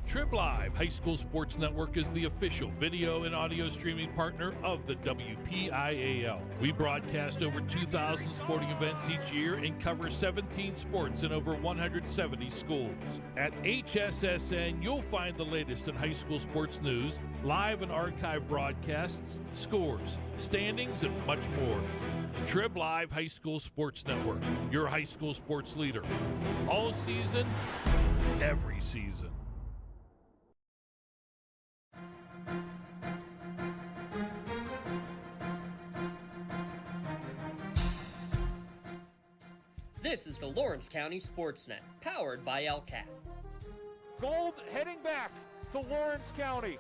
Trib Live High School Sports Network is the official video and audio streaming partner of the WPIAL. We broadcast over 2,000 sporting events each year and cover 17 sports in over 170 schools. At HSSN, you'll find the latest in high school sports news, live and archive broadcasts, scores, standings, and much more. Trib Live High School Sports Network, your high school sports leader. All season, every season. This is the Lawrence County SportsNet, powered by LCAT. Gold heading back to Lawrence County.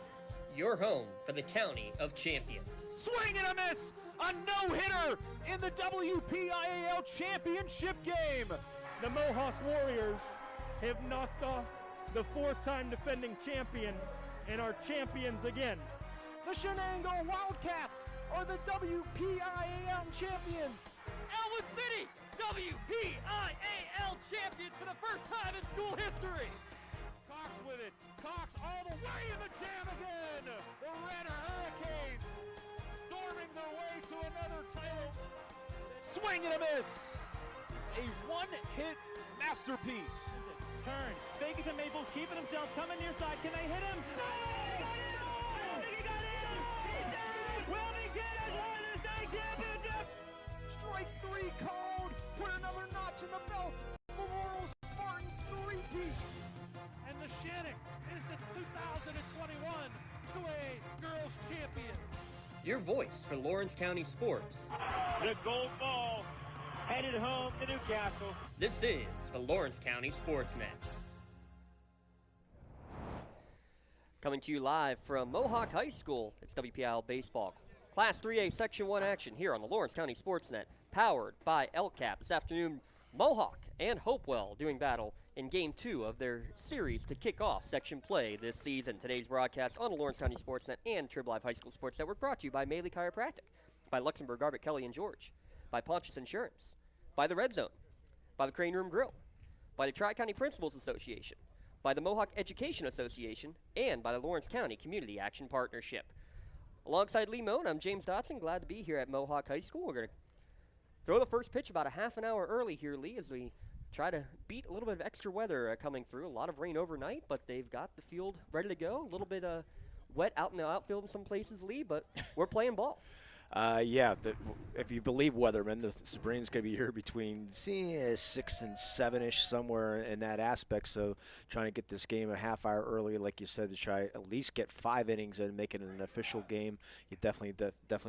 Your home for the County of Champions. Swing and a miss! A no-hitter in the WPIAL championship game. The Mohawk Warriors have knocked off the four-time defending champion and are champions again. The Shenango Wildcats are the WPIAL champions. Elwood City, WPIAL champions for the first time in school history. Cox with it. Cox all the way in the jam again. The Red Hurricanes storming their way to another title. Swing and a miss. A one-hit masterpiece. Turn. Vegas and Maples keeping himself coming near side. Can they hit him? No! He got in! Wilmington has won the state championship! Strike three called. Put another notch in the belt. Memorial Spartans three-peat. And the Shannock is the 2021 2A Girls Champion. Your voice for Lawrence County sports. The gold ball headed home to Newcastle. This is the Lawrence County SportsNet. Coming to you live from Mohawk High School, it's WPIAL Baseball. Class 3A Section 1 action here on the Lawrence County SportsNet, powered by LCAP. This afternoon, Mohawk and Hopewell doing battle in Game 2 of their series to kick off section play this season. Today's broadcast on the Lawrence County SportsNet and Trib Live High School Sports Network brought to you by Maley Chiropractic, by Luxembourg, Garbett, Kelly, and George, by Pontius Insurance, by the Red Zone, by the Crane Room Grill, by the Tri-County Principals Association, by the Mohawk Education Association, and by the Lawrence County Community Action Partnership. Alongside Lee Moan, I'm James Dotson. Glad to be here at Mohawk High School. We're going to throw the first pitch about a half an hour early here, Lee, as we try to beat a little bit of extra weather coming through. A lot of rain overnight, but they've got the field ready to go. A little bit wet out in the outfield in some places, Lee, but we're playing ball. If you believe weathermen, the rain's going to be here between 6 and 7-ish, somewhere in that aspect. So trying to get this game a half hour early, like you said, to try at least get 5 innings and make it an official game. You definitely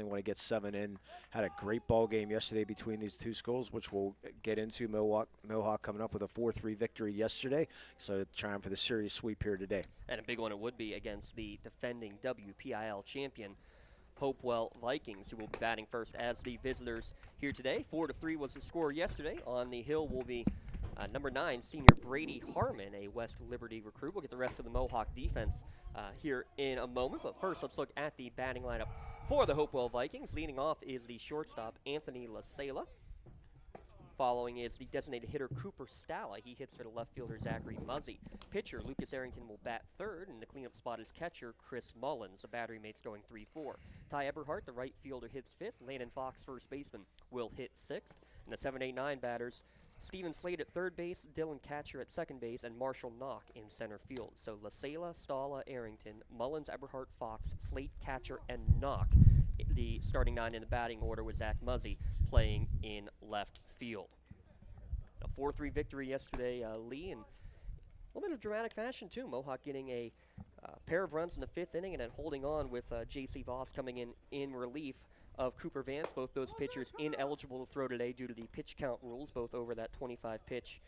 want to get 7 in. Had a great ball game yesterday between these two schools, which we'll get into. Mohawk coming up with a 4-3 victory yesterday, so trying for the series sweep here today. And a big one it would be against the defending WPIAL champion, Hopewell Vikings, who will be batting first as the visitors here today. 4-3 was the score yesterday. On the hill will be number 9, senior Brady Harmon, a West Liberty recruit. We'll get the rest of the Mohawk defense here in a moment. But first, let's look at the batting lineup for the Hopewell Vikings. Leading off is the shortstop, Anthony LaSala. Following is the designated hitter, Cooper Stalla. He hits for the left fielder, Zachary Muzzy. Pitcher, Lucas Arrington, will bat third, and the cleanup spot is catcher, Chris Mullins. The battery mates going 3-4. Ty Eberhardt, the right fielder, hits fifth. Landon Fox, first baseman, will hit sixth. And the 7, 8, 9 batters, Steven Slade at third base, Dylan Catcher at second base, and Marshall Knock in center field. So LaSala, Stalla, Arrington, Mullins, Eberhardt, Fox, Slade, Catcher, and Knock. The starting 9 in the batting order was Zach Muzzy playing in left field. A 4-3 victory yesterday, Lee, and a little bit of dramatic fashion too. Mohawk getting a pair of runs in the 5th inning and then holding on with J.C. Voss coming in relief of Cooper Vance. Both those pitchers ineligible to throw today due to the pitch count rules, both over that 25 pitch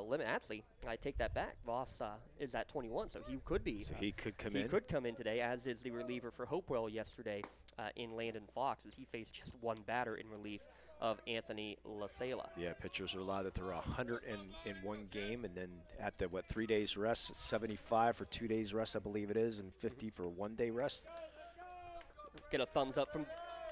limit. Actually, I take that back. Voss is at 21, so he could be. So he could come in. He could come in today, as is the reliever for Hopewell yesterday in Landon Fox, as he faced just one batter in relief of Anthony LaSala. Yeah, pitchers are allowed to throw 100 in one game, and then after 3 days rest, 75 for 2 days rest, I believe it is, and 50 for 1 day rest. Get a thumbs up from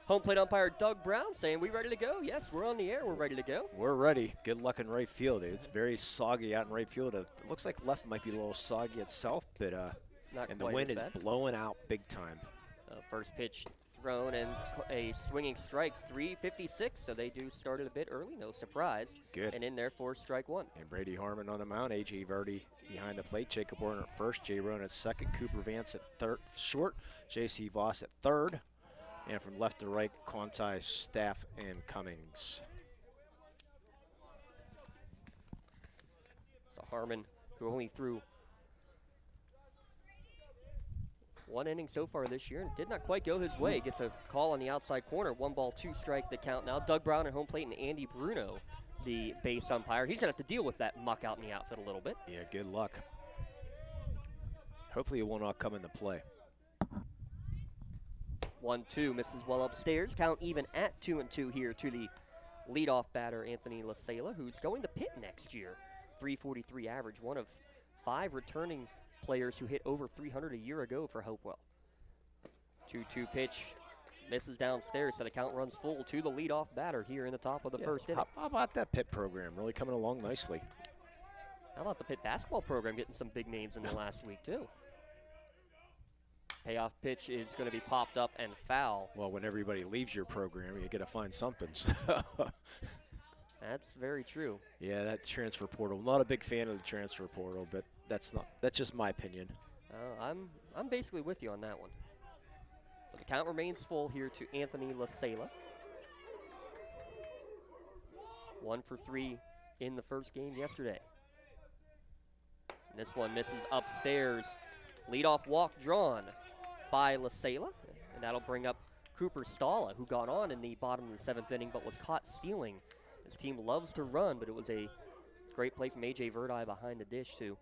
Home plate umpire Doug Brown saying, we ready to go? Yes, we're on the air. We're ready to go. We're ready. Good luck in right field. It's very soggy out in right field. It looks like left might be a little soggy itself, but and the wind is blowing out big time. First pitch thrown and a swinging strike, 3:56. So they do start it a bit early, no surprise. Good. And in there for strike one. And Brady Harmon on the mound. A.J. Verdi behind the plate. Jacob Warner at first. Jay Roan at second. Cooper Vance at third, short. J.C. Voss at third. And from left to right, Quanti, Staff, and Cummings. So Harmon, who only threw one inning so far this year and did not quite go his way, gets a call on the outside corner. 1-2 strike the count now. Doug Brown at home plate and Andy Bruno, the base umpire. He's going to have to deal with that muck out in the outfield a little bit. Yeah, good luck. Hopefully it will not come into play. 1-2, misses well upstairs. Count even at 2-2 here to the leadoff batter, Anthony LaSala, who's going to Pitt next year. 343 average, one of 5 returning players who hit over 300 a year ago for Hopewell. 2-2 pitch, misses downstairs, so the count runs full to the leadoff batter here in the top of the first inning. How about that Pitt program? Really coming along nicely. How about the Pitt basketball program getting some big names in the last week, too? Payoff pitch is going to be popped up and foul. Well, when everybody leaves your program, you got to find something. That's very true. Yeah, that transfer portal. Not a big fan of the transfer portal, but that's just my opinion. I'm basically with you on that one. So the count remains full here to Anthony LaSala. 1 for 3 in the first game yesterday. And this one misses upstairs. Leadoff walk drawn by LaSala, and that'll bring up Cooper Stalla, who got on in the bottom of the 7th inning but was caught stealing. His team loves to run, but it was a great play from A.J. Verdi behind the dish to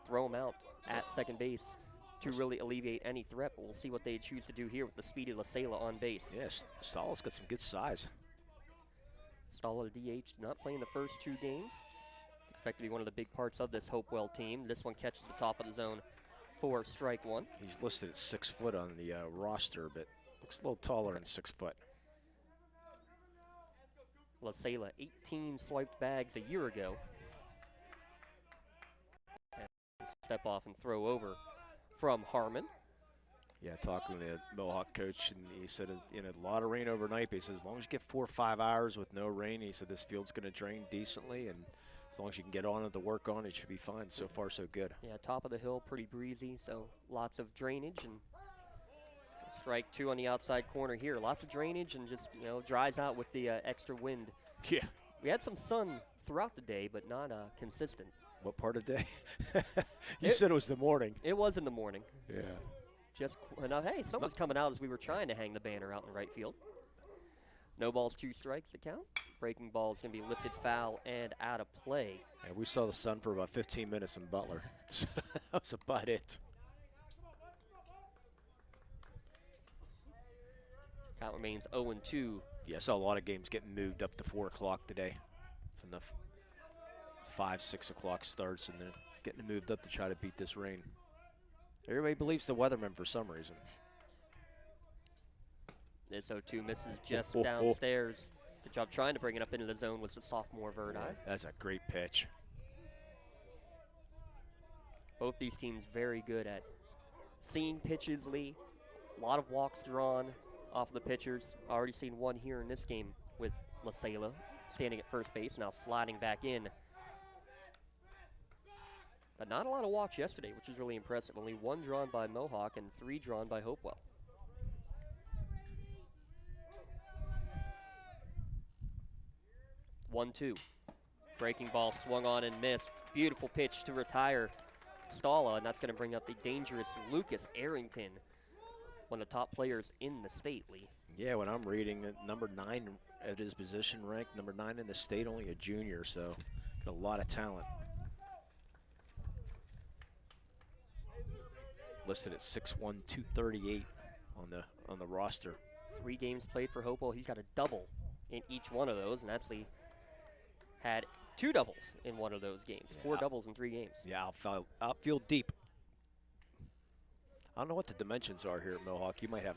throw him out at second base to really alleviate any threat. But we'll see what they choose to do here with the speedy LaSala on base. Yes, Stalla's got some good size. Stalla, the DH, not playing the first 2 games. Expect to be one of the big parts of this Hopewell team. This one catches the top of the zone for strike one. He's listed at 6 foot on the roster, but looks a little taller than 6 foot. LaSala, 18 swiped bags a year ago. And step off and throw over from Harmon. Yeah, talking to the Mohawk coach, and he said, a lot of rain overnight, but he said as long as you get 4 or 5 hours with no rain, he said this field's going to drain decently, and as long as you can get on it to work on it, should be fine. So far, so good. Yeah, top of the hill, pretty breezy, so lots of drainage. And strike 2 on the outside corner here. Lots of drainage and just, dries out with the extra wind. Yeah. We had some sun throughout the day, but not consistent. What part of the day? You said it was the morning. It was in the morning. Yeah. Just enough. Hey, someone's coming out as we were trying to hang the banner out in right field. No balls, 2 strikes to count. Breaking ball is going to be lifted foul and out of play. Yeah, we saw the sun for about 15 minutes in Butler. So that was about it. Count remains 0-2. Yeah, I saw a lot of games getting moved up to 4 o'clock today from the 5, 6 o'clock starts, and they're getting moved up to try to beat this rain. Everybody believes the weathermen for some reason. This 0-2 misses just downstairs. Good job trying to bring it up into the zone was the sophomore Verdi. Yeah, that's a great pitch. Both these teams very good at seeing pitches, Lee. A lot of walks drawn off of the pitchers. Already seen one here in this game with LaSala standing at first base, now sliding back in. But not a lot of walks yesterday, which is really impressive. Only 1 drawn by Mohawk and 3 drawn by Hopewell. One-two. Breaking ball swung on and missed. Beautiful pitch to retire Stalla, and that's going to bring up the dangerous Lucas Arrington, one of the top players in the state, Lee. Yeah, when I'm reading it, number 9 at his position, ranked number 9 in the state, only a junior, so got a lot of talent. Listed at 6'1", 238 on the roster. 3 games played for Hopewell. He's got a double in each one of those, and actually had 2 doubles in one of those games. Yeah, 4 doubles in 3 games. Yeah, outfield deep. I don't know what the dimensions are here at Mohawk. You might have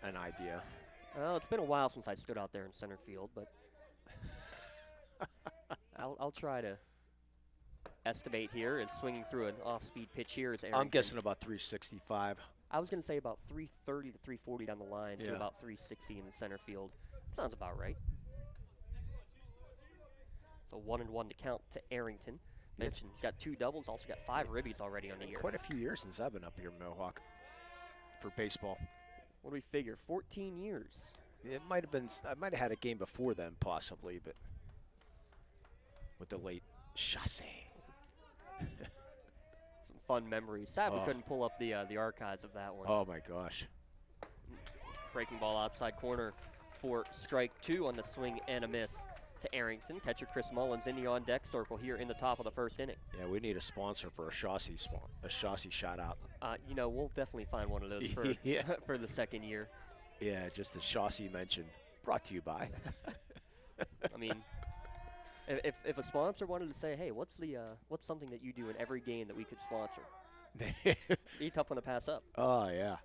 an idea. Well, it's been a while since I stood out there in center field, but I'll try to estimate here. It's swinging through an off-speed pitch here. Is I'm guessing about 365. I was going to say about 330 to 340 down the line, to Yeah. about 360 in the center field. Sounds about right. So 1-1 to count to Arrington. Mentioned he's got 2 doubles, also got 5 ribbies already on the year. Quite a few years since I've been up here in Mohawk for baseball. What do we figure? 14 years. It might have been. I might have had a game before then, possibly, but with the late Chasse. Some fun memories. Sad we couldn't pull up the archives of that one. Oh my gosh. Breaking ball outside corner for strike 2 on the swing and a miss to Arrington. Catcher Chris Mullins in the on-deck circle here in the top of the first inning. Yeah, we need a sponsor for a Chasse shout out. You know, we'll definitely find one of those for Yeah. for the second year. Yeah, just the Chasse mention. Brought to you by. I mean, if a sponsor wanted to say, hey, what's something that you do in every game that we could sponsor? Be a tough one to pass up. Oh yeah.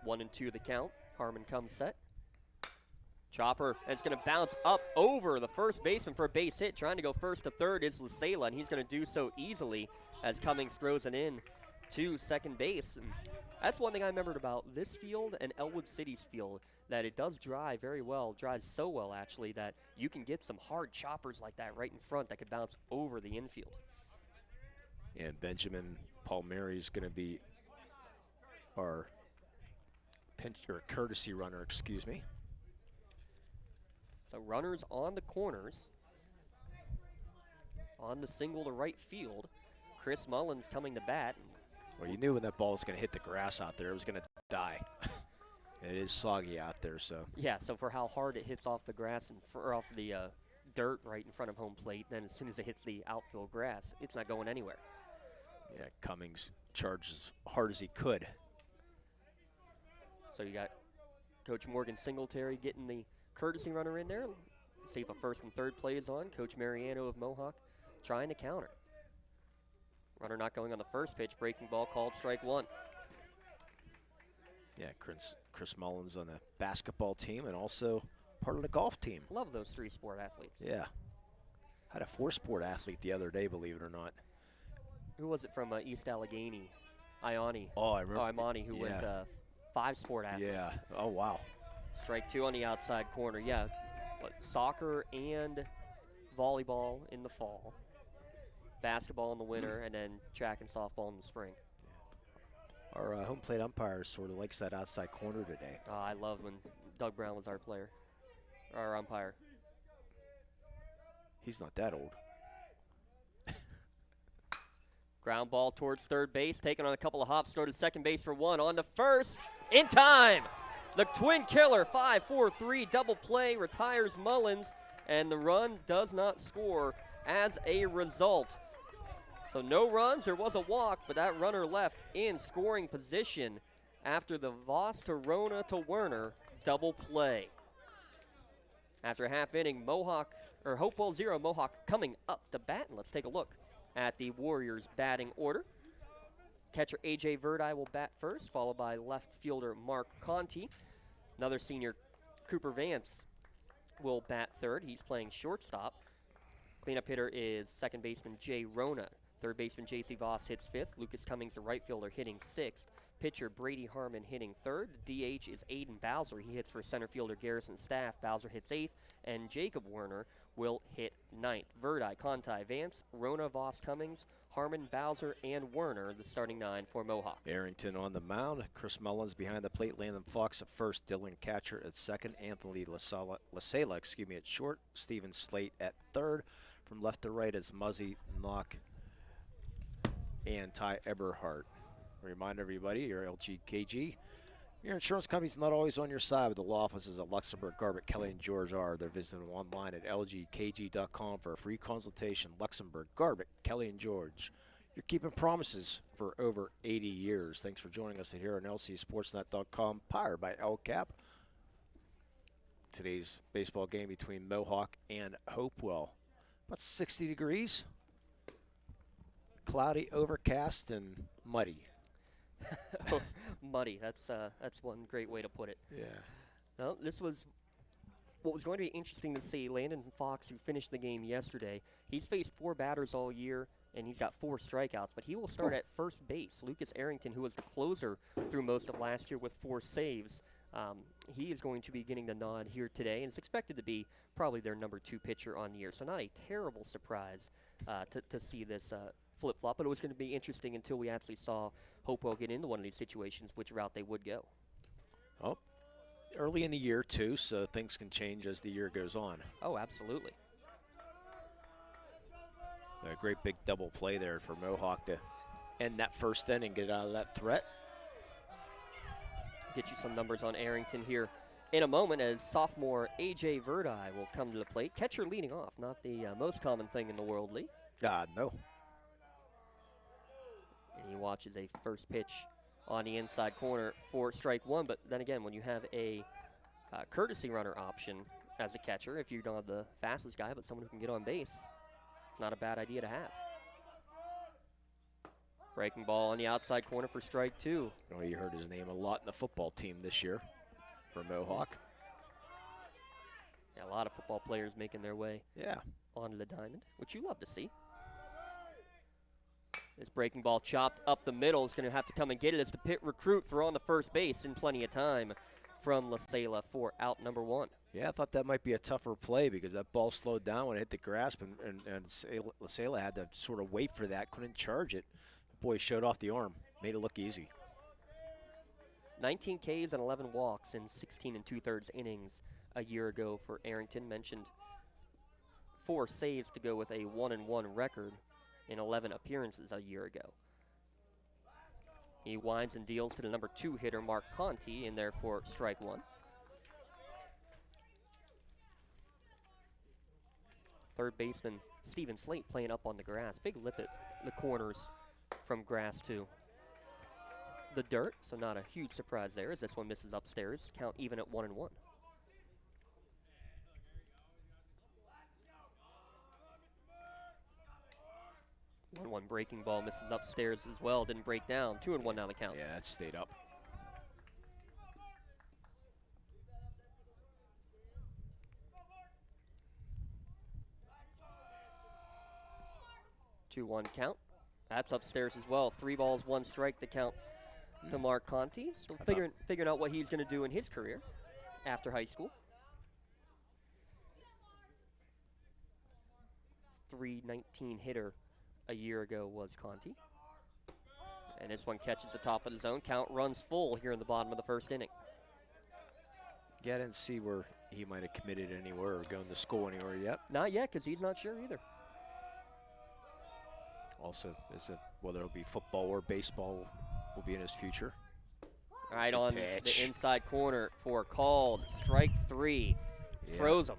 1-2 the count. Harmon comes set. Chopper, and it's going to bounce up over the first baseman for a base hit. Trying to go first to third is Lasela, and he's going to do so easily as Cummings throws it in to second base. And that's one thing I remembered about this field and Elwood City's field, that it does drive very well, drives so well actually, that you can get some hard choppers like that right in front that could bounce over the infield. And Benjamin Palmieri is going to be our pinch or courtesy runner, excuse me. So runners on the corners. On the single to right field. Chris Mullins coming to bat. Well, you knew when that ball was going to hit the grass out there, it was going to die. It is soggy out there, so. Yeah, so for how hard it hits off the grass and off the dirt right in front of home plate, then as soon as it hits the outfield grass, it's not going anywhere. Yeah, Cummings charged as hard as he could. So you got Coach Morgan Singletary getting the courtesy runner in there. See if a first and third play is on. Coach Mariano of Mohawk trying to counter. Runner not going on the first pitch. Breaking ball called strike 1. Yeah, Chris Mullins on the basketball team and also part of the golf team. Love those 3 sport athletes. Yeah. Had a 4-sport athlete the other day, believe it or not. Who was it from East Allegheny? Ioni. Oh, I remember. Imani, who went 5-sport athlete. Yeah. Oh, wow. Strike 2 on the outside corner. Yeah, soccer and volleyball in the fall, basketball in the winter, and then track and softball in the spring. Our home plate umpire sort of likes that outside corner today. I loved when Doug Brown was our umpire. He's not that old. Ground ball towards third base, taking on a couple of hops, throw to second base for 1, on to first, in time! The twin killer, 5-4-3 double play, retires Mullins, and the run does not score as a result. So no runs, there was a walk, but that runner left in scoring position after the Voss to Rona to Werner double play. After a half inning, Hopewell 0, Mohawk coming up to bat, and let's take a look at the Warriors batting order. Catcher A.J. Verdi will bat first, followed by left fielder Mark Conti. Another senior, Cooper Vance, will bat third. He's playing shortstop. Cleanup hitter is second baseman Jay Rona. Third baseman J.C. Voss hits fifth. Lucas Cummings, the right fielder, hitting sixth. Pitcher Brady Harmon hitting third. DH is Aiden Bowser. He hits for center fielder Garrison Staff. Bowser hits eighth. And Jacob Werner will hit ninth. Verdi, Conti, Vance, Rona, Voss, Cummings, Harmon, Bowser, and Werner, the starting 9 for Mohawk. Arrington on the mound. Chris Mullins behind the plate. Landon Fox at first. Dylan Catcher at second. Anthony Lasela at short. Steven Slate at third. From left to right is Muzzy, Knock, and Ty Eberhardt. Remind everybody, your LGKG. Your insurance company's not always on your side, but the law offices at Luxembourg, Garbett, Kelly, and George are. They're visiting online at lgkg.com for a free consultation. Luxembourg, Garbett, Kelly, and George. You're keeping promises for over 80 years. Thanks for joining us here on lcsportsnet.com, powered by LCAP. Today's baseball game between Mohawk and Hopewell. About 60 degrees. Cloudy, overcast, and muddy. muddy. That's one great way to put it. Yeah. No, this was what was going to be interesting to see. Landon Fox, who finished the game yesterday, he's faced 4 batters all year, and he's got 4 strikeouts, but he will start at first base. Lucas Arrington, who was the closer through most of last year with 4 saves, he is going to be getting the nod here today, and is expected to be probably their number 2 pitcher on the year. So not a terrible surprise to see this flip-flop, but it was going to be interesting until we actually saw Hopewell get into one of these situations, which route they would go. Oh, early in the year, too, so things can change as the year goes on. Oh, absolutely. A great big double play there for Mohawk to end that first inning, get out of that threat. Get you some numbers on Arrington here in a moment as sophomore A.J. Verdi will come to the plate. Catcher leading off, not the most common thing in the world, Lee. No. And he watches a first pitch on the inside corner for strike 1. But then again, when you have a courtesy runner option as a catcher, if you're not the fastest guy but someone who can get on base, it's not a bad idea to have. Breaking ball on the outside corner for strike 2. Oh, you heard his name a lot in the football team this year for Mohawk. Yeah, a lot of football players making their way Yeah. onto the diamond, which you love to see. This breaking ball chopped up the middle is going to have to come and get it as the pit recruit for on the first base in plenty of time from LaSala for out number 1. Yeah, I thought that might be a tougher play because that ball slowed down when it hit the grasp, and LaSala had to sort of wait for that, couldn't charge it. Boy, showed off the arm, made it look easy. 19 Ks and 11 walks in 16 2/3 innings a year ago for Arrington. Mentioned 4 saves to go with a 1-1 record in 11 appearances a year ago. He winds and deals to the number 2 hitter, Mark Conti, in there for strike 1. Third baseman Stephen Slate playing up on the grass. Big lip at the corners from grass to the dirt, so not a huge surprise there as this one misses upstairs. Count even at 1-1. One breaking ball misses upstairs as well. Didn't break down. 2-1 now the count. Yeah, that stayed up. Two-one count. That's upstairs as well. 3 balls, 1 strike. The count to Mark Conti. Still figuring out what he's going to do in his career after high school. 319 hitter a year ago was Conti. And this one catches the top of the zone. Count runs full here in the bottom of the first inning. Yeah, I didn't see where he might have committed anywhere or gone to school anywhere yet. Not yet, because he's not sure either. Also, whether it'll be football or baseball will be in his future. All right, Good on pitch. the inside corner for called strike 3. Yeah. Froze him.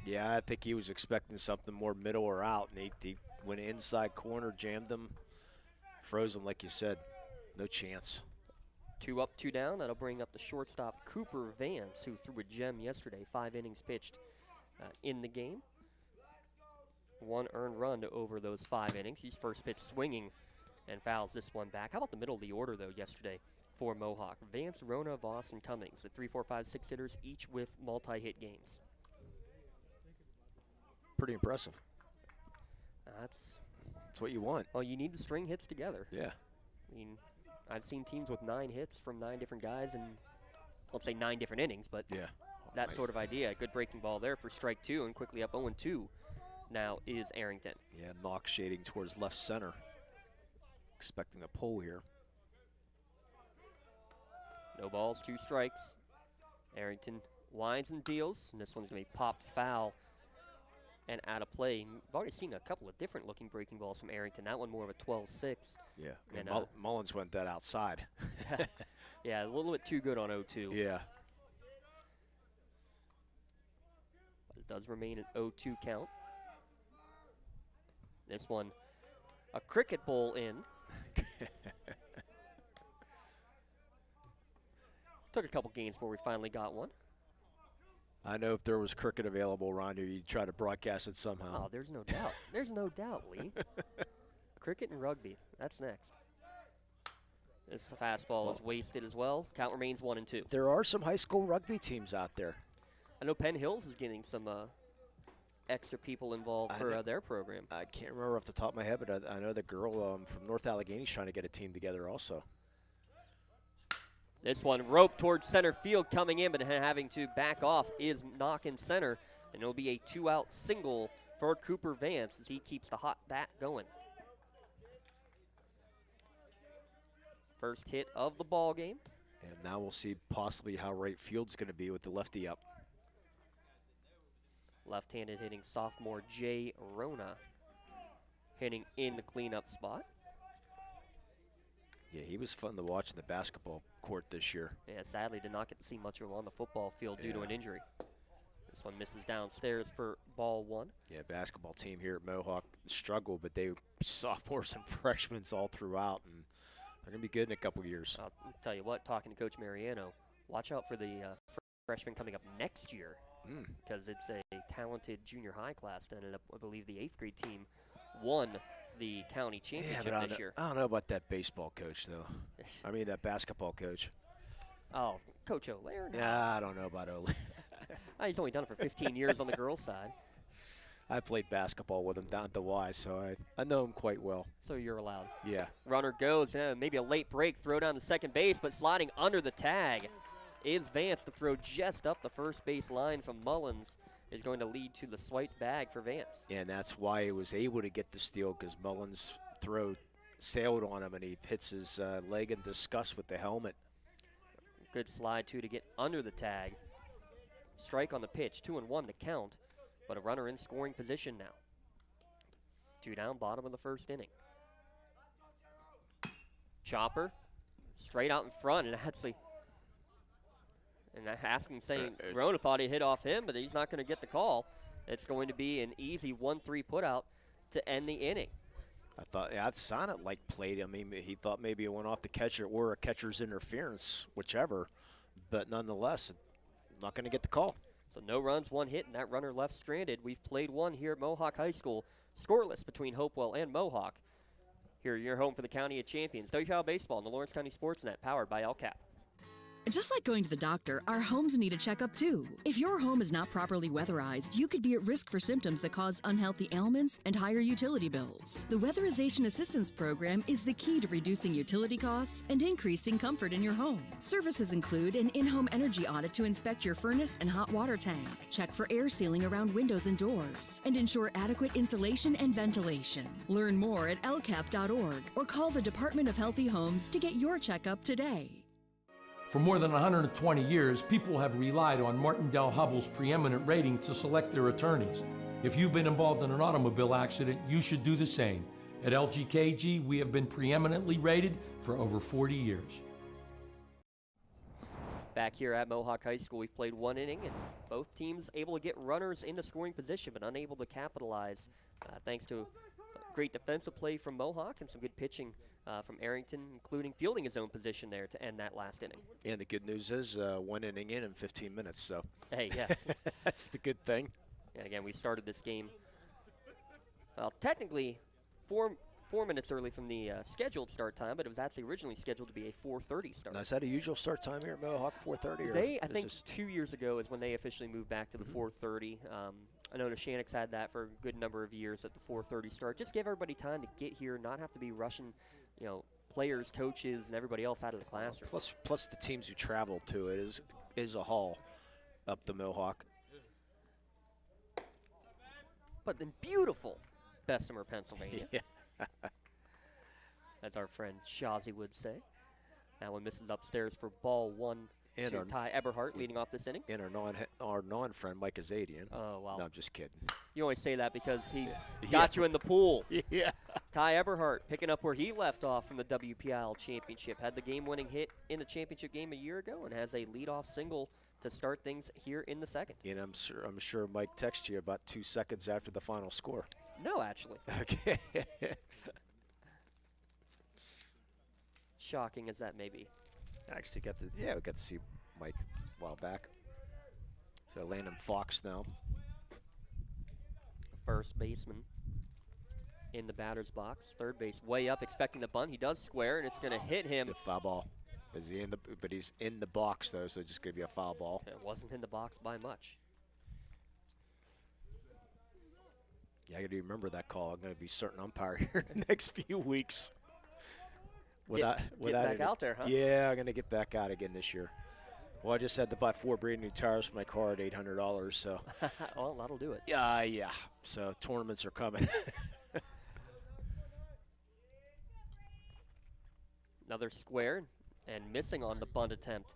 Yeah, I think he was expecting something more middle or out, and he went inside corner, jammed him, froze him like you said. No chance. 2 up, 2 down. That'll bring up the shortstop Cooper Vance, who threw a gem yesterday. 5 innings pitched in the game. 1 earned run over those 5 innings. He's first pitch swinging and fouls this one back. How about the middle of the order, though, yesterday for Mohawk? Vance, Rona, Voss, and Cummings, the 3, 4, 5, 6 hitters, each with multi-hit games. Pretty impressive. That's what you want. Well, you need to string hits together. Yeah. I mean, I've seen teams with 9 hits from 9 different guys in, let's say 9 different innings, but Yeah. that Nice. sort of idea. Good breaking ball there for strike 2, and quickly up 0-2 now is Arrington. Yeah, knock shading towards left center. Expecting a pull here. No balls, 2 strikes. Arrington winds and deals, and this one's going to be popped foul and out of play. We've already seen a couple of different looking breaking balls from Arrington. That one more of a 12-6. Yeah. And, Mullins went that outside. Yeah, a little bit too good on 0-2. Yeah. But it does remain an 0-2 count. This one, a cricket bowl in. Took a couple games before we finally got one. I know if there was cricket available around here, you'd try to broadcast it somehow. Oh, there's no doubt. There's no doubt, Lee. Cricket and rugby. That's next. This fastball is wasted as well. Count remains 1-2. There are some high school rugby teams out there. I know Penn Hills is getting some extra people involved for their program. I can't remember off the top of my head, but I know the girl from North Allegheny is trying to get a team together also. This one roped towards center field coming in, but having to back off is knocking center. And it'll be a 2-out single for Cooper Vance as he keeps the hot bat going. First hit of the ball game. And now we'll see possibly how right field's going to be with the lefty up. Left-handed hitting sophomore Jay Rona hitting in the cleanup spot. Yeah, he was fun to watch in the basketball court this year. Yeah, sadly did not get to see much of him on the football field due to an injury. This one misses downstairs for ball 1. Yeah, basketball team here at Mohawk struggled, but they sophomores and freshmen all throughout, and they're going to be good in a couple years. I'll tell you what, talking to Coach Mariano, watch out for the freshmen coming up next year because it's a talented junior high class. Ended up, I believe, the 8th grade team won the county championship this year. I don't know about that baseball coach, though. I mean, that basketball coach. Oh, Coach O'Leary? Yeah, I don't know about O'Leary. He's only done it for 15 years on the girls' side. I played basketball with him down at the Y, so I know him quite well. So you're allowed. Yeah. Runner goes, maybe a late break, throw down to second base, but sliding under the tag is Vance to throw just up the first base line from Mullins is going to lead to the swiped bag for Vance. Yeah, and that's why he was able to get the steal because Mullins' throw sailed on him and he hits his leg in disgust with the helmet. Good slide, too, to get under the tag. Strike on the pitch, 2-1 the count, but a runner in scoring position now. 2 down, bottom of the first inning. Chopper, straight out in front, and actually, asking, saying Rona thought he hit off him, but he's not going to get the call. It's going to be an easy 1-3 putout to end the inning. I thought, yeah, it sounded like played. I mean, he thought maybe it went off the catcher or a catcher's interference, whichever, but nonetheless, not going to get the call. So no runs, 1 hit, and that runner left stranded. We've played one here at Mohawk High School, scoreless between Hopewell and Mohawk. Here, your home for the County of Champions. WPIAL Baseball on the Lawrence County SportsNet, powered by LCAP. Just like going to the doctor, our homes need a checkup too. If your home is not properly weatherized, you could be at risk for symptoms that cause unhealthy ailments and higher utility bills. The Weatherization Assistance Program is the key to reducing utility costs and increasing comfort in your home. Services include an in-home energy audit to inspect your furnace and hot water tank, check for air sealing around windows and doors, and ensure adequate insulation and ventilation. Learn more at lcap.org or call the Department of Healthy Homes to get your checkup today. For more than 120 years, people have relied on Martindale Hubbell's preeminent rating to select their attorneys. If you've been involved in an automobile accident, you should do the same. At LGKG, we have been preeminently rated for over 40 years. Back here at Mohawk High School, we've played 1 inning, and both teams able to get runners into scoring position, but unable to capitalize thanks to great defensive play from Mohawk and some good pitching from Arrington, including fielding his own position there to end that last inning. And the good news is 1 inning in 15 minutes, so. Hey, yes. That's the good thing. And again, we started this game, well, technically 4 minutes early from the scheduled start time, but it was actually originally scheduled to be a 4:30 start. Now, is that a usual start time here at Mohawk, 4:30? They, I think 2 years ago is when they officially moved back to the 4:30. I know the Shannock's had that for a good number of years at the 4:30 start. Just give everybody time to get here, not have to be rushing, players, coaches, and everybody else out of the classroom. Plus the teams who travel to it is a haul up to Mohawk. But in beautiful Bessemer, Pennsylvania. Yeah. As our friend Shazi would say. That one misses upstairs for ball 1 and to Ty Eberhardt leading off this inning. And our non-friend, Mike Azadian. Oh, wow. No, I'm just kidding. You always say that because he got you in the pool. Yeah. Ty Eberhardt picking up where he left off from the WPIAL championship. Had the game-winning hit in the championship game a year ago and has a leadoff single to start things here in the second. And I'm sure Mike texted you about 2 seconds after the final score. No, actually. Okay. Shocking as that may be. Actually we got to see Mike a while back. So Landon Fox now. First baseman in the batter's box. Third base way up, expecting the bunt. He does square, and it's going to hit him. The foul ball. Is he in the? But he's in the box though, so just gonna be a foul ball. It wasn't in the box by much. Yeah, I got to remember that call. I'm going to be certain umpire here in the next few weeks. Get back out there, huh? Yeah, I'm going to get back out again this year. Well, I just had to buy 4 brand new tires for my car at $800, so. Well, that'll do it. Yeah. So tournaments are coming. Another square, and missing on the bunt attempt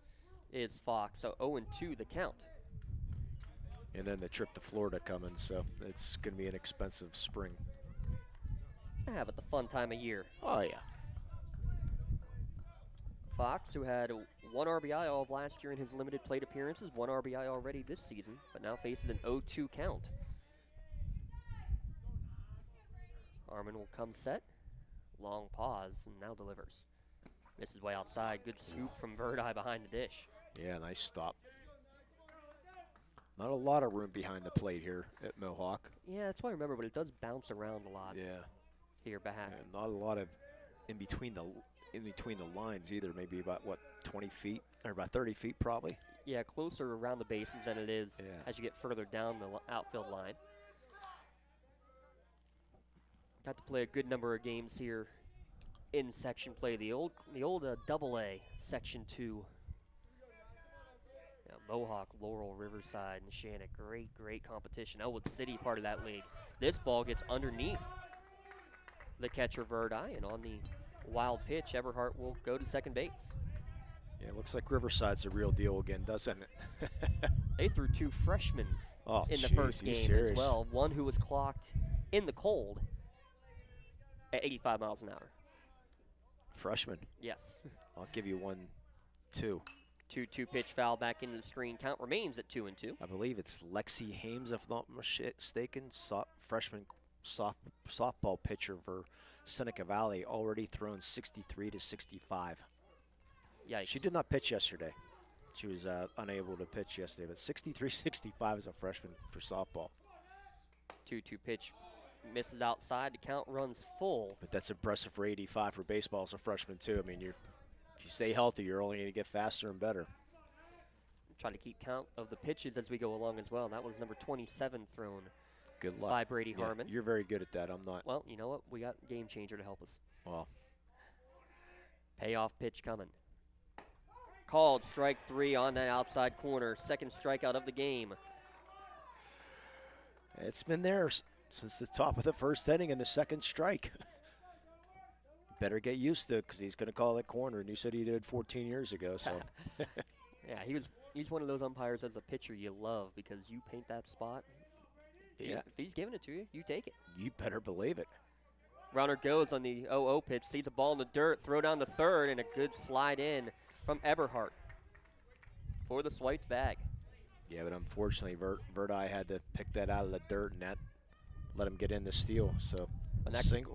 is Fox. So 0-2 the count. And then the trip to Florida coming, so it's going to be an expensive spring. Yeah, but the fun time of year. Oh, yeah. Fox, who had 1 RBI all of last year in his limited plate appearances, 1 RBI already this season, but now faces an 0-2 count. Harmon will come set. Long pause, and now delivers. This is way outside. Good scoop from Verdi behind the dish. Yeah, nice stop. Not a lot of room behind the plate here at Mohawk. Yeah, that's what I remember, but it does bounce around a lot. Yeah. Here back. And not a lot of in between the lines either. Maybe about, 20 feet or about 30 feet probably. Yeah, closer around the bases than it is as you get further down the outfield line. Got to play a good number of games here in Section play. The old AA Section 2. Mohawk, Laurel, Riverside, and Shannon. Great competition. Elwood City part of that league. This ball gets underneath the catcher Verdi, and on the wild pitch, Eberhardt will go to second base. Yeah, it looks like Riverside's the real deal again, doesn't it? They threw 2 freshmen in the first game as well. One who was clocked in the cold at 85 miles an hour. Freshman? Yes. I'll give you 1-2. 2-2 pitch foul back into the screen. Count remains at 2-2. I believe it's Lexi Hames, if not mistaken, freshman softball pitcher for Seneca Valley, already thrown 63 to 65. Yikes. She did not pitch yesterday. She was unable to pitch yesterday, but 63-65 as a freshman for softball. 2-2 pitch misses outside. The count runs full. But that's impressive for 85 for baseball as a freshman too. I mean, if you stay healthy, you're only going to get faster and better. Try to keep count of the pitches as we go along as well. That was number 27 thrown. Good luck. By Brady Harmon. You're very good at that. I'm not. Well, you know what? We got Game Changer to help us. Well. Payoff pitch coming. Called strike 3 on that outside corner. Second strikeout of the game. It's been there since the top of the first inning and the second strike. Better get used to it because he's going to call that corner, and you said he did 14 years ago. So, yeah, he's one of those umpires as a pitcher you love because you paint that spot. Yeah. If he's giving it to you, you take it. You better believe it. Runner goes on the 0-0 pitch, sees a ball in the dirt, throw down the third, and a good slide in from Eberhardt for the swiped bag. Yeah, but unfortunately, Verdi had to pick that out of the dirt, and that let him get in the steal. So,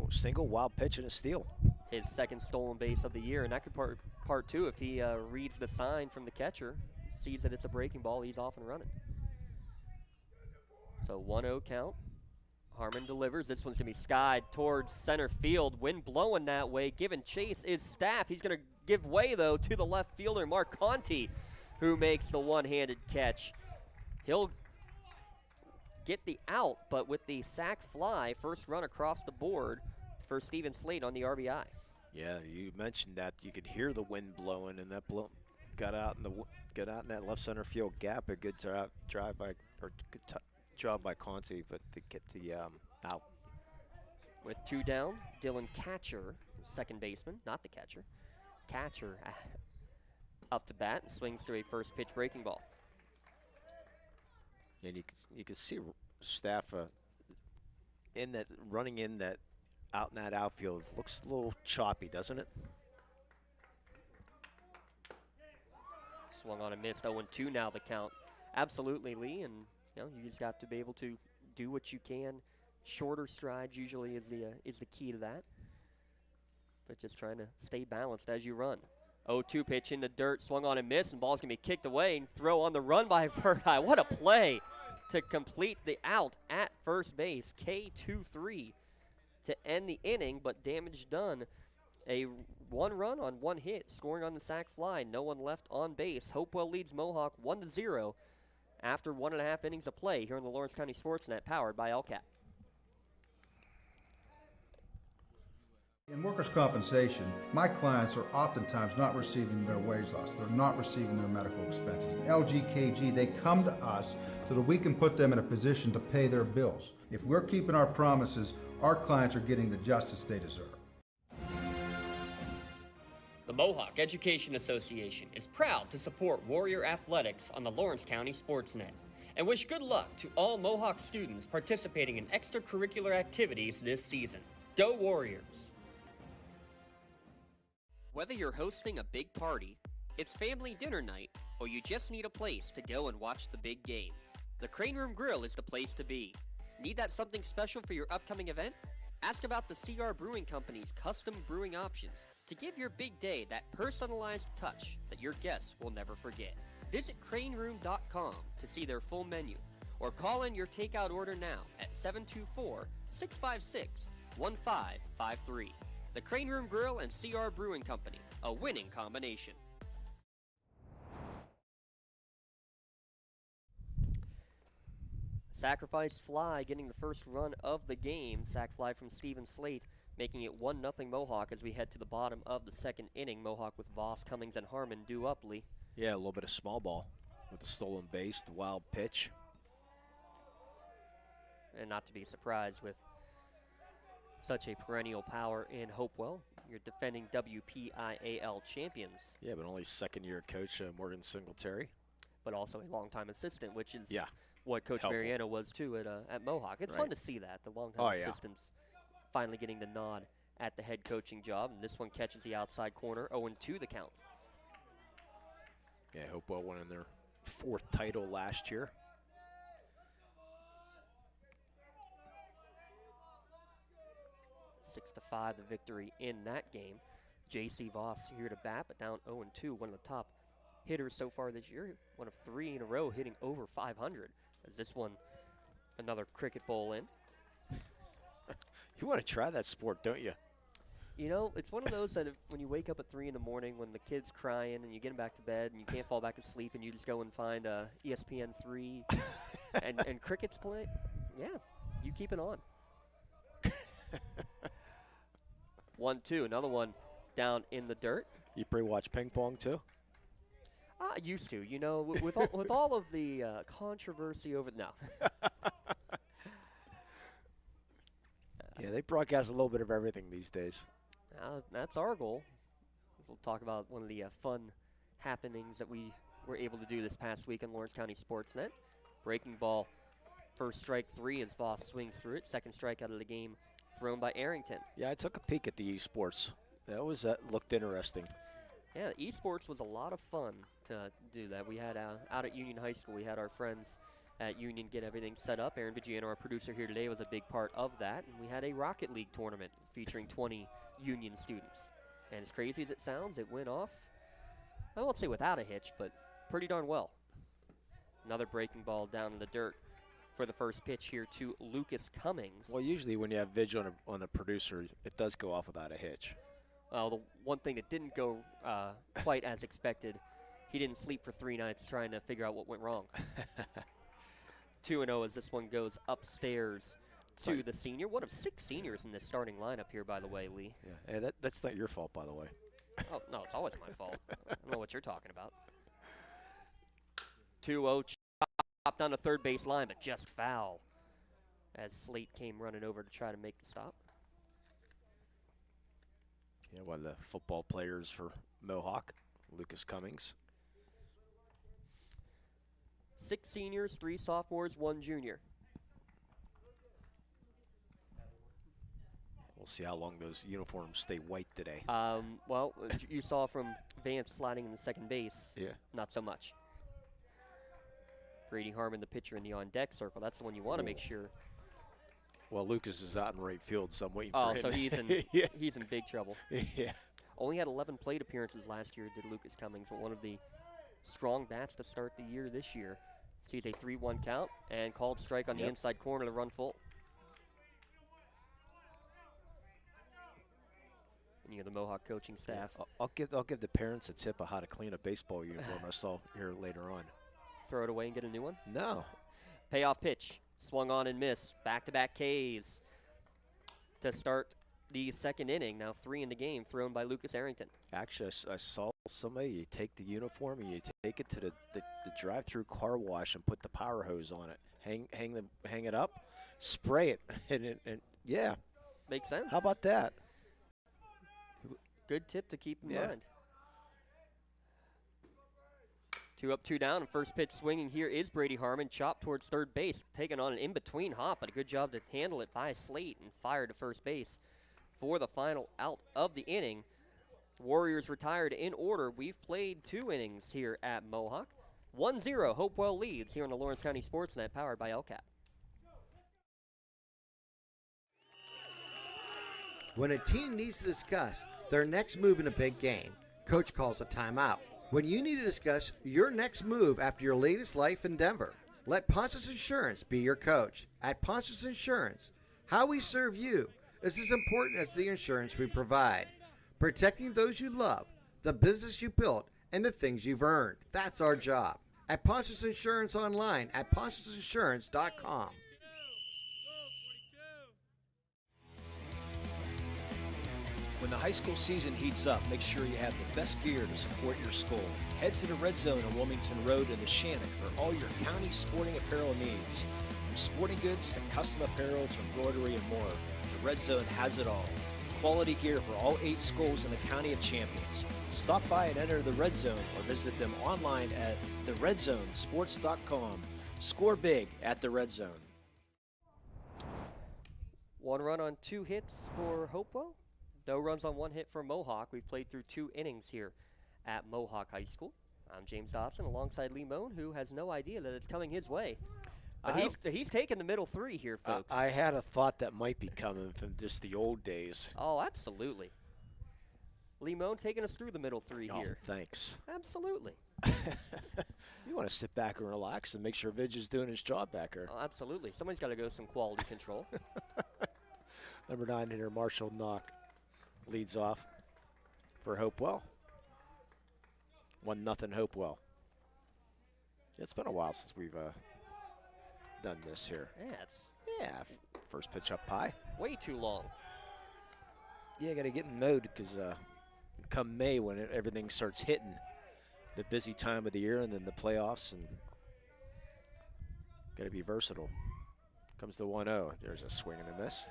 single wild pitch and a steal. His second stolen base of the year, and that could part 2 if he reads the sign from the catcher, sees that it's a breaking ball, he's off and running. So 1-0 count. Harmon delivers. This one's going to be skied towards center field. Wind blowing that way. Giving chase is Staff. He's going to give way, though, to the left fielder, Mark Conti, who makes the one-handed catch. He'll get the out, but with the sac fly, first run across the board for Steven Slade on the RBI. Yeah, you mentioned that you could hear the wind blowing, and that got out in that left center field gap. A good job by Conti, but to get the out. With 2 down, Dylan Catcher, second baseman, not the catcher. Catcher up to bat and swings to a first pitch breaking ball. And you can see Staff running in that out in that outfield. Looks a little choppy, doesn't it? Swung on and missed. 0-2 now the count. Absolutely, Lee, and you just have to be able to do what you can. Shorter strides usually is the key to that. But just trying to stay balanced as you run. 0-2 pitch in the dirt, swung on and missed, and ball's going to be kicked away and throw on the run by Verdi. What a play to complete the out at first base. K2-3 to end the inning, but damage done. A 1 run on 1 hit, scoring on the sac fly. No one left on base. Hopewell leads Mohawk 1-0 after 1.5 innings of play here on the Lawrence County SportsNet, powered by LCAT. In workers' compensation, my clients are oftentimes not receiving their wage loss. They're not receiving their medical expenses. LGKG, they come to us so that we can put them in a position to pay their bills. If we're keeping our promises, our clients are getting the justice they deserve. The Mohawk Education Association is proud to support Warrior Athletics on the Lawrence County SportsNet and wish good luck to all Mohawk students participating in extracurricular activities this season. Go Warriors! Whether you're hosting a big party, it's family dinner night, or you just need a place to go and watch the big game, the Crane Room Grill is the place to be. Need that something special for your upcoming event? Ask about the CR Brewing Company's custom brewing options to give your big day that personalized touch that your guests will never forget. Visit craneroom.com to see their full menu, or call in your takeout order now at 724-656-1553. The Crane Room Grill and CR Brewing Company, a winning combination. Sacrifice fly getting the first run of the game. Sac fly from Stephen Slate, making it 1-0 Mohawk as we head to the bottom of the second inning. Mohawk with Voss, Cummings, and Harmon due up, Lee. Yeah, a little bit of small ball with the stolen base, the wild pitch. And not to be surprised with such a perennial power in Hopewell. You're defending WPIAL champions. Yeah, but only second-year coach Morgan Singletary. But also a longtime assistant, which is what Coach helpful. Mariano was too at Mohawk. It's fun to see that, the longtime assistants finally getting the nod at the head coaching job. And this one catches the outside corner, 0-2 the count. Yeah, Hopewell won in their 4th title last year. Six to 5 the victory in that game. J.C. Voss here to bat, but down 0-2, one of the top hitters so far this year. One of 3 in a row hitting over 500. As this one, another cricket bowl in. You want to try that sport, don't you? You know, it's one of those that when you wake up at 3 in the morning when the kid's crying and you get him back to bed and you can't fall back asleep and you just go and find ESPN 3 and cricket's playing, yeah, you keep it on. 1-2, another one down in the dirt. You pre-watch ping pong too? I used to, you know, with all of the controversy over now. Yeah, they broadcast a little bit of everything these days. That's our goal. We'll talk about one of the fun happenings that we were able to do this past week on Lawrence County SportsNet. Breaking ball, first strike 3 as Voss swings through it. Second strike out of the game thrown by Arrington. Yeah, I took a peek at the esports. That looked interesting. Yeah, esports was a lot of fun to do that. We had out at Union High School, we had our friends at Union get everything set up. Aaron Vigiano, our producer here today, was a big part of that. And we had a Rocket League tournament featuring 20 Union students. And as crazy as it sounds, it went off, I won't say without a hitch, but pretty darn well. Another breaking ball down in the dirt for the first pitch here to Lucas Cummings. Well, usually when you have Vig on a producer, it does go off without a hitch. Well, the one thing that didn't go quite as expected, he didn't sleep for 3 nights trying to figure out what went wrong. 2-0 as this one goes upstairs to the senior. One of 6 seniors in this starting lineup here, by the way, Lee. Yeah, hey, that's not your fault, by the way. Oh, no, it's always my fault. I don't know what you're talking about. 2-0, chopped down the third base line, but just foul as Slate came running over to try to make the stop. Yeah, one of the football players for Mohawk, Lucas Cummings. 6 seniors, 3 sophomores, 1 junior. We'll see how long those uniforms stay white today. Well, you saw from Vance sliding in the second base. Yeah. Not so much. Brady Harmon, the pitcher in the on-deck circle. That's the one you want to make sure. Well, Lucas is out in right field, so I'm waiting for him. Oh, so he's in he's in big trouble. Yeah. Only had 11 plate appearances last year, did Lucas Cummings, but one of the strong bats to start the year this year. Sees a 3-1 count and called strike on the inside corner to run full. the Mohawk coaching staff. Yeah, I'll give the parents a tip of how to clean a baseball uniform. I saw here later on. Throw it away and get a new one? No. Payoff pitch. Swung on and missed. Back-to-back Ks to start the second inning. Now 3 in the game, thrown by Lucas Arrington. Actually, I saw somebody, you take the uniform and you take it to the drive-through car wash and put the power hose on it. Hang it up, spray it, and yeah. Makes sense. How about that? Good tip to keep in Yeah. mind. 2 up, 2 down, and first pitch swinging here is Brady Harmon. Chopped towards third base, taking on an in-between hop, but a good job to handle it by Slate and fire to first base for the final out of the inning. Warriors retired in order. We've played 2 innings here at Mohawk. 1-0, Hopewell leads here on the Lawrence County SportsNet, powered by LCAP. When a team needs to discuss their next move in a big game, Coach calls a timeout. When you need to discuss your next move after your latest life endeavor, let Ponce's Insurance be your coach. At Ponce's Insurance, how we serve you is as important as the insurance we provide. Protecting those you love, the business you built, and the things you've earned. That's our job. At Ponce's Insurance online at poncesinsurance.com. When the high school season heats up, make sure you have the best gear to support your school. Head to the Red Zone on Wilmington Road in the Shannock for all your county sporting apparel needs. From sporting goods to custom apparel to embroidery and more, the Red Zone has it all. Quality gear for all 8 schools in the County of Champions. Stop by and enter the Red Zone or visit them online at theredzzonesports.com. Score big at the Red Zone. 1 run on 2 hits for Hopewell. No runs on 1 hit for Mohawk. We've played through 2 innings here at Mohawk High School. I'm James Dodson alongside Lee Moan, who has no idea that it's coming his way. But he's taking the middle 3 here, folks. I had a thought that might be coming from just the old days. Oh, absolutely. Lee Moan taking us through the middle 3 here. Thanks. Absolutely. You want to sit back and relax and make sure Vidge is doing his job back there. Oh, absolutely. Somebody's got to go some quality control. Number 9 hitter Marshall Knock leads off for Hopewell. 1-0 Hopewell. It's been a while since we've done this here. Yeah, first pitch up high. Way too long. Yeah, got to get in mode because come May when everything starts hitting, the busy time of the year and then the playoffs, and got to be versatile. Comes the 1-0. There's a swing and a miss.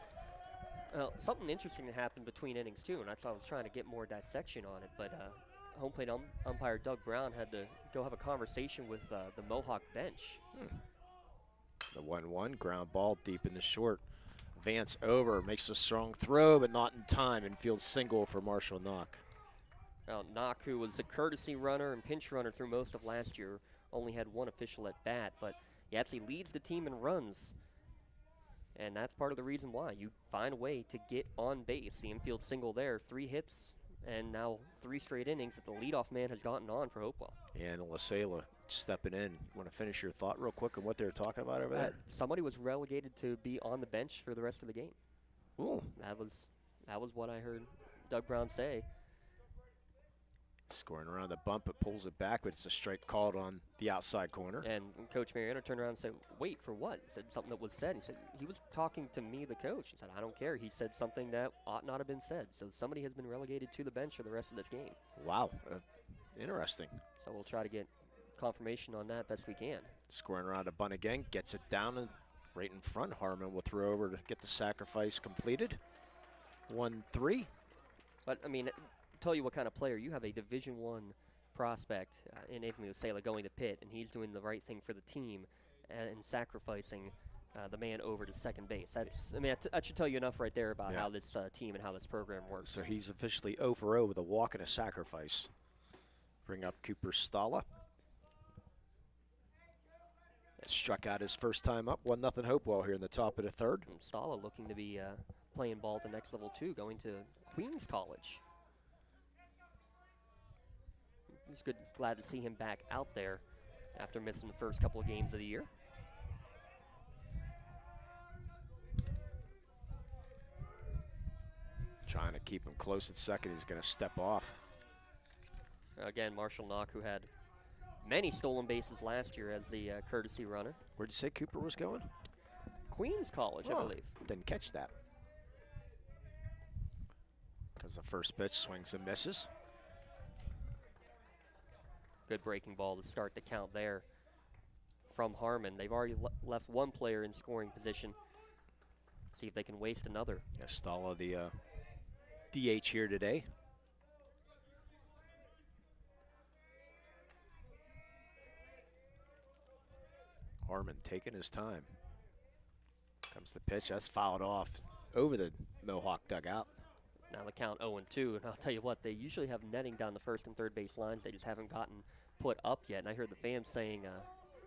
Well, something interesting happened between innings, too, and that's why I was trying to get more dissection on it. But home plate umpire Doug Brown had to go have a conversation with the Mohawk bench. The 1-1, ground ball deep in the short. Vance over, makes a strong throw, but not in time. Infield single for Marshall Knock. Well, Knock, who was a courtesy runner and pinch runner through most of last year, only had 1 official at bat, but he actually leads the team in runs. And that's part of the reason why. You find a way to get on base. The infield single there, 3 hits, and now 3 straight innings that the leadoff man has gotten on for Hopewell. And LaSala stepping in. You want to finish your thought real quick on what they were talking about over there? Somebody was relegated to be on the bench for the rest of the game. Ooh. That was what I heard Doug Brown say. Scoring around the bump, it pulls it back, but it's a strike called on the outside corner. And Coach Mariano turned around and said, wait, for what? He said something that was said. He said, he was talking to me, the coach. He said, I don't care. He said something that ought not have been said. So somebody has been relegated to the bench for the rest of this game. Wow. Interesting. So we'll try to get confirmation on that best we can. Scoring around a bunt again, gets it down and right in front. Harmon will throw over to get the sacrifice completed. 1-3. But, I mean, tell you what kind of player. You have a Division I prospect in Anthony LaSala going to Pitt, and he's doing the right thing for the team and sacrificing the man over to second base. That's, I mean, that should tell you enough right there about how this team and how this program works. So he's officially 0 for 0 with a walk and a sacrifice. Bring up Cooper Stala. Struck out his first time up. 1-0 Hopewell here in the top of the 3rd. And Stala looking to be playing ball at the next level too, going to Queens College. It's good, glad to see him back out there after missing the first couple of games of the year. Trying to keep him close at second. He's going to step off. Again, Marshall Knock, who had many stolen bases last year as the courtesy runner. Where'd you say Cooper was going? Queens College, I believe. Didn't catch that. Comes the first pitch, swings and misses. Good breaking ball to start the count there from Harmon. They've already left one player in scoring position. See if they can waste another. Stala, the DH here today. Harmon taking his time. Comes the pitch. That's fouled off over the Mohawk dugout. Now the count 0-2, and I'll tell you what, they usually have netting down the first and third base lines. They just haven't gotten put up yet. And I heard the fans saying,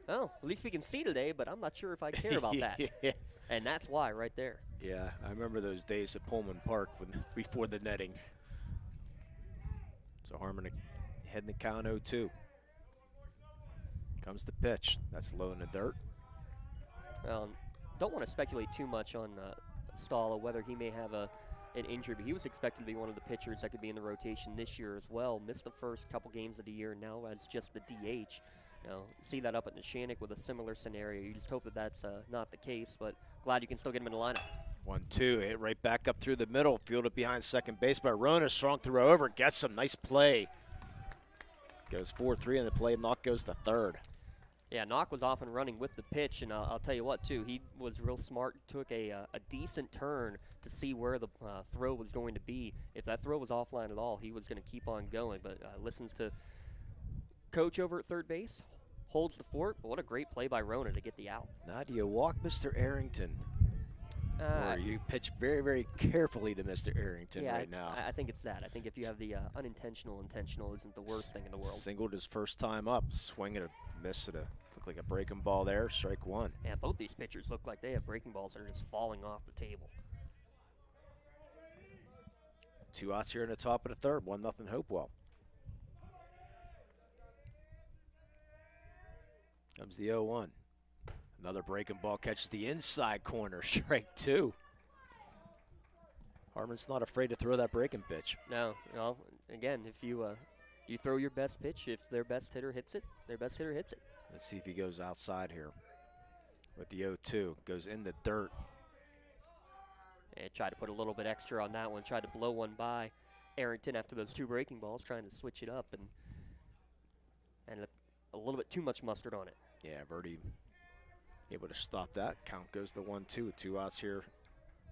oh, at least we can see today, but I'm not sure if I care about that. Yeah. And that's why right there. Yeah, I remember those days at Pullman Park before the netting. So Harmon heading the count 0-2. Comes the pitch. That's low in the dirt. Well, don't want to speculate too much on Stala, whether he may have an injury, but he was expected to be one of the pitchers that could be in the rotation this year as well. Missed the first couple games of the year, now as just the DH. You know, see that up at Neshannock with a similar scenario. You just hope that that's not the case, but glad you can still get him in the lineup. 1-2, hit right back up through the middle, fielded behind second base by Rona. Strong throw over, gets some nice play. Goes 4-3 in the play. Knock goes to third. Yeah, Knock was off and running with the pitch, and I'll tell you what, too, he was real smart, took a decent turn to see where the throw was going to be. If that throw was offline at all, he was going to keep on going, but listens to coach over at third base, holds the fort, but what a great play by Rona to get the out. Now do you walk Mr. Arrington? Or you pitch very, very carefully to Mr. Arrington right now. I think it's that. I think if you have the intentional isn't the worst thing in the world. Singled his first time up, swinging a miss at looked like a breaking ball there, strike one. Yeah, both these pitchers look like they have breaking balls that are just falling off the table. 2 outs here in the top of the third, 1-0 Hopewell. Comes the 0-1. Another breaking ball catches the inside corner, strike two. Harmon's not afraid to throw that breaking pitch. No, well, again, if you throw your best pitch, if their best hitter hits it, their best hitter hits it. Let's see if he goes outside here with the 0-2. Goes in the dirt. And tried to put a little bit extra on that one, tried to blow one by Arrington after those 2 breaking balls, trying to switch it up, and a little bit too much mustard on it. Yeah, Verdi able to stop that. Count goes to 1-2. 2 outs here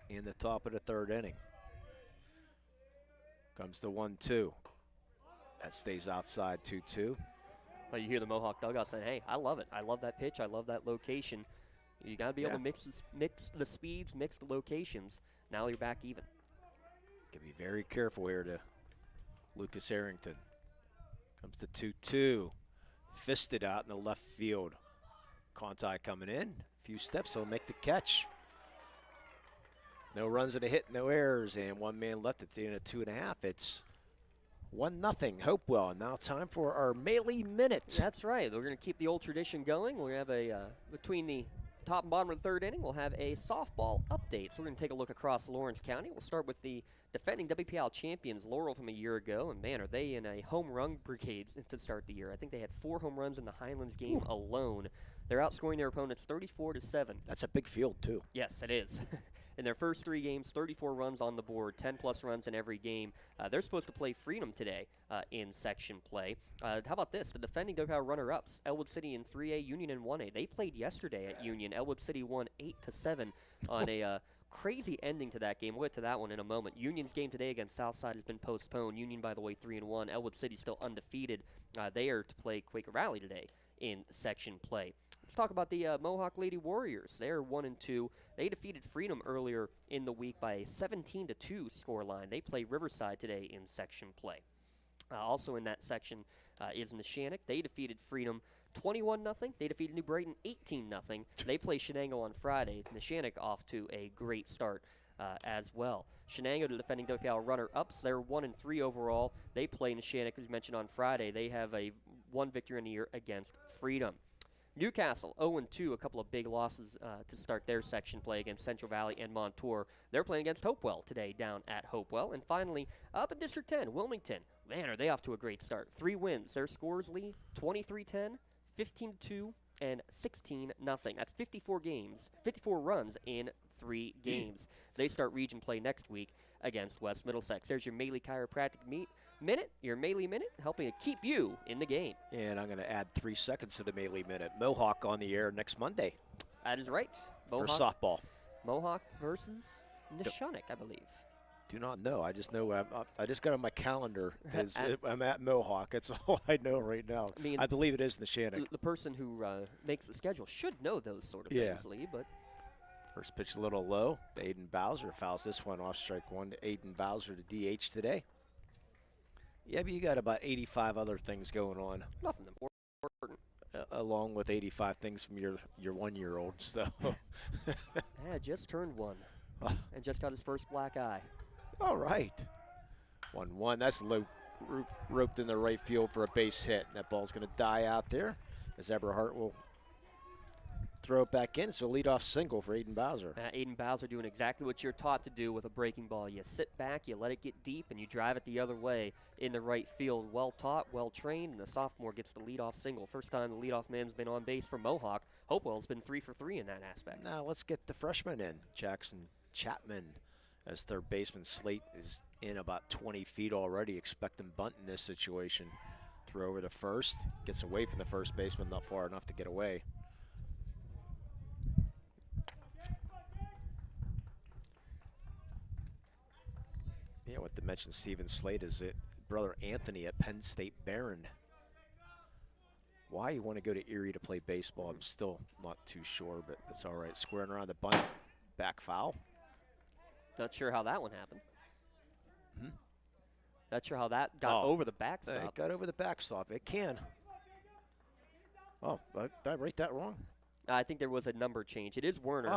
in the top of the third inning. Comes the 1-2. That stays outside 2-2. Well, you hear the Mohawk dugout saying, hey, I love it. I love that pitch. I love that location. You got to be able to mix the speeds, mix the locations. Now you're back even. Got to be very careful here to Lucas Arrington. Comes the 2-2. Fisted out in the left field. Conti coming in. A few steps, he'll make the catch. No runs and a hit, no errors, and 1 man left at the end of 2.5. It's 1-0 Hopewell. And now time for our melee minute. That's right. We're going to keep the old tradition going. We're going to have a between the top and bottom of the third inning, we'll have a softball update. So we're going to take a look across Lawrence County. We'll start with the defending WPIAL champions, Laurel, from a year ago. And, man, are they in a home run brigade to start the year. I think they had 4 home runs in the Highlands game alone. They're outscoring their opponents 34-7. That's a big field, too. Yes, it is. In their first 3 games, 34 runs on the board, 10-plus runs in every game. They're supposed to play Freedom today in section play. How about this? The defending WPIAL runner-ups, Elwood City in 3A, Union in 1A. They played yesterday at Union. Elwood City won 8-7 on a crazy ending to that game. We'll get to that one in a moment. Union's game today against Southside has been postponed. Union, by the way, 3-1. Elwood City still undefeated. They are to play Quaker Rally today in section play. Let's talk about the Mohawk Lady Warriors. They're 1-2. They defeated Freedom earlier in the week by a 17-2 scoreline. They play Riverside today in section play. Also in that section is Neshannock. They defeated Freedom 21-0. They defeated New Brighton 18-0. They play Shenango on Friday. Neshannock off to a great start as well. Shenango, the defending WPIAL runner-ups, they're 1-3 overall. They play Neshannock, as you mentioned, on Friday. They have a 1 victory in the year against Freedom. Newcastle 0-2, a couple of big losses to start their section play against Central Valley and Montour. They're playing against Hopewell today down at Hopewell. And finally, up in District 10, Wilmington. Man, are they off to a great start. 3 wins. Their scores, Lee, 23-10, 15-2, and 16-0. That's 54 runs in 3 games. They start region play next week against West Middlesex. There's your Maley Chiropractic Minute, your Maley Minute, helping to keep you in the game. And I'm going to add 3 seconds to the Maley Minute. Mohawk on the air next Monday. That is right. For softball. Mohawk versus Neshonoc, I believe. Do not know. I just know I just got on my calendar. I'm at Mohawk. That's all I know right now. I believe it is Neshonoc. The person who makes the schedule should know those sort of things, Lee. But first pitch a little low. Aiden Bowser fouls this one off, strike 1 to Aiden Bowser to DH today. Yeah, but you got about 85 other things going on. Nothing important. Along with 85 things from your 1-year-old. So. Yeah, just turned 1 and just got his first black eye. All right. 1-1. That's low, roped in the right field for a base hit. That ball's going to die out there as Eberhardt will throw it back in. So leadoff single for Aiden Bowser. Aiden Bowser doing exactly what you're taught to do with a breaking ball. You sit back, you let it get deep, and you drive it the other way in the right field. Well taught, well trained, and the sophomore gets the leadoff single. First time the leadoff man's been on base for Mohawk. Hopewell's been 3 for 3 in that aspect. Now let's get the freshman in, Jackson Chapman. As third baseman, Slate is in about 20 feet already. Expect him bunt in this situation. Throw over to first. Gets away from the first baseman, not far enough to get away. Yeah, what to mention Stephen Slate is it brother Anthony at Penn State Barron. Why you want to go to Erie to play baseball, I'm still not too sure, but that's all right. Squaring around the bunt, back foul. Not sure how that one happened. Not sure how that got over the backstop. It got over the backstop. It can. Oh, did I write that wrong? I think there was a number change. It is Werner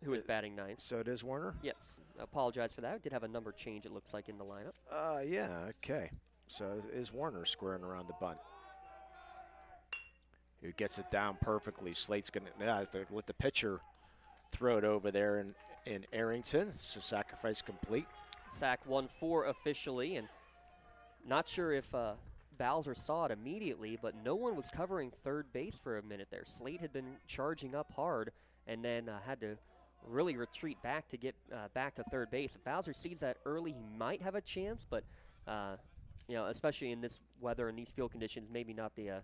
who is batting ninth. So it is Werner? Yes. I apologize for that. It did have a number change, it looks like, in the lineup. Yeah, okay. So it is Werner squaring around the bunt. Who gets it down perfectly. Slate's going to let the pitcher throw it over there in Arrington. So sacrifice complete. Sack 1-4 officially, and not sure if Bowser saw it immediately, but no one was covering third base for a minute there. Slate had been charging up hard and then had to really retreat back to get back to third base. If Bowser sees that early, he might have a chance, but especially in this weather and these field conditions, maybe not the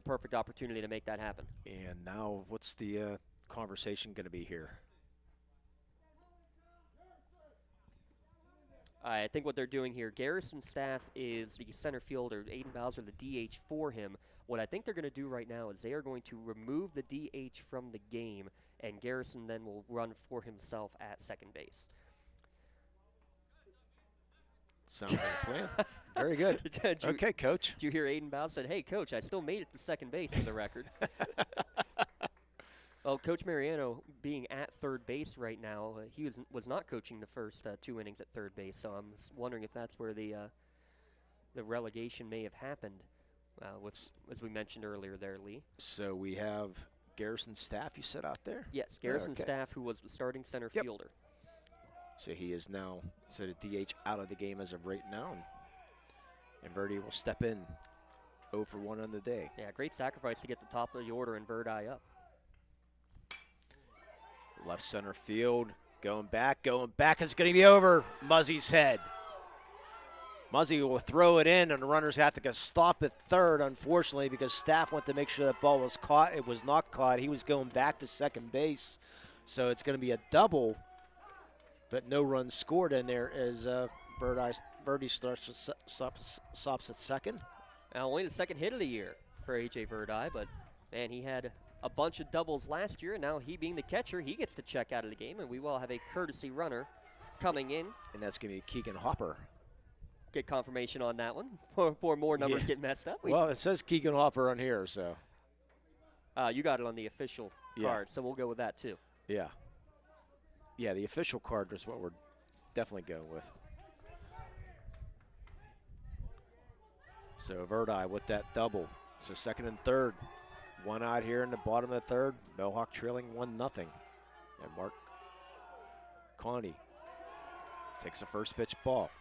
perfect opportunity to make that happen. And now what's the conversation going to be here? I think what they're doing here, Garrison Staff is the center fielder, Aiden Bowser the DH for him. What I think they're going to do right now is they are going to remove the DH from the game, and Garrison then will run for himself at second base. Sounds like a plan. Very good. Okay, Coach. Did you hear Aiden Bowser said, "Hey, Coach, I still made it to second base for the record." Well, Coach Mariano being at third base right now, he was not coaching the first 2 innings at third base, so I'm wondering if that's where the relegation may have happened, as we mentioned earlier there, Lee. So we have Garrison Staff, you said, out there? Yes, Garrison Staff, who was the starting center fielder. So he is now set a DH out of the game as of right now, and Verdi will step in 0 for 1 on the day. Yeah, great sacrifice to get the top of the order and Verdi up. Left center field, going back, it's going to be over Muzzy's head. Muzzy will throw it in, and the runners have to stop at third, unfortunately, because Staff went to make sure that ball was caught. It was not caught. He was going back to second base, so it's going to be a double, but no runs scored in there as Verdi stops at second. Now, only the second hit of the year for A.J. Verdi, but, man, he had a bunch of doubles last year, and now he being the catcher, he gets to check out of the game, and we will have a courtesy runner coming in. And that's going to be Keegan Hopper. Get confirmation on that one before more numbers get messed up. Well, it says Keegan Hopper on here, so. You got it on the official card, so we'll go with that too. Yeah. Yeah, the official card is what we're definitely going with. So Verdi with that double. So second and third. One out here in the bottom of the third. Mohawk trailing 1-0. And Mark Conti takes the first pitch ball.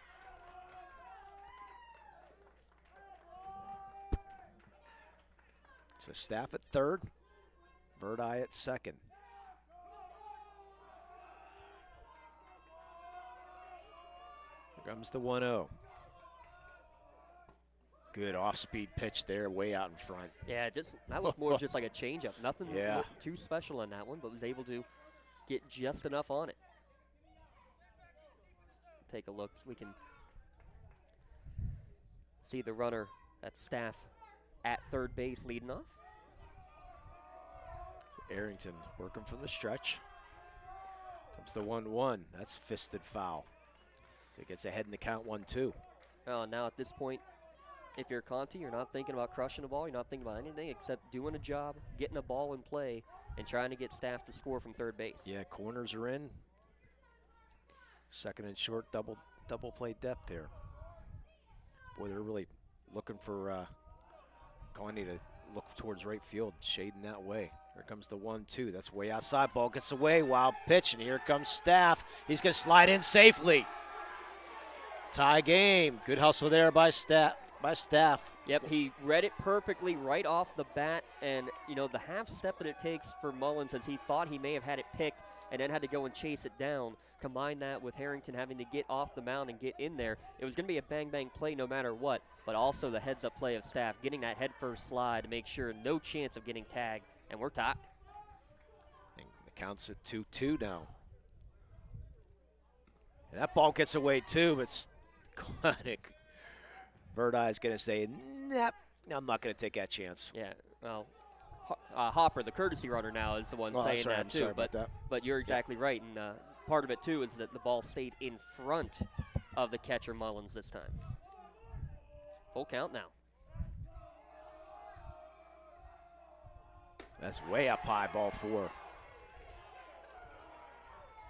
So Staff at third, Verdi at second. Here comes the 1-0. Good off-speed pitch there, way out in front. Yeah, that looked more just like a changeup. Nothing Yeah. too special on that one, but was able to get just enough on it. Take a look. We can see the runner at Staff at third base leading off. So Arrington working from the stretch. Comes the 1-1. That's fisted foul. So he gets ahead in the count 1-2. Well, now at this point, if you're Conti, you're not thinking about crushing the ball. You're not thinking about anything except doing a job, getting the ball in play, and trying to get Staff to score from third base. Yeah, corners are in. Second and short, double play depth there. Boy, they're really looking for Conti to look towards right field, shading that way. Here comes the 1-2. That's way outside. Ball gets away. Wild pitch, and here comes Staff. He's going to slide in safely. Tie game. Good hustle there by Staff. Yep, he read it perfectly right off the bat, and the half step that it takes for Mullins, as he thought he may have had it picked and then had to go and chase it down. Combine that with Harrington having to get off the mound and get in there. It was going to be a bang-bang play no matter what, but also the heads-up play of Staff, getting that head-first slide to make sure no chance of getting tagged, and we're tied. And the count's at 2-2 now. And that ball gets away too, but Verdi's going to say, nah, I'm not going to take that chance. Yeah, well, Hopper, the courtesy runner now, is the one saying right. that too. But you're exactly right, and part of it too is that the ball stayed in front of the catcher Mullins this time. Full count now. That's way up high, ball 4.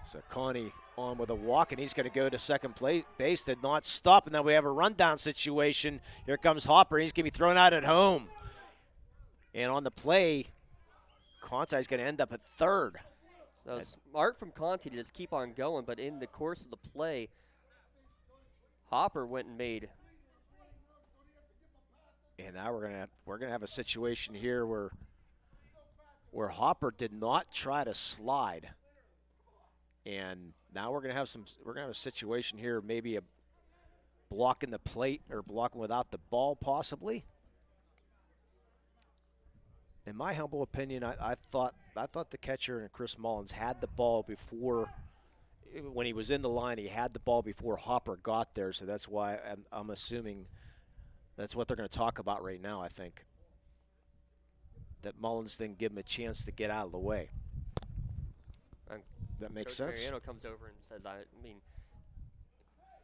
So Conti on with a walk, and he's going to go to second base. Did not stop, and then we have a rundown situation. Here comes Hopper. He's going to be thrown out at home. And on the play, Conti's going to end up at third. So smart from Conti to just keep on going, but in the course of the play, Hopper went and made. And now we're gonna have a situation here where Hopper did not try to slide. And now we're gonna have a situation here, maybe a blocking the plate or blocking without the ball possibly. In my humble opinion, I thought the catcher and Chris Mullins had the ball before, when he was in the line, he had the ball before Hopper got there. So that's why I'm assuming that's what they're going to talk about right now, I think. That Mullins didn't give him a chance to get out of the way. That makes sense. Mariano comes over and says,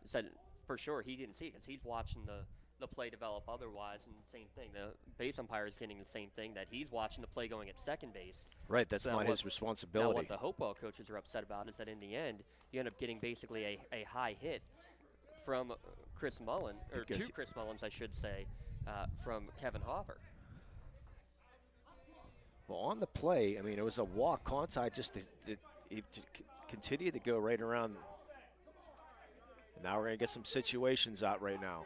said for sure he didn't see it because he's watching the play develop otherwise, and same thing. The base umpire is getting the same thing, that he's watching the play going at second base. Right, that's not his responsibility. Now what the Hopewell coaches are upset about is that in the end, you end up getting basically a high hit from Chris Mullins, or to Chris Mullins, I should say, from Kevin Hopper. Well, on the play, I mean, it was a walk. Conti just continued to go right around. And now we're going to get some situations out right now.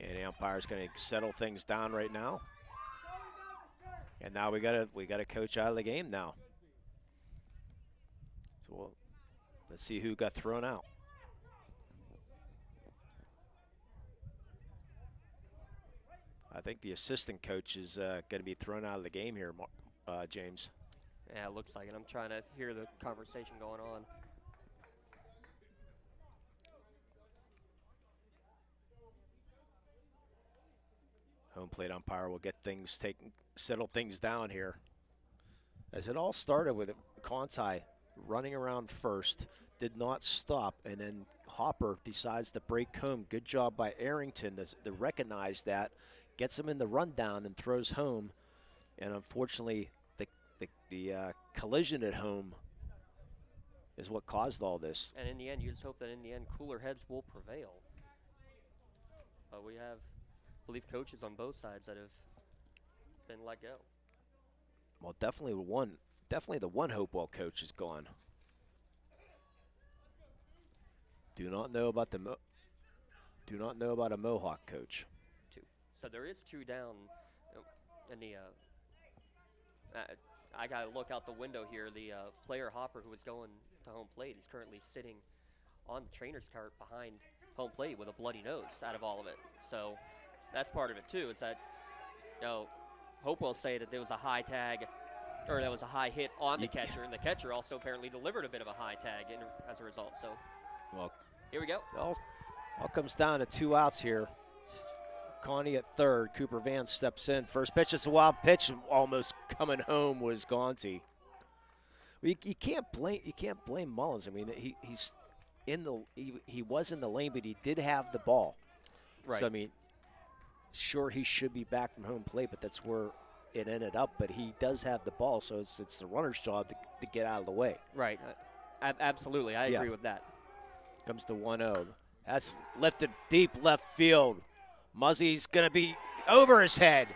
And the umpire's going to settle things down right now. And now we got a coach out of the game now. So let's see who got thrown out. I think the assistant coach is going to be thrown out of the game here, James. Yeah, it looks like it. I'm trying to hear the conversation going on. Home plate umpire will get things settle things down here. As it all started with Conti running around first, did not stop, and then Hopper decides to break home. Good job by Arrington to recognize that, gets him in the rundown and throws home. And unfortunately, the collision at home is what caused all this. And in the end, you just hope that in the end, cooler heads will prevail. we have, I believe, coaches on both sides that have been let go. Well, definitely the one Hopewell coach is gone. Do not know about a Mohawk coach. 2. So there is 2 down in the. I got to look out the window here. The player Hopper, who was going to home plate, is currently sitting on the trainer's cart behind home plate with a bloody nose out of all of it. So that's part of it too. Is that Hopewell say that there was a high tag, or that was a high hit on the catcher, and the catcher also apparently delivered a bit of a high tag as a result. So, well, here we go. All comes down to 2 outs here. Connie at third. Cooper Vance steps in. First pitch is a wild pitch, and almost coming home was Gonti. You can't blame Mullins. I mean, he was in the lane, but he did have the ball. Right. So I mean, sure, he should be back from home plate, but that's where it ended up. But he does have the ball, so it's the runner's job to get out of the way. Right. Absolutely, I agree with that. Comes to 1-0. That's lifted deep left field. Muzzy's going to be over his head.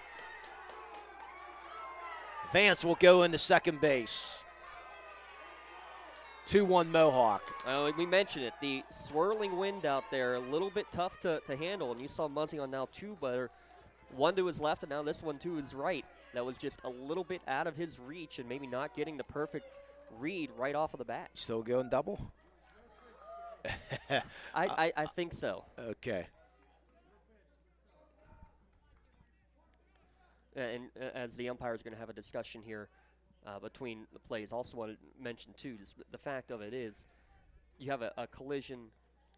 Vance will go into second base. 2-1 Mohawk. We mentioned it. The swirling wind out there, a little bit tough to handle. And you saw Muzzy on now 2, but 1 to his left, and now this one to his right. That was just a little bit out of his reach and maybe not getting the perfect read right off of the bat. Still going double? I think so. Okay. And as the umpire is going to have a discussion here between the plays, also want to mention too, just the fact of it is you have a collision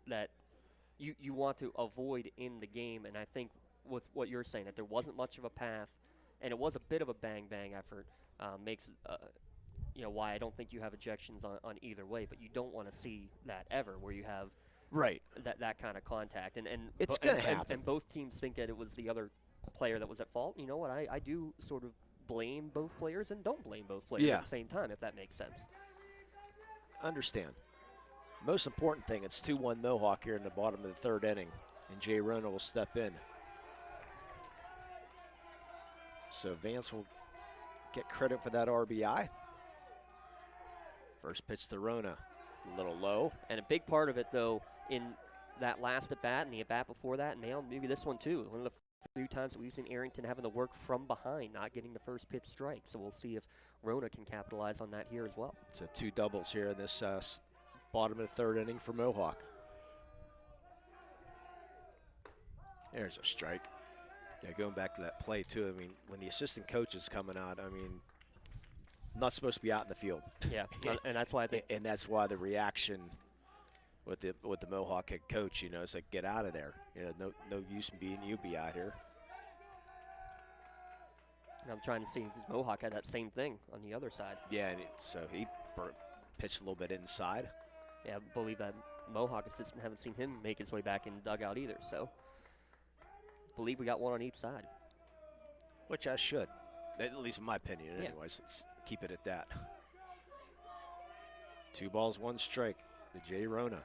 that you want to avoid in the game, and I think with what you're saying, that there wasn't much of a path, and it was a bit of a bang-bang effort, makes why I don't think you have ejections on either way, but you don't want to see that ever, where you have that kind of contact. And it's going to happen. And both teams think that it was the other player that was at fault. You know what? I do sort of blame both players and don't blame both players at the same time, if that makes sense. Understand. Most important thing, it's 2-1 Mohawk here in the bottom of the 3rd inning, and Jay Rona will step in. So Vance will get credit for that RBI. First pitch to Rona, a little low. And a big part of it, though, in that last at-bat and the at-bat before that, and maybe this one too, one of the few times that we've seen Arrington having to work from behind, not getting the first pitch strike. So we'll see if Rona can capitalize on that here as well. So 2 doubles here in this bottom of the 3rd inning for Mohawk. There's a strike. Yeah, going back to that play too, I mean, when the assistant coach is coming out, I mean, not supposed to be out in the field. Yeah, and that's why I think. And that's why the reaction with the Mohawk head coach, it's like, get out of there. No use in being you be out here. And I'm trying to see because Mohawk had that same thing on the other side. Yeah, and so he pitched a little bit inside. Yeah, I believe that Mohawk assistant, haven't seen him make his way back in the dugout either. So I believe we got one on each side. Which I should, at least in my opinion. Anyways, let's keep it at that. 2 balls, 1 strike. The Jay Rona.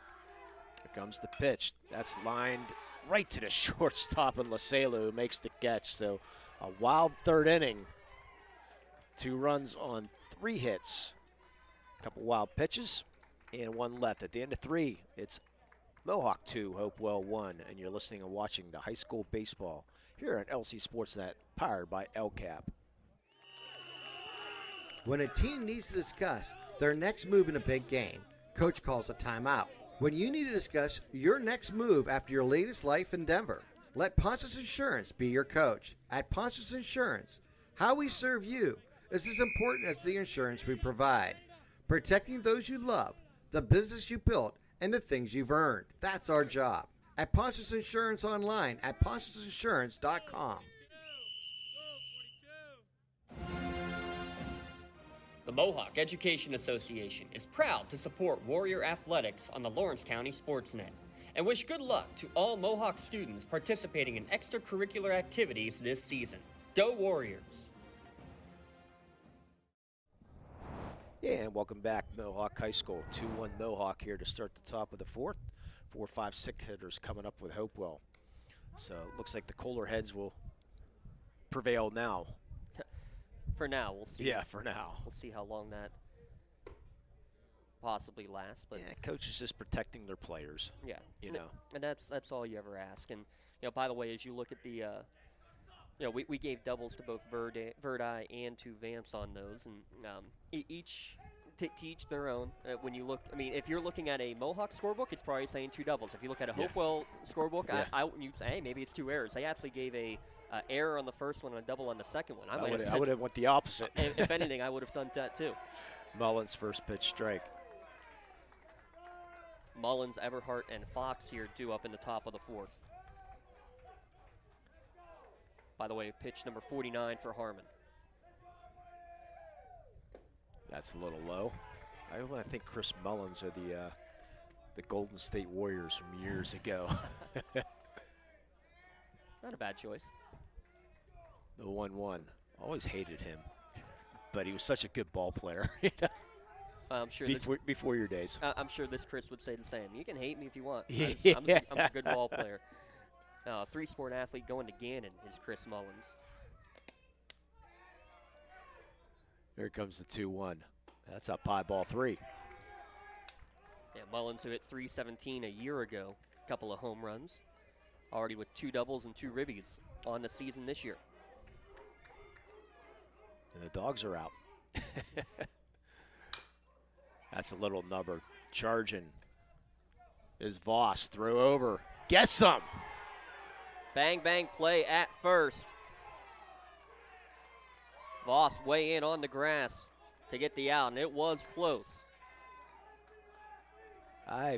Here comes the pitch. That's lined right to the shortstop, and Lacelo makes the catch. So a wild 3rd inning. 2 runs on 3 hits. A couple wild pitches and 1 left. At the end of 3, it's Mohawk 2, Hopewell 1, and you're listening and watching the high school baseball here at LC SportsNet, powered by LCAP. When a team needs to discuss their next move in a big game, Coach calls a timeout. When you need to discuss your next move after your latest life endeavor, let Ponce's Insurance be your coach. At Ponce's Insurance, how we serve you is as important as the insurance we provide. Protecting those you love, the business you built, and the things you've earned. That's our job. At Ponce's Insurance online at poncesinsurance.com. The Mohawk Education Association is proud to support Warrior Athletics on the Lawrence County SportsNet and wish good luck to all Mohawk students participating in extracurricular activities this season. Go Warriors! Yeah, and welcome back, Mohawk High School. 2-1 Mohawk here to start the top of the 4th. 4, 5, 6 hitters coming up with Hopewell. So it looks like the cooler heads will prevail now. For now, we'll see. Yeah, for now. We'll see how long that possibly lasts. But yeah, coaches just protecting their players. Yeah, you know, and that's all you ever ask. And by the way, as you look at the, we gave doubles to both Verdi and to Vance on those, and each. To each their own. When you look, if you're looking at a Mohawk scorebook, it's probably saying 2 doubles. If you look at a Hopewell scorebook, you'd say, hey, maybe it's 2 errors. They actually gave a error on the first one and a double on the second one. I would have went the opposite. If anything, I would have done that too. Mullins first pitch strike. Mullins, Everhart, and Fox here due up in the top of the 4th. By the way, pitch number 49 for Harmon. That's a little low. I think Chris Mullins are the Golden State Warriors from years ago. Not a bad choice. The 1-1. Always hated him, but he was such a good ball player. I'm sure before your days. I'm sure this Chris would say the same. You can hate me if you want. Yeah. I'm a good ball player. 3-sport athlete going to Gannon is Chris Mullins. Here comes the 2-1. That's up high, ball 3. Yeah, Mullins, who hit .317 a year ago, a couple of home runs, already with 2 doubles and 2 ribbies on the season this year. And the dogs are out. That's a little nubber. Charging is Voss. Throw over. Get some. Bang, bang play at first. Voss way in on the grass to get the out, and it was close. I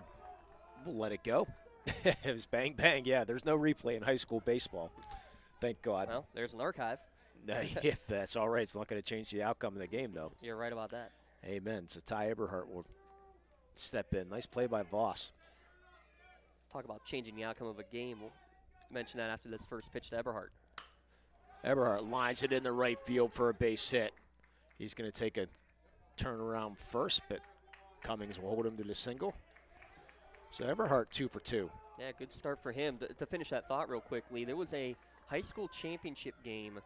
will let it go. It was bang, bang. Yeah, there's no replay in high school baseball. Thank God. Well, there's an archive. Yeah, that's all right. It's not going to change the outcome of the game, though. You're right about that. Amen. So Ty Eberhardt will step in. Nice play by Voss. Talk about changing the outcome of a game. We'll mention that after this first pitch to Eberhardt. Eberhardt lines it in the right field for a base hit. He's going to take a turnaround first, but Cummings will hold him to the single. So Eberhardt 2 for 2. Yeah, good start for him. To finish that thought real quickly, there was a high school championship game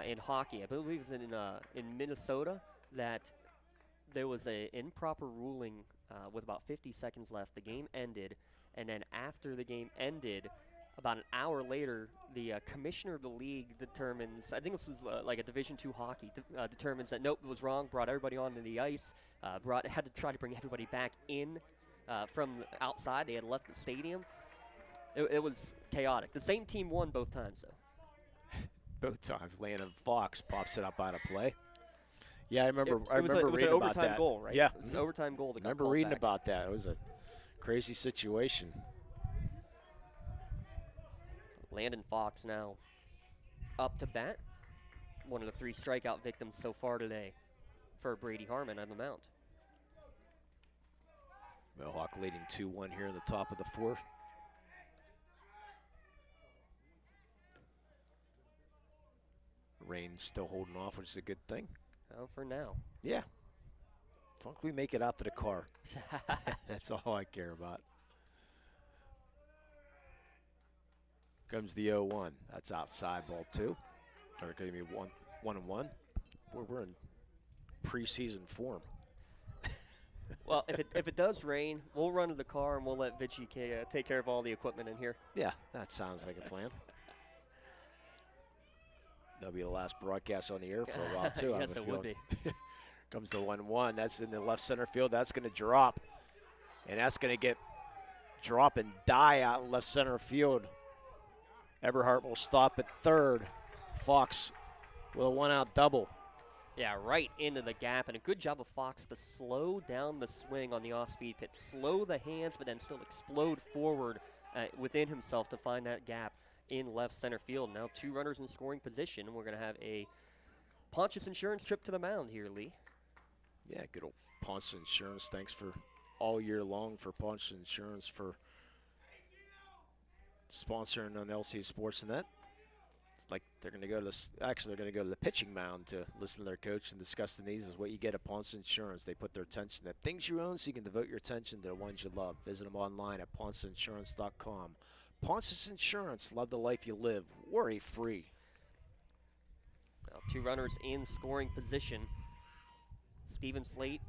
in hockey. I believe it was in Minnesota that there was an improper ruling with about 50 seconds left. The game ended, and then after the game ended, about an hour later, the commissioner of the league determines, I think this was like a Division II hockey, determines that nope, it was wrong, brought everybody onto the ice, had to try to bring everybody back in from outside. They had left the stadium. It was chaotic. The same team won both times, though. Both times. Landon Fox pops it up out of play. Yeah, I remember. It was an overtime that. goal, right? Yeah, it was an overtime goal. I remember reading about that. It was a crazy situation. Landon Fox now up to bat. One of the 3 strikeout victims so far today for Brady Harmon on the mound. Mohawk leading 2-1 here in the top of the 4th. Rain's still holding off, which is a good thing. Oh, for now. Yeah. As long as we make it out to the car. That's all I care about. Comes the 0-1. That's outside, ball 2. Or going to be 1-1. Boy, we're in preseason form. Well, if it does rain, we'll run to the car and we'll let Vichy take care of all the equipment in here. Yeah, that sounds like a plan. That'll be the last broadcast on the air for a while, too. Yes, it would be. Comes the 1-1. That's in the left center field. That's going to drop. And that's going to drop and die out in left center field. Eberhardt will stop at third. Fox with a 1-out double. Yeah, right into the gap, and a good job of Fox to slow down the swing on the off-speed pitch. Slow the hands, but then still explode forward within himself to find that gap in left center field. Now 2 runners in scoring position. We're going to have a Pontius Insurance trip to the mound here, Lee. Yeah, good old Pontius Insurance. Thanks for all year long for Pontius Insurance for sponsoring on LC SportsNet. It's like they're going to go to the pitching mound to listen to their coach and discuss the needs. Is what you get at Ponce Insurance. They put their attention at things you own so you can devote your attention to the ones you love. Visit them online at ponceinsurance.com. Ponce's Insurance, love the life you live, worry-free. Well, 2 runners in scoring position. Steven Slate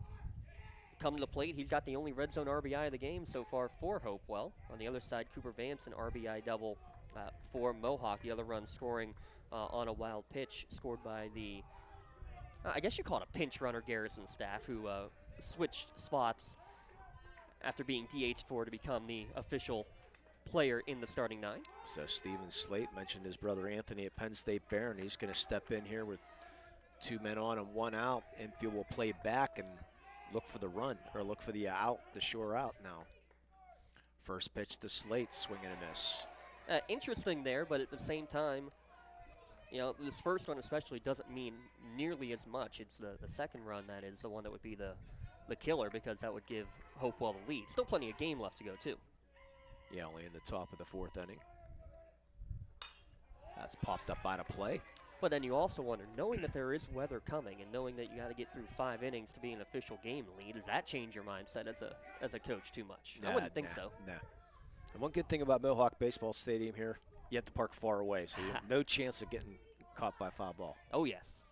come to the plate. He's got the only red zone RBI of the game so far for Hopewell. On the other side, Cooper Vance, an RBI double for Mohawk. The other run scoring on a wild pitch scored by the, I guess you call it a pinch runner, Garrison Staff, who switched spots after being DH'd for to become the official player in the starting 9. So Steven Slate mentioned his brother Anthony at Penn State Bear, and he's going to step in here with 2 men on and 1 out. Infield will play back and look for the run, or look for the out, the sure out now. First pitch to Slate, swing and a miss. Interesting there, but at the same time, you know, this first one especially doesn't mean nearly as much. It's the second run that is the one that would be the killer, because that would give Hopewell the lead. Still plenty of game left to go, too. Yeah, only in the top of the 4th inning. That's popped up out of play. But then you also wonder, knowing that there is weather coming and knowing that you got to get through 5 innings to be an official game lead, does that change your mindset as a coach too much? I wouldn't think so. Nah. And one good thing about Mohawk Baseball Stadium here, you have to park far away, so you have no chance of getting caught by foul ball. Oh, yes.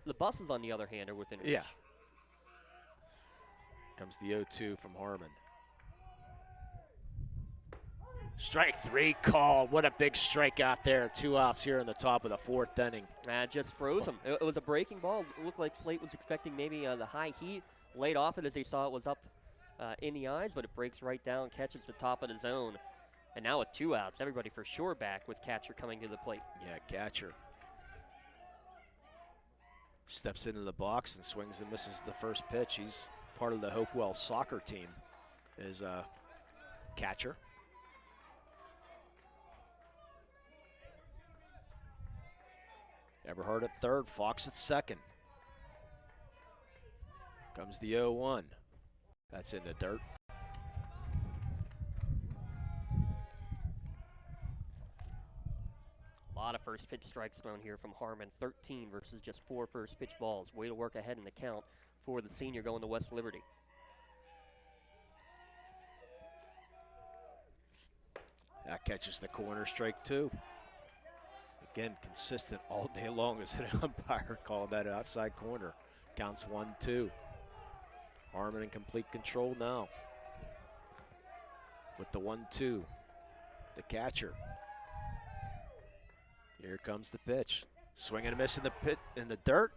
The buses, on the other hand, are within reach. Yeah. Comes the 0-2 from Harmon. Strike 3 called. What a big strikeout there. 2 outs here in the top of the 4th inning. Just froze him. It was a breaking ball. It looked like Slate was expecting maybe the high heat, laid off it as he saw it was up in the eyes, but it breaks right down, catches the top of the zone. And now with 2 outs, everybody for sure back with catcher coming to the plate. Yeah, catcher. Steps into the box and swings and misses the first pitch. He's part of the Hopewell soccer team, is catcher. Eberhard at third, Fox at second. Comes the 0-1. That's in the dirt. A lot of first pitch strikes thrown here from Harmon. 13 versus just 4 first pitch balls. Way to work ahead in the count for the senior going to West Liberty. That catches the corner, strike 2. Again, consistent all day long as an umpire called that outside corner. Counts 1-2. Harmon in complete control now. With the 1-2. The catcher. Here comes the pitch. Swing and a miss in the pit in the dirt.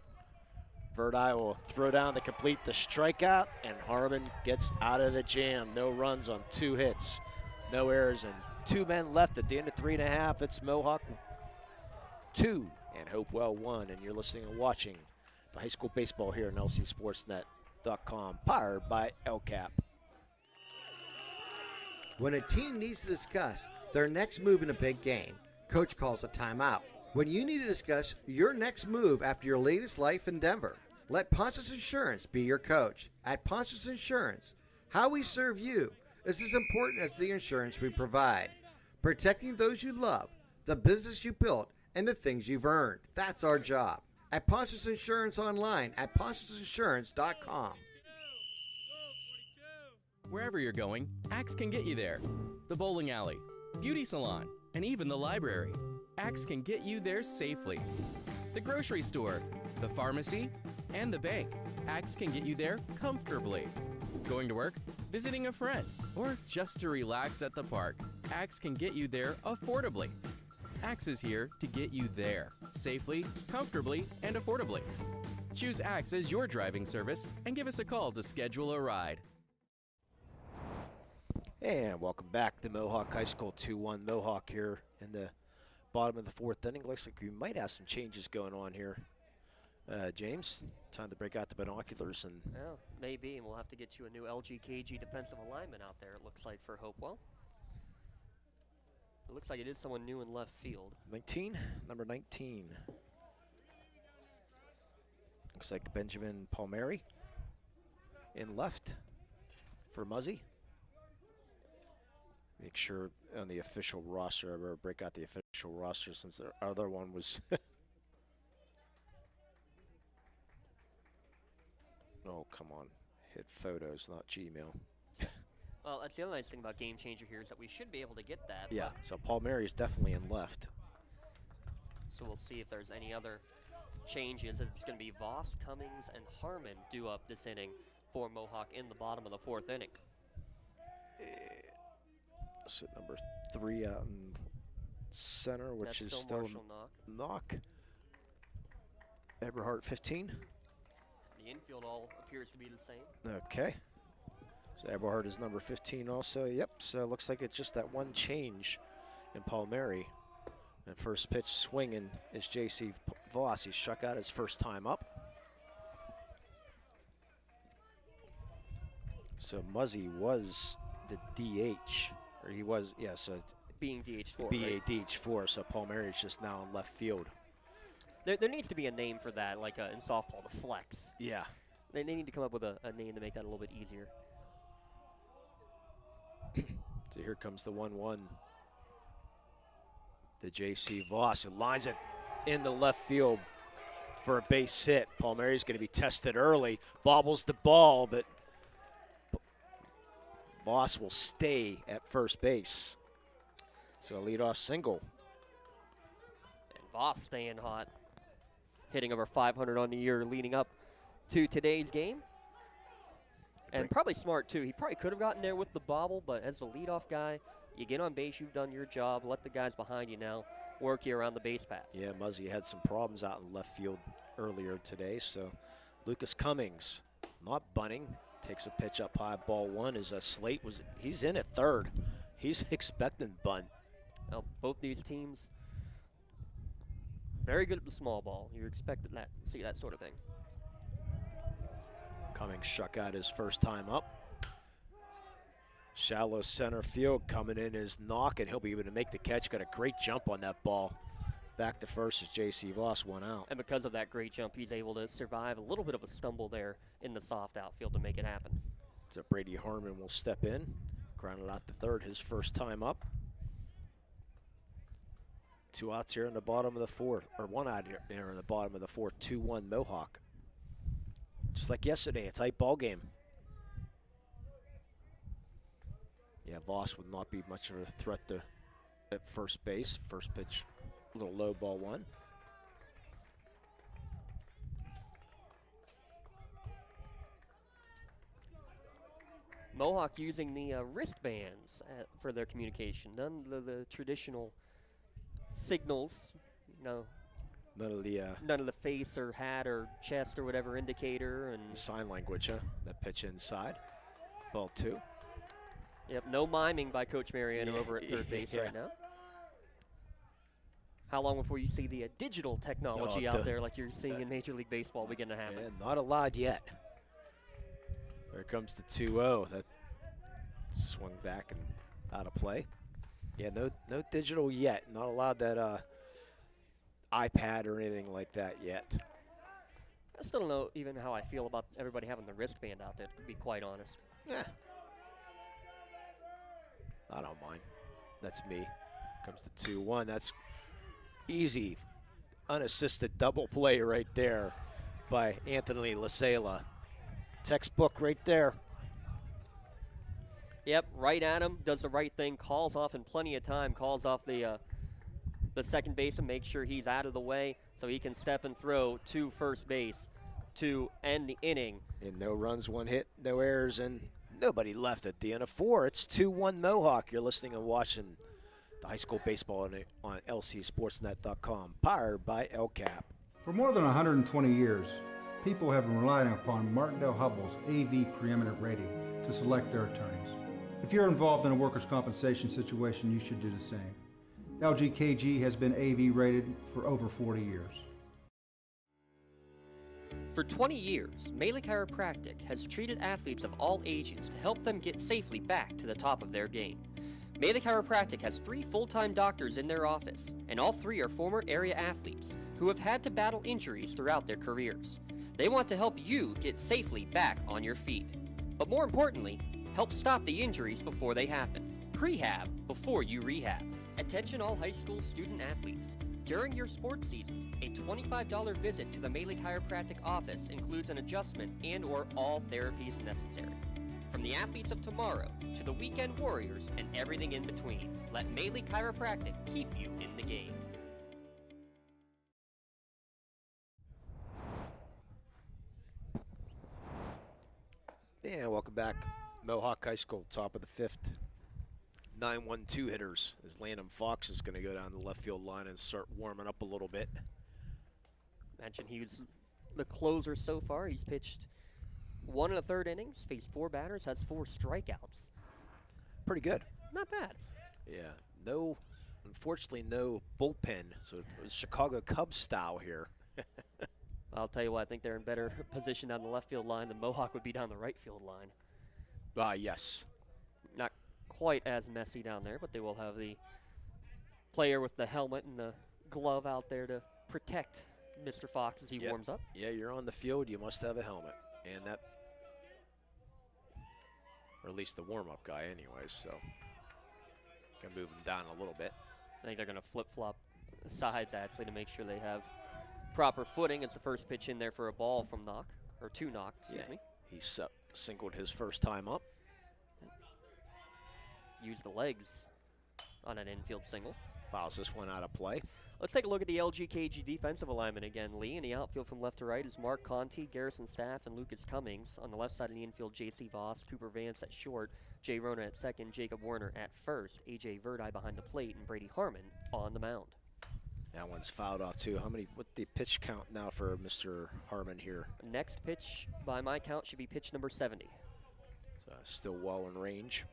Verdi will throw down to complete the strikeout, and Harmon gets out of the jam. No runs on 2 hits. No errors, and 2 men left at the end of 3.5. It's Mohawk 2 and Hopewell 1, and you're listening and watching the high school baseball here on lcsportsnet.com, powered by LCAP. When a team needs to discuss their next move in a big game, Coach calls a timeout. When you need to discuss your next move after your latest life endeavor, let Ponce's Insurance be your coach. At Ponce's Insurance, how we serve you is as important as the insurance we provide. Protecting those you love, the business you built, and the things you've earned. That's our job. At Ponce's Insurance online at poncesinsurance.com. Wherever you're going, Axe can get you there. The bowling alley, beauty salon, and even the library. Axe can get you there safely. The grocery store, the pharmacy, and the bank. Axe can get you there comfortably. Going to work, visiting a friend, or just to relax at the park. Axe can get you there affordably. Axe is here to get you there safely, comfortably, and affordably. Choose Axe as your driving service and give us a call to schedule a ride. And welcome back to Mohawk High School. 2-1 Mohawk here in the bottom of the 4th inning. Looks like we might have some changes going on here. James, time to break out the binoculars. And well, maybe, and we'll have to get you a new LGKG defensive alignment out there, it looks like, for Hopewell. It looks like it is someone new in left field. 19, number 19. Looks like Benjamin Palmieri in left for Muzzy. Make sure on the official roster, I better break out the official roster since the other one was. Oh, come on. Hit photos, not Gmail. Well, that's the other nice thing about Game Changer here is that we should be able to get that. Yeah, so Palmieri is definitely in left. So we'll see if there's any other changes. It's going to be Voss, Cummings, and Harmon due up this inning for Mohawk in the bottom of the 4th inning. So number 3 out in center, which That's is still still Marshall Knock. Eberhardt 15. The infield all appears to be the same. Okay. So Eberhardt is number 15 also. Yep, so it looks like it's just that one change in Palmieri. And first pitch swinging is J.C. Voss. He struck out his first time up. So Muzzy was the DH, or he was, yeah, so being DH4. Right? DH4, so Palmieri is just now in left field. There needs to be a name for that, like in softball, the flex. Yeah. They need to come up with a name to make that a little bit easier. So here comes the 1-1. The J.C. Voss, who lines it in the left field for a base hit. Palmieri's going to be tested early, bobbles the ball, but Voss will stay at first base. So a leadoff single. And Voss staying hot, hitting over 500 on the year leading up to today's game. And probably smart, too. He probably could have gotten there with the bobble, but as the leadoff guy, you get on base, you've done your job. Let the guys behind you now work you around the base paths. Yeah, Muzzy had some problems out in left field earlier today. So Lucas Cummings, not bunting, takes a pitch up high, ball 1. As Slate he's in at third. He's expecting bunt. Well, both these teams very good at the small ball. You're expecting that, see that sort of thing. Cummings struck out his first time up. Shallow center field coming in is Knock, and he'll be able to make the catch. Got a great jump on that ball. Back to first as J.C. Voss went out. And because of that great jump, he's able to survive a little bit of a stumble there in the soft outfield to make it happen. So Brady Harmon will step in, grounded out to third his first time up. 2 outs here in the bottom of the 4th, or 1 out here in the bottom of the 4th. 2-1 Mohawk. Just like yesterday, a tight ball game. Yeah, Voss would not be much of a threat at first base. First pitch, a little low, ball 1. Mohawk using the wristbands for their communication. None of the traditional signals, no. None of the face or hat or chest or whatever indicator. And sign language, huh? That pitch inside. Ball 2. Yep, no miming by Coach Mariano over at third base right now. How long before you see the digital technology out there like you're seeing in Major League Baseball begin to happen? Yeah, not allowed yet. There comes the 2-0. That swung back and out of play. Yeah, no digital yet. Not allowed that iPad or anything like that yet. I still don't know even how I feel about everybody having the wristband out there, to be quite honest. Yeah. I don't mind. That's me. Comes the 2-1. That's easy, unassisted double play right there by Anthony Lasela. Textbook right there. Yep, right at him, does the right thing, calls off in plenty of time, calls off the second baseman, makes sure he's out of the way so he can step and throw to first base to end the inning. And no runs, 1 hit, no errors, and nobody left at the end of 4. It's 2-1 Mohawk. You're listening and watching the high school baseball on lcsportsnet.com, powered by LCAP. For more than 120 years, people have been relying upon Martindale-Hubbell's AV preeminent rating to select their attorneys. If you're involved in a workers' compensation situation, you should do the same. LGKG has been AV rated for over 40 years. For 20 years, Melee Chiropractic has treated athletes of all ages to help them get safely back to the top of their game. Melee Chiropractic has 3 full-time doctors in their office, and all 3 are former area athletes who have had to battle injuries throughout their careers. They want to help you get safely back on your feet. But more importantly, help stop the injuries before they happen. Prehab before you rehab. Attention all high school student athletes. During your sports season, a $25 visit to the Melee Chiropractic office includes an adjustment and/or all therapies necessary. From the athletes of tomorrow to the weekend warriors and everything in between, let Maley Chiropractic keep you in the game. And welcome back. Mohawk High School, top of the fifth. 9-1-2 hitters as Landon Fox is going to go down the left field line and start warming up a little bit. Mentioned he was the closer so far. He's pitched 1 1/3 innings, faced 4 batters, has 4 strikeouts. Pretty good. Not bad. Yeah. Unfortunately, no bullpen. So it was Chicago Cubs style here. I'll tell you what, I think they're in better position down the left field line than Mohawk would be down the right field line. Yes. Not quite as messy down there, but they will have the player with the helmet and the glove out there to protect Mr. Fox as he warms up. Yeah, you're on the field, you must have a helmet. And that, or at least the warm-up guy anyways, so gonna move him down a little bit. I think they're gonna flip-flop sides actually to make sure they have proper footing. It's the first pitch in there for a ball from Knock, or to Knock, excuse me. He singled his first time up. Used the legs on an infield single. Fouls this one out of play. Let's take a look at the LGKG defensive alignment again, Lee. In the outfield from left to right is Mark Conti, Garrison Staff, and Lucas Cummings. On the left side of the infield, J.C. Voss, Cooper Vance at short, Jay Rona at second, Jacob Warner at first, A.J. Verdi behind the plate, and Brady Harmon on the mound. That one's fouled off too. What the pitch count now for Mr. Harmon here? Next pitch, by my count, should be pitch number 70. So still well in range.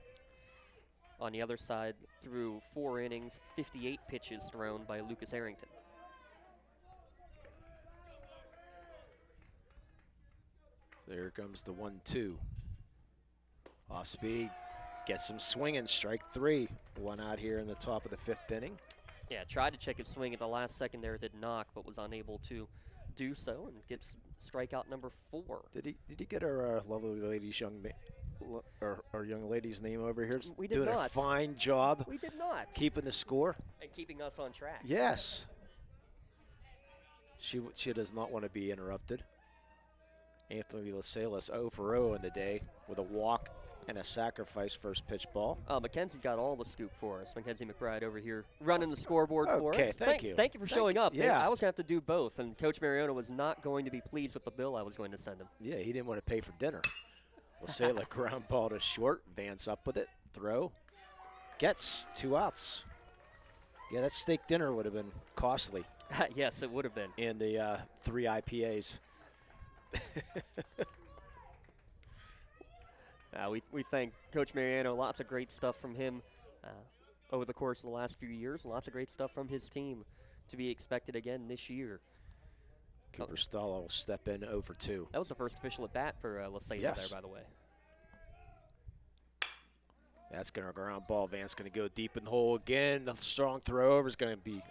On the other side, through 4 innings, 58 pitches thrown by Lucas Arrington. There comes the 1-2. Off speed, gets some swinging, strike 3. One out here in the top of the 5th inning. Yeah, tried to check his swing at the last second there, did Knock, but was unable to do so and gets strikeout number 4. Did he get our lovely lady's our young lady's name over here? We did doing not. A fine job. We did not. Keeping the score. And keeping us on track. Yes. She does not want to be interrupted. Anthony Lasalas 0 for 0 in the day with a walk and a sacrifice first pitch ball. Mackenzie's got all the scoop for us. Mackenzie McBride over here running the scoreboard for us. Okay, thank you. Thank you for showing up. Yeah. I was going to have to do both, and Coach Mariano was not going to be pleased with the bill I was going to send him. Yeah, he didn't want to pay for dinner. Lasala ground ball to short. Vance up with it. Throw. Gets 2 outs. Yeah, that steak dinner would have been costly. Yes, it would have been. And the 3 IPAs. We thank Coach Mariano. Lots of great stuff from him over the course of the last few years, and lots of great stuff from his team to be expected again this year. Cooper Stalla will step in 0 for 2. That was the first official at bat for Lasala there, by the way. That's going to ground ball. Vance going to go deep in the hole again. The strong throw over is going to be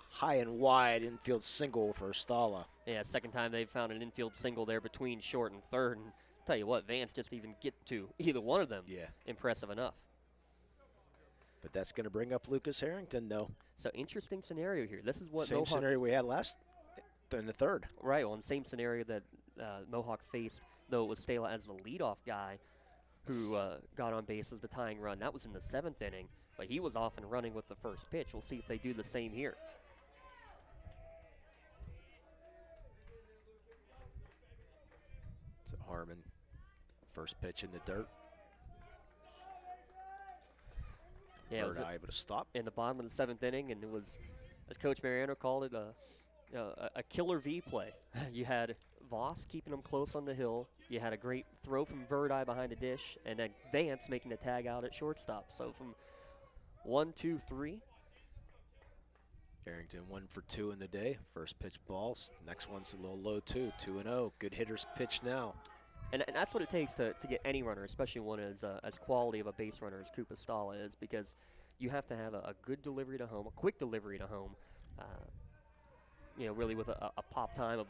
high and wide. Infield single for Stalla. Yeah, second time they've found an infield single there between short and third. And tell you what, Vance just even get to either one of them. Yeah. Impressive enough. But that's going to bring up Lucas Harrington, though. So interesting scenario here. This is what same Mohawk scenario we had in the third. Right, well, in the same scenario that Mohawk faced, though it was Stala as the leadoff guy who got on base as the tying run. That was in the 7th inning, but he was off and running with the first pitch. We'll see if they do the same here. So Harmon, first pitch in the dirt. Yeah, Bird able to stop. In the bottom of the 7th inning, and it was, as Coach Mariano called it, a killer V play. You had Voss keeping him close on the hill. You had a great throw from Verdi behind the dish, and then Vance making the tag out at shortstop. So from 1, 2, 3. Harrington 1 for 2 in the day. First pitch balls. Next one's a little low too. 2-0. Good hitters pitch now. And that's what it takes to get any runner, especially one as quality of a base runner as Koopa Stala is, because you have to have a good delivery to home, a quick delivery to home. Really with a pop time of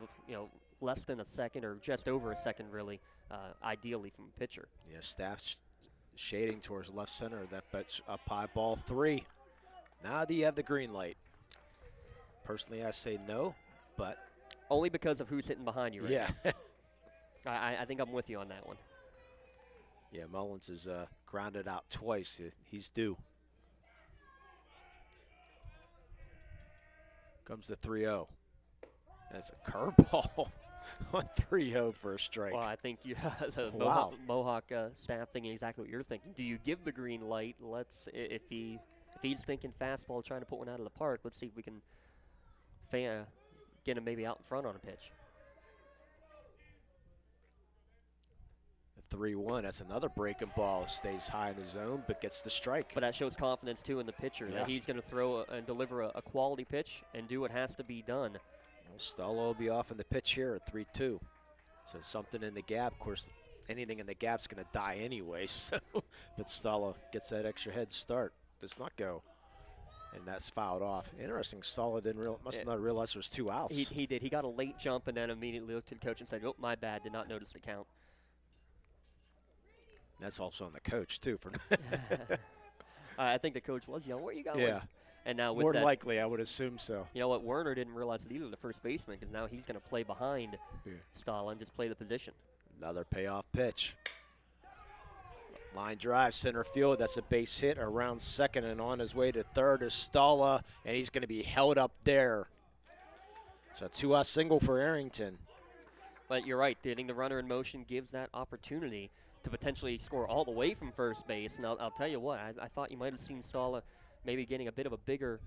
less than a second or just over a second, really, ideally from a pitcher. Yeah, Staff shading towards left center. That pitch up high, ball 3. Now do you have the green light? Personally, I say no, but only because of who's hitting behind you right now. I think I'm with you on that one. Yeah, Mullins is grounded out twice. He's due. Comes the 3-0. That's a curveball on 3-0 for a strike. Well, I think you the Wow. Mohawk staff thinking exactly what you're thinking. Do you give the green light? If he's thinking fastball, trying to put one out of the park, let's see if we can get him maybe out in front on a pitch. 3-1. That's another breaking ball. Stays high in the zone, but gets the strike. But that shows confidence, too, in the pitcher, that he's going to throw and deliver a quality pitch and do what has to be done. Well, Stella will be off in the pitch here at 3-2. So something in the gap. Of course, anything in the gap's going to die anyway. So, but Stella gets that extra head start. Does not go. And that's fouled off. Interesting. Stella must not realize there was 2 outs. He did. He got a late jump and then immediately looked at the coach and said, "Oh, my bad. Did not notice the count." That's also on the coach, too. For I think the coach was yelling, "Where are you going?" Yeah. And now with more that, than likely, I would assume so. You know what? Werner didn't realize it either, the first baseman, because now he's going to play behind Stala and just play the position. Another payoff pitch. Line drive, center field. That's a base hit around second, and on his way to third is Stala, and he's going to be held up there. So a 2-out single for Arrington. But you're right. Getting the runner in motion gives that opportunity to potentially score all the way from first base. And I'll tell you what, I thought you might have seen Stala maybe getting a bit of a bigger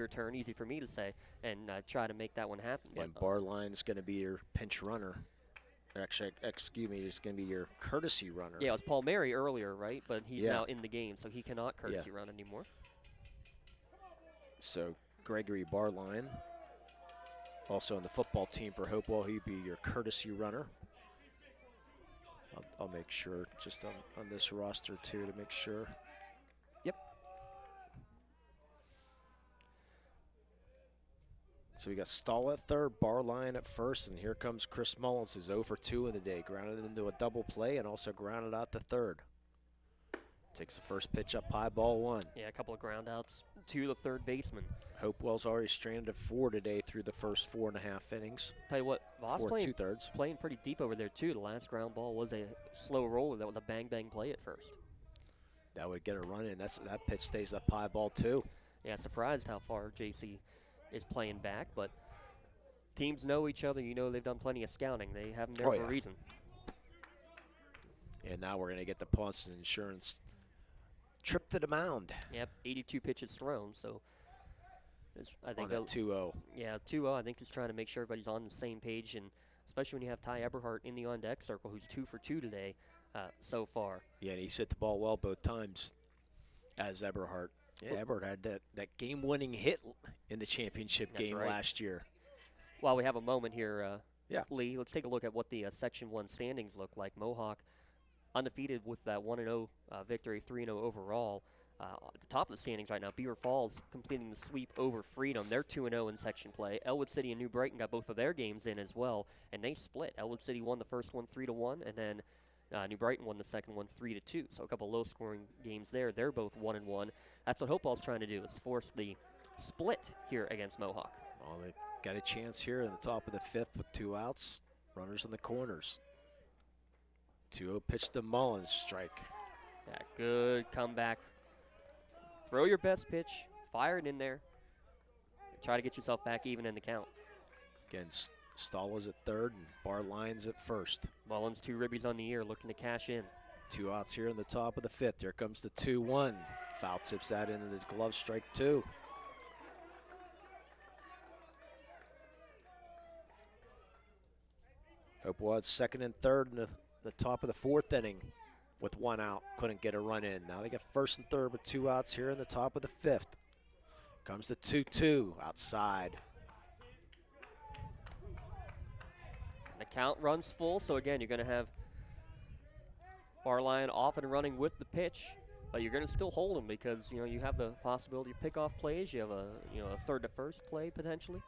turn, easy for me to say, and try to make that one happen. And Barline's going to be your pinch runner. Actually, excuse me, it's going to be your courtesy runner. Yeah, it was Paul Mary earlier, right? But he's now in the game, so he cannot courtesy run anymore. So Gregory Barline, also on the football team for Hopewell, he'd be your courtesy runner. I'll make sure just on this roster too to make sure. Yep. So we got Stahl at third, Barline at first, and here comes Chris Mullins, who's 0 for 2 in the day. Grounded into a double play and also grounded out to third. Takes the first pitch up high, ball 1. Yeah, a couple of ground outs to the third baseman. Hopewell's already stranded at 4 today through the first 4.5 innings. Tell you what, Voss 4 playing 2/3. Playing pretty deep over there too. The last ground ball was a slow roller. That was a bang play at first. That would get a run in. That pitch stays up high, ball 2. Yeah, surprised how far JC is playing back, but teams know each other. You know they've done plenty of scouting. They have them there for a reason. And now we're going to get the Pawnson Insurance trip to the mound. Yep, 82 pitches thrown, so I think on a 2-0. Yeah, 2-0. I think just trying to make sure everybody's on the same page, and especially when you have Ty Eberhardt in the on-deck circle, who's 2 for 2 today so far. Yeah, and he's hit the ball well both times as Eberhardt. Yeah, Eberhardt had that game-winning hit in the championship game last year. While we have a moment here, yeah, Lee, let's take a look at what the Section 1 standings look like. Mohawk undefeated with that 1-0 victory, 3-0 overall. At the top of the standings right now, Beaver Falls completing the sweep over Freedom. They're 2-0 in section play. Elwood City and New Brighton got both of their games in as well, and they split. Elwood City won the first one 3-1, and then New Brighton won the second one 3-2. So a couple low-scoring games there. They're both 1-1. That's what Hopewell's trying to do, is force the split here against Mohawk. Well, they got a chance here in the top of the 5th with 2 outs. Runners in the corners. 2-0 pitch to Mullins, strike. Yeah, good comeback. Throw your best pitch, fire it in there. Try to get yourself back even in the count. Again, Stahl is at third and Barline's at first. Mullins 2 ribbies on the year, looking to cash in. 2 outs here in the top of the 5th. Here comes the 2-1. Foul tips that into the glove, strike 2. Hopewell had second and third in the top of the 4th inning with 1 out. Couldn't get a run in. Now they got first and third with 2 outs here in the top of the 5th. Comes the 2-2 outside. The count runs full, so again, you're going to have Barline off and running with the pitch, but you're going to still hold him because you have the possibility of pickoff plays. You have a third to first play potentially.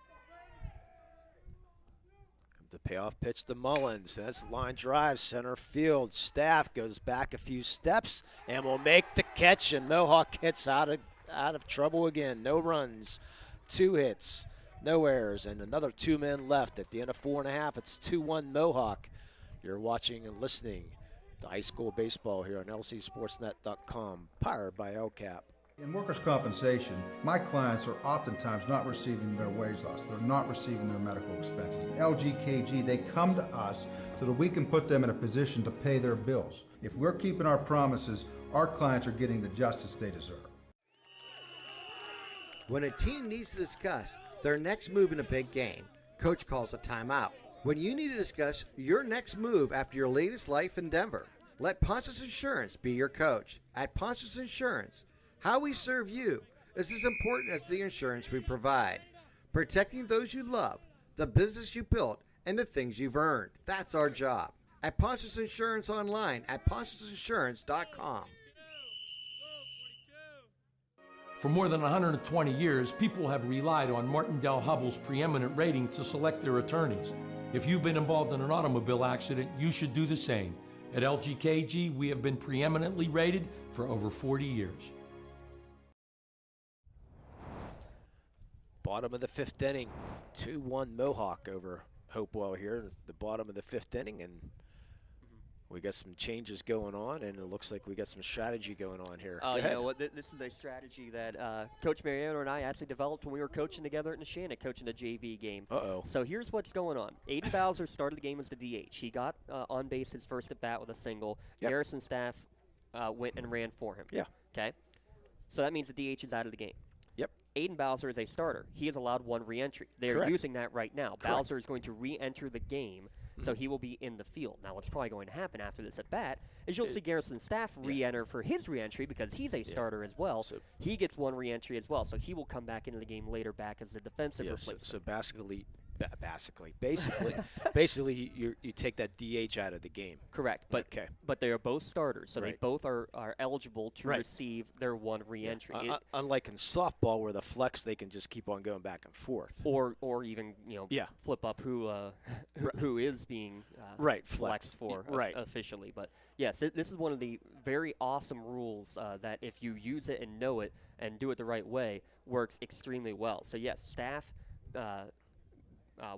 The payoff pitch to Mullins. That's line drive, center field. Staff goes back a few steps and will make the catch, and Mohawk gets out of trouble again. No runs, 2 hits, no errors, and another 2 men left at the end of 4.5. It's 2-1 Mohawk. You're watching and listening to high school baseball here on lcsportsnet.com, powered by LCAP. In workers' compensation, my clients are oftentimes not receiving their wage loss. They're not receiving their medical expenses. LGKG, they come to us so that we can put them in a position to pay their bills. If we're keeping our promises, our clients are getting the justice they deserve. When a team needs to discuss their next move in a big game, coach calls a timeout. When you need to discuss your next move after your latest life endeavor, let Ponce's Insurance be your coach. At Ponce's Insurance, how we serve you is as important as the insurance we provide. Protecting those you love, the business you built, and the things you've earned. That's our job. At Ponce's Insurance online at poncesinsurance.com. For more than 120 years, people have relied on Martindale-Hubbell's preeminent rating to select their attorneys. If you've been involved in an automobile accident, you should do the same. At LGKG, we have been preeminently rated for over 40 years. Bottom of the 5th inning, 2-1 Mohawk over Hopewell here. The bottom of the 5th inning, and we got some changes going on, and it looks like we got some strategy going on here. You know what? This is a strategy that Coach Mariano and I actually developed when we were coaching together at Neshannock, coaching a JV game. So here's what's going on. Aiden Bowser started the game as the DH. He got on base his first at bat with a single. Garrison Staff went and ran for him. Okay. So that means the DH is out of the game. Aiden Bowser is a starter. He is allowed one re-entry. They're using that right now. Bowser is going to re-enter the game, so he will be in the field. Now, what's probably going to happen after this at-bat is you'll see Garrison Staff re-enter for his re-entry because he's a starter as well. So he gets one re-entry as well, so he will come back into the game later back as the defensive replacement. So basically, you take that DH out of the game. Correct. But they are both starters, so they both are eligible to receive their one re-entry. Unlike in softball, where the flex, they can just keep on going back and forth. Or even flip up who is being flexed for officially. But yes, this is one of the very awesome rules that if you use it and know it and do it the right way, works extremely well. So yes, Staff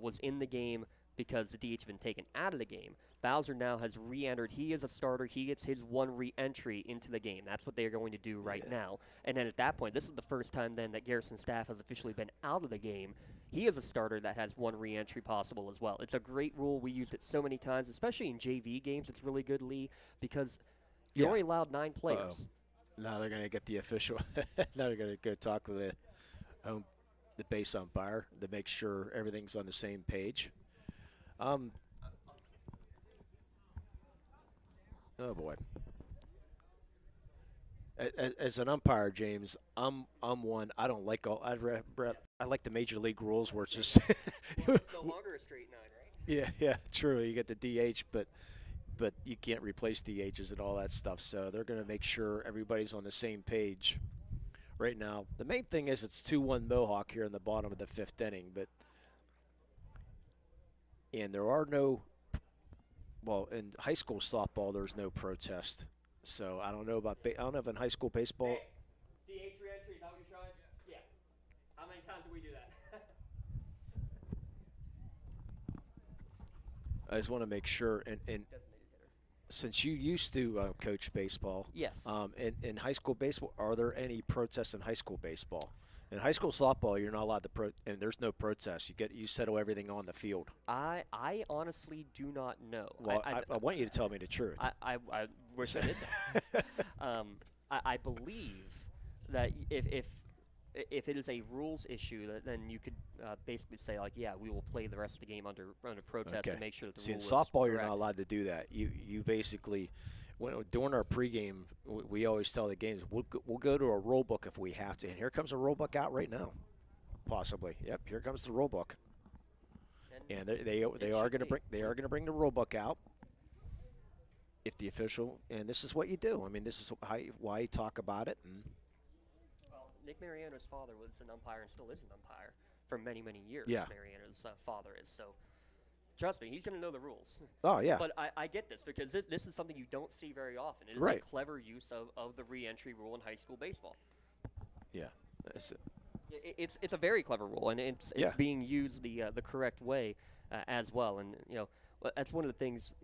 was in the game because the DH had been taken out of the game. Bowser now has re-entered. He is a starter. He gets his one re-entry into the game. That's what they are going to do right now. And then at that point, this is the first time then that Garrison Staff has officially been out of the game. He is a starter that has one re-entry possible as well. It's a great rule. We used it so many times, especially in JV games. It's really good, Lee, because you're only allowed 9 players. Now they're going to get the official. Now they're going to go talk to the base umpire to make sure everything's on the same page. Oh boy. As an umpire, James, I'm one. I don't like all. I like the major league rules where it's just. It's no longer a straight 9, right? Yeah, true. You get the DH, but you can't replace DHs and all that stuff. So they're going to make sure everybody's on the same page. Right now, the main thing is it's 2-1 Mohawk here in the bottom of the 5th inning, and there are no. Well, in high school softball, there's no protest. So I don't know about. I don't know if in high school baseball. Hey, DH re-entry, is that what you're trying? Yeah. How many times did we do that? I just want to make sure, and since you used to coach baseball, yes. In high school baseball, are there any protests in high school baseball? In high school softball, you're not allowed to and there's no protest. You settle everything on the field. I honestly do not know. Well, I want you to tell me the truth. I wish I did that. I believe that if it is a rules issue, then you could basically say we will play the rest of the game under protest to make sure that the rule is in softball, correct. You're not allowed to do that. You basically. During our pregame, we always tell the games we'll go to a rule book if we have to, and here comes a rule book out right now, possibly. Yep, here comes the rule book, and they are going to bring the rule book out if the official, and this is what you do. I mean, this is why you talk about it. And well, Nick Mariano's father was an umpire and still is an umpire for many years. Yeah. Mariano's father is so. Trust me, he's going to know the rules. Oh, yeah. But I get this because this is something you don't see very often. It is a clever use of the re-entry rule in high school baseball. Yeah. That's it. It's a very clever rule, and it's being used the correct way as well. And that's one of the things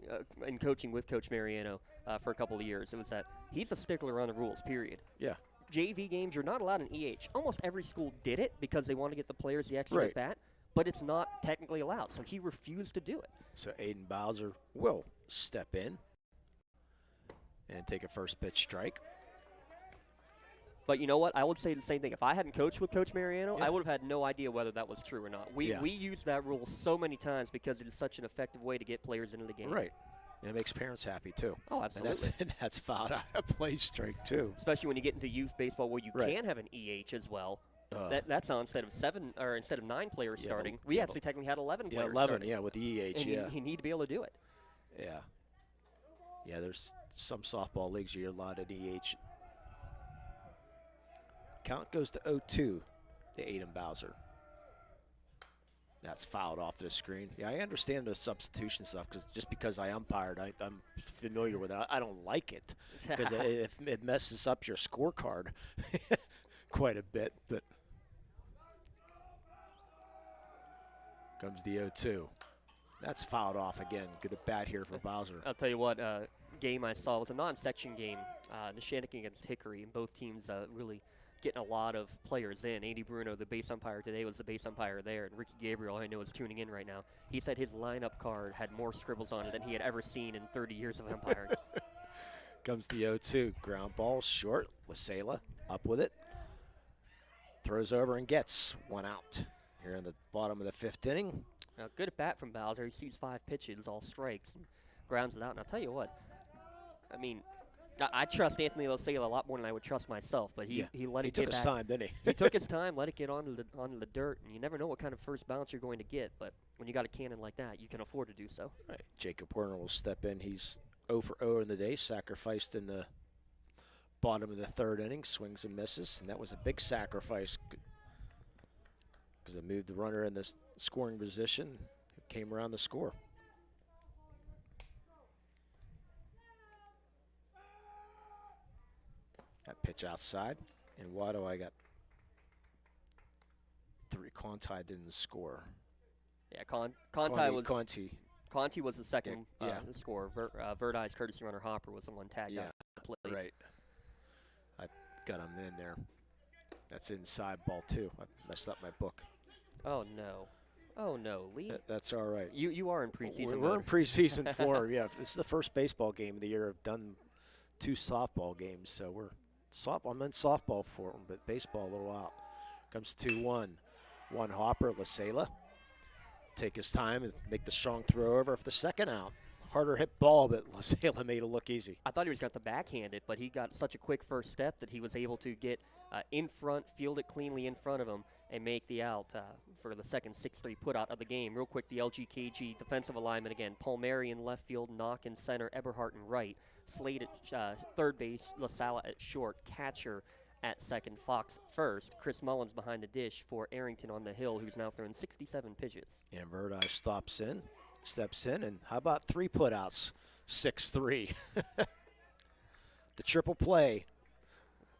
in coaching with Coach Mariano for a couple of years. It was that he's a stickler on the rules. Period. Yeah. JV games, you're not allowed an EH. Almost every school did it because they want to get the players the extra at bat, but it's not technically allowed. So he refused to do it. So Aiden Bowser will step in and take a first pitch strike. But you know what? I would say the same thing. If I hadn't coached with Coach Mariano, I would have had no idea whether that was true or not. We use that rule so many times because it is such an effective way to get players into the game. Right. And it makes parents happy, too. Oh, absolutely. And that's fouled out a play strike, too. Especially when you get into youth baseball where you can have an EH as well. That's on instead of 9 players starting. We actually technically had 11 players 11, starting. with the EH, and you need to be able to do it. Yeah. Yeah, there's some softball leagues you're allowed an EH. Count goes to 0-2 to Aiden Bowser. That's fouled off the screen. Yeah, I understand the substitution stuff because I umpired, I'm familiar with it. I don't like it because it messes up your scorecard quite a bit. But comes the 0-2. That's fouled off again. Good at bat here for Bowser. I'll tell you what, game I saw was a non-section game, Neshannock against Hickory, and both teams really getting a lot of players in. Andy Bruno, the base umpire today, was the base umpire there, and Ricky Gabriel, I know, is tuning in right now. He said his lineup card had more scribbles on it than he had ever seen in 30 years of umpiring. Comes the 0-2. Ground ball short. Lasela up with it. Throws over and gets one out here in the bottom of the 5th inning. Now, good at bat from Bowser. He sees 5 pitches, all strikes, and grounds it out. And I'll tell you what, I mean, I trust Anthony Lasela a lot more than I would trust myself, but he let it get back. He took his time, didn't he? He took his time, let it get onto the dirt, and you never know what kind of first bounce you're going to get, but when you got a cannon like that, you can afford to do so. Right. Jacob Werner will step in. He's 0 for 0 in the day, sacrificed in the bottom of the 3rd inning, swings and misses, and that was a big sacrifice because they moved the runner in the scoring position, came around the score. That pitch outside, and Watto, I got 3. Conti didn't score. Yeah, Conti was the second score. Verdi's courtesy runner Hopper was the one tagged out. Right. I got him in there. That's inside ball 2. I messed up my book. Oh no. Oh no, Lee. That's all right. You are in preseason. We're in preseason form. Yeah, this is the first baseball game of the year. I've done 2 softball games, so I'm in softball form, but baseball a little out. Comes 2-1. 1 Hopper, Lasela. Take his time and make the strong throw over for the second out. Harder hit ball, but Lasela made it look easy. I thought he was going to backhand it, but he got such a quick first step that he was able to get in front, field it cleanly in front of him, and make the out for the second 6-3 put out of the game. Real quick, the LGKG defensive alignment again. Palmieri in left field, Knock in center, Eberhardt in right. Slade at third base, LaSala at short, catcher at second, Fox first. Chris Mullins behind the dish for Arrington on the hill, who's now thrown 67 pitches. And Verdi steps in, and how about 3 putouts? 6-3. The triple play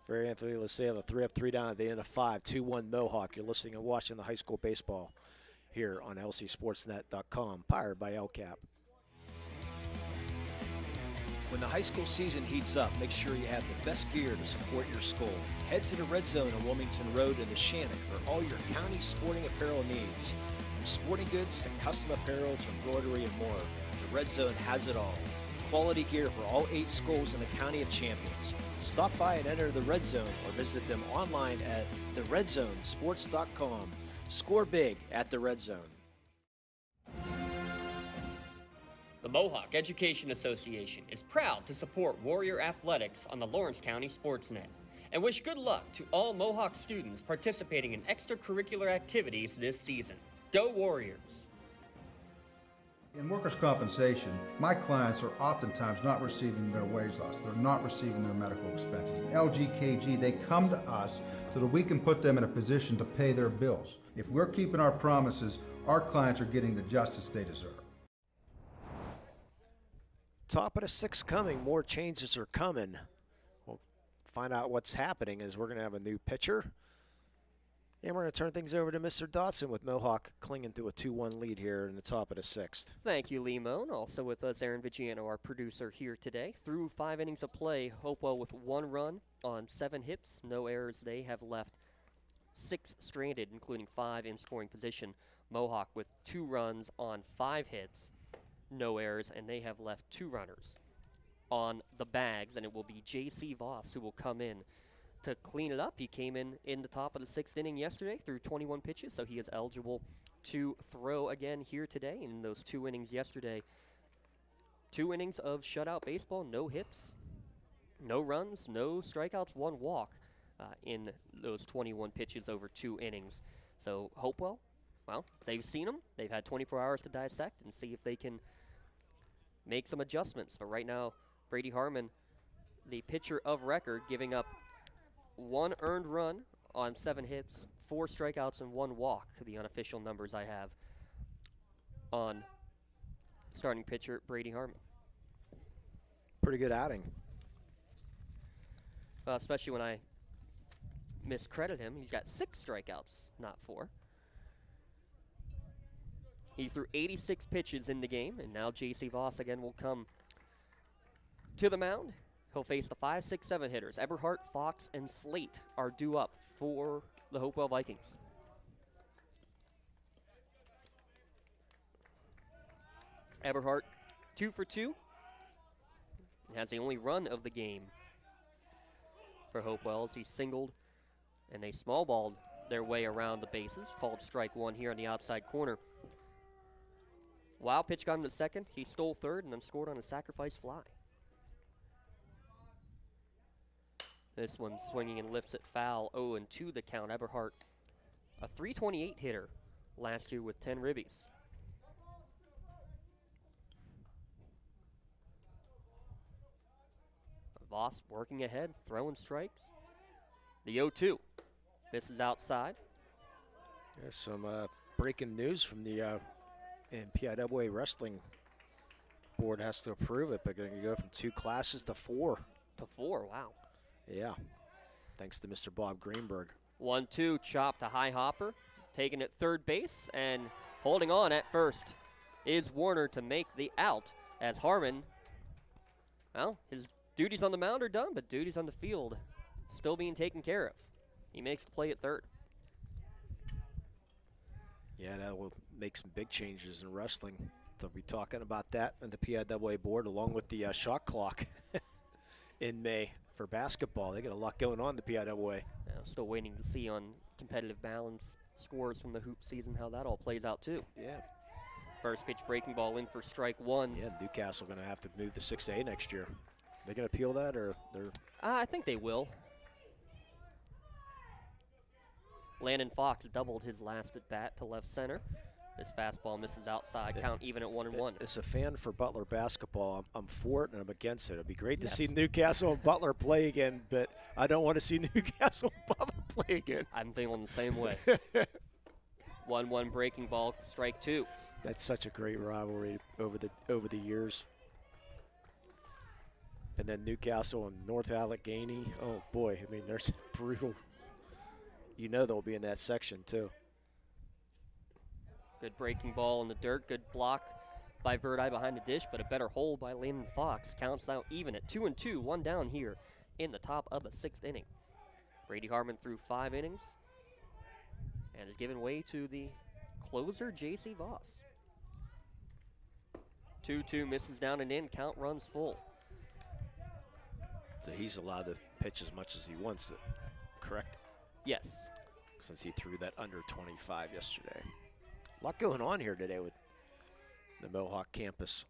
for Anthony Lasela. 3 up, 3 down at the end of 5. 2-1 Mohawk. You're listening and watching the high school baseball here on lcsportsnet.com, powered by LCAP. When the high school season heats up, make sure you have the best gear to support your school. Head to the Red Zone on Wilmington Road in Neshannock for all your county sporting apparel needs. From sporting goods to custom apparel to embroidery and more, the Red Zone has it all. Quality gear for all 8 schools in the County of Champions. Stop by and enter the Red Zone or visit them online at theredzzonesports.com. Score big at the Red Zone. The Mohawk Education Association is proud to support Warrior Athletics on the Lawrence County SportsNet and wish good luck to all Mohawk students participating in extracurricular activities this season. Go Warriors! In workers' compensation, my clients are oftentimes not receiving their wage loss. They're not receiving their medical expenses. LGKG, they come to us so that we can put them in a position to pay their bills. If we're keeping our promises, our clients are getting the justice they deserve. Top of the 6th coming. More changes are coming. We'll find out what's happening as we're going to have a new pitcher And we're going to turn things over to Mr. Dotson with Mohawk clinging to a 2-1 lead here in the top of the 6th. Thank you, Lee Moan. Also with us, Aaron Vigiano, our producer here today. Through 5 innings of play, Hopewell with 1 run on 7 hits, no errors. They have left 6 stranded, including 5 in scoring position. Mohawk with 2 runs on 5 hits, no errors, and they have left 2 runners on the bags, and it will be J.C. Voss who will come in to clean it up. He came in the top of the 6th inning yesterday through 21 pitches, so he is eligible to throw again here today. And in those 2 innings yesterday, 2 innings of shutout baseball, no hits, no runs, no strikeouts, 1 walk in those 21 pitches over 2 innings. So Hopewell, well, they've seen him. They've had 24 hours to dissect and see if they can make some adjustments. But right now, Brady Harmon, the pitcher of record, giving up 1 earned run on 7 hits, 4 strikeouts, and 1 walk, the unofficial numbers I have on starting pitcher Brady Harmon. Pretty good outing. Especially when I miscredit him. He's got 6 strikeouts, not 4. He threw 86 pitches in the game, and now J.C. Voss again will come to the mound. He'll face the 5, 6, 7 hitters. Eberhardt, Fox, and Slate are due up for the Hopewell Vikings. Eberhardt, 2 for 2. Has the only run of the game for Hopewell as he singled, and they small balled their way around the bases. Called strike 1 here on the outside corner. Wild pitch got him to second. He stole third and then scored on a sacrifice fly. This one swinging and lifts it foul. 0-2 the count. Eberhardt, a .328 hitter last year with 10 ribbies. Voss working ahead, throwing strikes. The 0-2 misses outside. There's some breaking news from the PIAA Wrestling Board. Has to approve it, but going to go from 2 classes to 4. To 4, wow. Yeah, thanks to Mr. Bob Greenberg. 1-2, chop to high hopper, taking it third base, and holding on at first is Warner to make the out as Harmon, well, his duties on the mound are done, but duties on the field still being taken care of. He makes the play at third. Yeah, that will make some big changes in wrestling. They'll be talking about that on the PIAA board along with the shot clock in May. For basketball, they got a lot going on in the PIAA. Yeah, still waiting to see on competitive balance scores from the hoop season how that all plays out too. Yeah. First pitch breaking ball in for strike 1. Yeah, Newcastle going to have to move to 6A next year. They going to appeal that, or they're? I think they will. Landon Fox doubled his last at bat to left center. This fastball misses outside, count even at 1-1. As a fan for Butler basketball, I'm for it and I'm against it. It'd be great to see Newcastle and Butler play again, but I don't want to see Newcastle and Butler play again. I'm feeling the same way. 1-1 breaking ball, strike 2. That's such a great rivalry over the years. And then Newcastle and North Allegheny. Oh boy, I mean, there's brutal. You know they'll be in that section too. Good breaking ball in the dirt. Good block by Verdi behind the dish, but a better hold by Landon Fox. Counts now even at 2-2, 1 down here in the top of the 6th inning. Brady Harmon threw 5 innings and is giving way to the closer, J.C. Voss. 2-2 misses down and in. Count runs full. So he's allowed to pitch as much as he wants to, correct? Yes. Since he threw that under 25 yesterday. A lot going on here today with the Mohawk campus.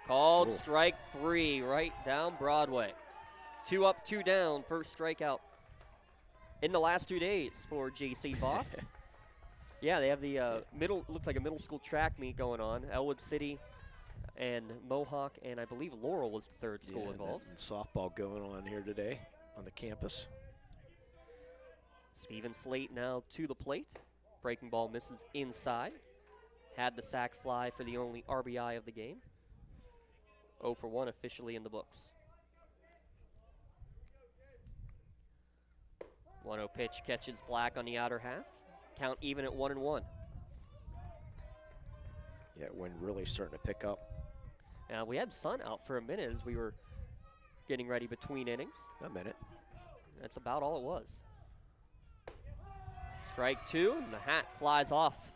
Called strike 3 right down Broadway. 2 up, 2 down. First strikeout in the last 2 days for J.C. Voss. Yeah, they have the looks like a middle school track meet going on. Elwood City and Mohawk, and I believe Laurel was the 3rd school involved. And softball going on here today on the campus. Steven Slate now to the plate. Breaking ball misses inside. Had the sac fly for the only RBI of the game. 0 for 1 officially in the books. 1-0 pitch catches Black on the outer half. Count even at 1-1. Yeah, wind really starting to pick up. We had sun out for a minute as we were getting ready between innings. A minute. That's about all it was. Strike 2, and the hat flies off.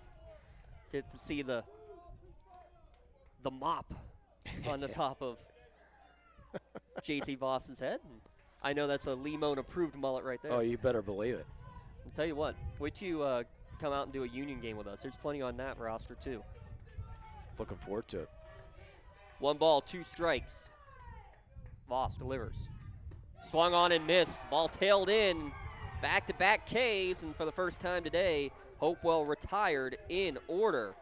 Get to see the mop on the top of J.C. Voss's head. And I know that's a Limon approved mullet right there. Oh, you better believe it. I'll tell you what, wait till you come out and do a union game with us. There's plenty on that roster too. Looking forward to it. 1 ball, 2 strikes. Voss delivers. Swung on and missed. Ball tailed in. Back-to-back Ks, and for the first time today, Hopewell retired in order.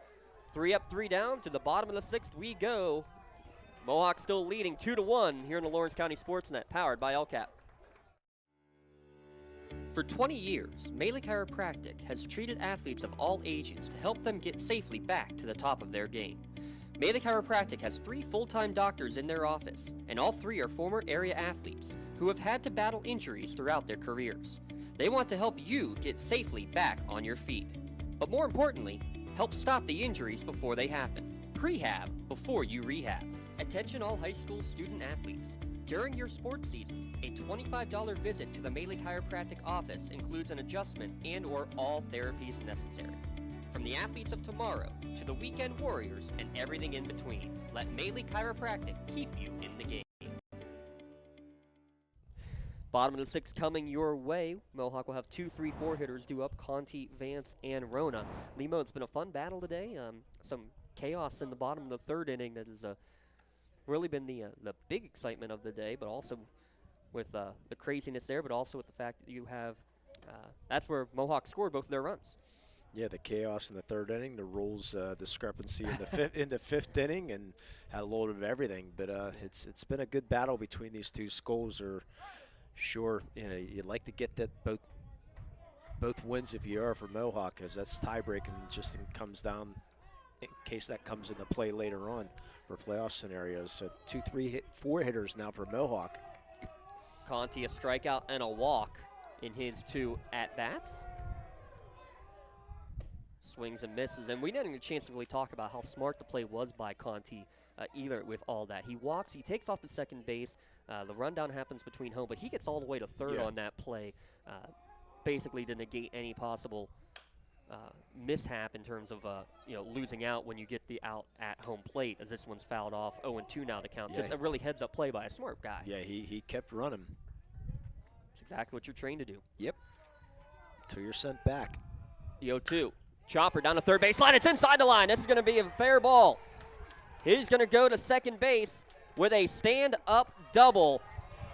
3 up, 3 down. To the bottom of the 6th we go. Mohawk still leading 2-1 here in the Lawrence County SportsNet, powered by LCAP. For 20 years, Melee Chiropractic has treated athletes of all ages to help them get safely back to the top of their game. Melee Chiropractic has 3 full-time doctors in their office, and all 3 are former area athletes who have had to battle injuries throughout their careers. They want to help you get safely back on your feet. But more importantly, help stop the injuries before they happen. Prehab before you rehab. Attention all high school student athletes. During your sports season, a $25 visit to the Melee Chiropractic office includes an adjustment and/or all therapies necessary. From the athletes of tomorrow to the weekend warriors and everything in between, let Melee Chiropractic keep you in the game. Bottom of the 6th coming your way. Mohawk will have 2, 3, 4 hitters due up. Conti, Vance, and Rona. Limo, it's been a fun battle today. Some chaos in the bottom of the 3rd inning that has really been the big excitement of the day, but also with the craziness there, but also with the fact that you have, that's where Mohawk scored both of their runs. Yeah, the chaos in the 3rd inning, the rules discrepancy in the fifth inning, and had a little bit of everything. But it's been a good battle between these two schools. Sure, you'd like to get that both wins if you are for Mohawk, because that's tie-breaking. Just comes down in case that comes into play later on for playoff scenarios. So 2, 3, 4 hitters now for Mohawk. Conti a strikeout and a walk in his 2 at-bats. Swings and misses, and we didn't get a chance to really talk about how smart the play was by Conti either with all that. He walks, he takes off to second base, the rundown happens between home, but he gets all the way to 3rd on that play, basically to negate any possible mishap in terms of losing out when you get the out at home plate, as this one's fouled off. 0-2 now to count. Just a really heads-up play by a smart guy. Yeah, he kept running. That's exactly what you're trained to do. Yep. Till you're sent back. The 0-2. Chopper down to 3rd baseline. It's inside the line. This is going to be a fair ball. He's going to go to second base with a stand-up double.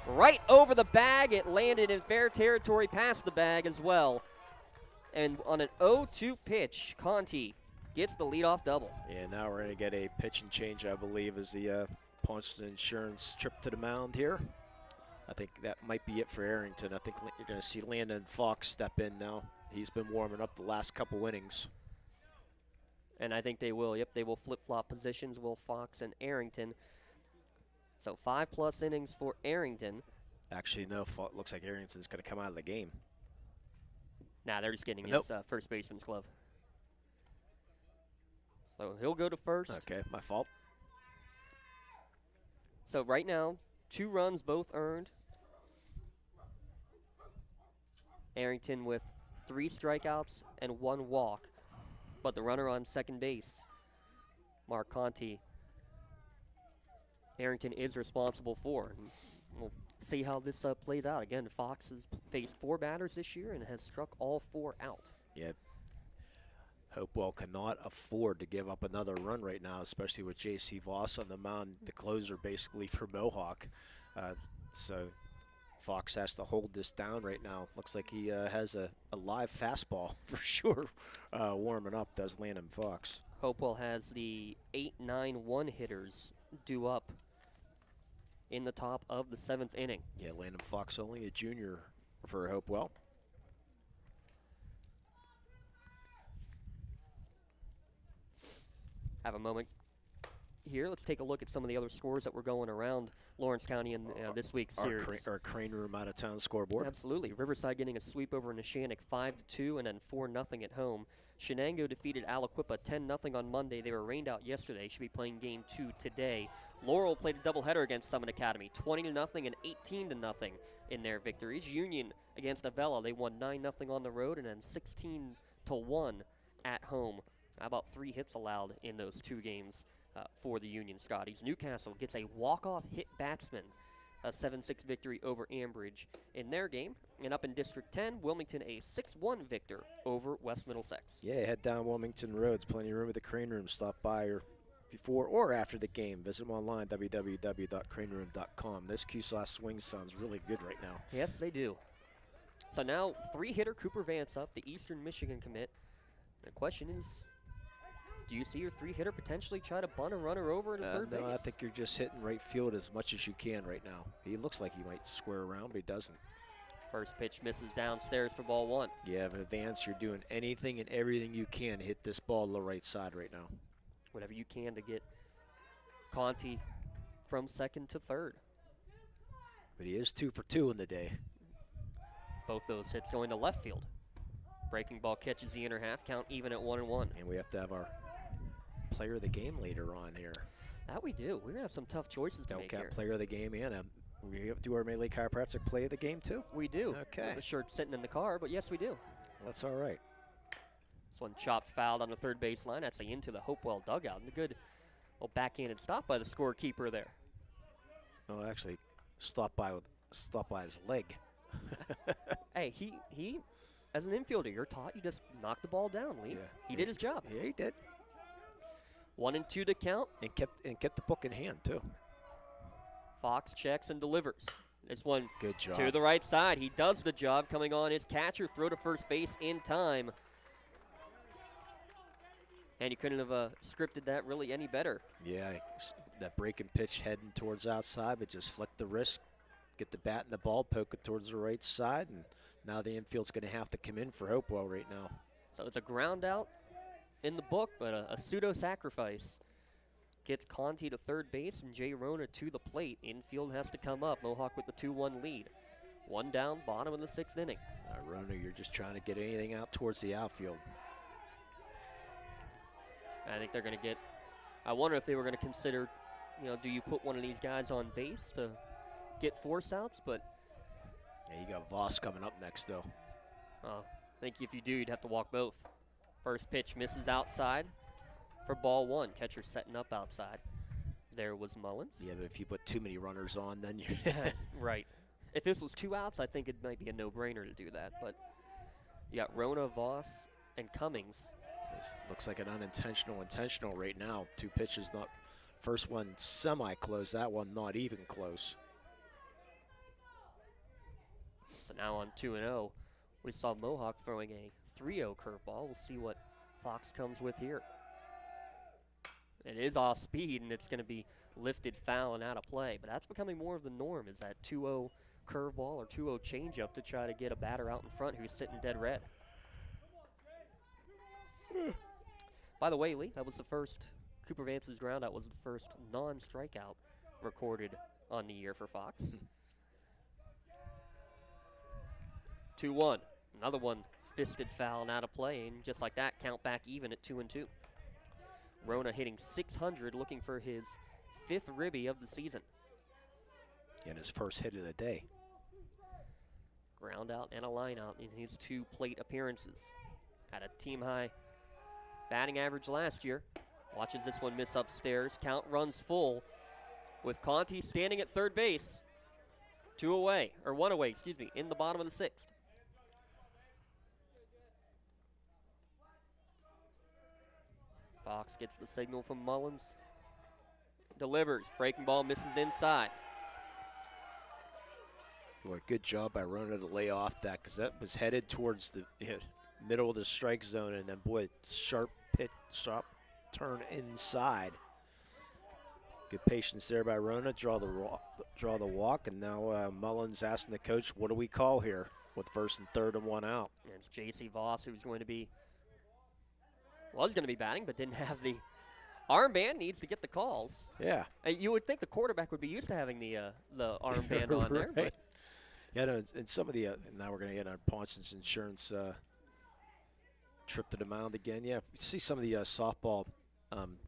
Right over the bag. It landed in fair territory past the bag as well. And on an 0-2 pitch, Conti gets the leadoff double. Yeah, now we're going to get a pitch and change, I believe, as the Ponce's Insurance trip to the mound here. I think that might be it for Arrington. I think you're going to see Landon Fox step in now. He's been warming up the last couple innings. And I think they will. Yep, they will flip-flop positions, Will Fox and Arrington. So 5+ innings for Arrington. Actually, no, looks like Arrington's going to come out of the game. Nah, they're just getting his first baseman's glove. So he'll go to first. Okay, my fault. So right now, 2 runs both earned. Arrington with 3 strikeouts and 1 walk. But the runner on second base, Mark Conti, Arrington is responsible for. And we'll see how this plays out. Again, Fox has faced 4 batters this year and has struck all 4 out. Yeah. Hopewell cannot afford to give up another run right now, especially with J.C. Voss on the mound, the closer basically for Mohawk. So Fox has to hold this down right now. Looks like he has a live fastball for sure warming up, does Landon Fox. Hopewell has the 8-9-1 hitters due up in the top of the 7th inning. Yeah, Landon Fox only a junior for Hopewell. Have a moment here, let's take a look at some of the other scores that were going around Lawrence County in this week's series. Our Crane Room out-of-town scoreboard. Absolutely. Riverside getting a sweep over Neshannock 5-2 and then 4-0 at home. Shenango defeated Aliquippa 10-0 on Monday. They were rained out yesterday. Should be playing game 2 today. Laurel played a doubleheader against Summit Academy, 20-0 and 18-0 in their victories. Union against Avella, they won 9-0 on the road and then 16-1 at home. About 3 hits allowed in those 2 games for the Union Scotties. Newcastle gets a walk-off hit batsman, a 7-6 victory over Ambridge in their game. And up in District 10, Wilmington a 6-1 victor over West Middlesex. Yeah, head down Wilmington Road. Plenty of room at the Crane Room. Stop by or before or after the game. Visit them online, www.craneroom.com. This Q-Sauce swing sounds really good right now. Yes, they do. So now 3-hitter Cooper Vance up, the Eastern Michigan commit. The question is, do you see your 3-hitter potentially try to bunt a runner over to third base? No, I think you're just hitting right field as much as you can right now. He looks like he might square around, but he doesn't. First pitch misses downstairs for ball 1. Yeah, but Vance, you're doing anything and everything you can to hit this ball to the right side right now. Whatever you can to get Conti from second to third. But he is 2 for 2 in the day. Both those hits going to left field. Breaking ball catches the inner half, count even at 1-1. And we have to have our player of the game later on here. That we do. We're going to have some tough choices to make here. Player of the game, and we have to do our Melee Chiropractic play of the game too? We do. Okay. The shirt's sitting in the car, but yes, we do. That's all right. This one chopped fouled on the third baseline. That's into the Hopewell dugout. And a good backhanded stop by the scorekeeper there. No, actually, stop by his leg. Hey, he, as an infielder, you're taught you just knock the ball down, Lee. Yeah. He did his job. Yeah, he did. 1-2 to count. And kept the book in hand too. Fox checks and delivers. This one good job to the right side. He does the job coming on his catcher. Throw to first base in time. And you couldn't have scripted that really any better. Yeah, that breaking pitch heading towards outside, but just flick the wrist, get the bat and the ball, poke it towards the right side, and now the infield's going to have to come in for Hopewell right now. So it's a ground out in the book, but a pseudo-sacrifice. Gets Conti to third base and Jay Rona to the plate. Infield has to come up. Mohawk with the 2-1 lead. 1 down, bottom of the 6th inning. Rona, you're just trying to get anything out towards the outfield. I think they're going to get, I wonder if they were going to consider, do you put one of these guys on base to get force outs? But yeah, you got Voss coming up next, though. I think if you do, you'd have to walk both. First pitch misses outside for ball 1. Catcher setting up outside. There was Mullins. Yeah, but if you put too many runners on, then you're right. If this was 2 outs, I think it might be a no-brainer to do that. But you got Rona, Voss, and Cummings. This looks like an intentional right now. 2 pitches, not first one semi-close, that one not even close. So now on 2-0, we saw Mohawk throwing a 3-0 curveball. We'll see what Fox comes with here. It is off speed, and it's going to be lifted foul and out of play. But that's becoming more of the norm, is that 2-0 curveball or 2-0 changeup to try to get a batter out in front who's sitting dead red. By the way, Lee, that was the first, Cooper Vance's groundout was the first non-strikeout recorded on the year for Fox. 2-1. Another one fisted foul and out of play, and just like that, count back even at 2-2. Rona hitting .600, looking for his 5th ribby of the season. And his first hit of the day. Ground out and a line out in his 2 plate appearances. Had a team-high batting average last year. Watches this one miss upstairs. Count runs full with Conti standing at third base. 1 away, in the bottom of the 6th. Fox gets the signal from Mullins. Delivers. Breaking ball misses inside. Boy, good job by Rona to lay off that, because that was headed towards the middle of the strike zone, and then, boy, sharp turn inside. Good patience there by Rona. Draw the walk, and now Mullins asking the coach, what do we call here with 1st and 3rd and 1 out? And it's J.C. Voss who's was going to be batting, but didn't have the Armband needs to get the calls. Yeah. You would think the quarterback would be used to having the armband on there. Right. But Yeah, no, and some of the now we're going to get on Paunce's insurance trip to the mound again. Yeah, you see some of the softball.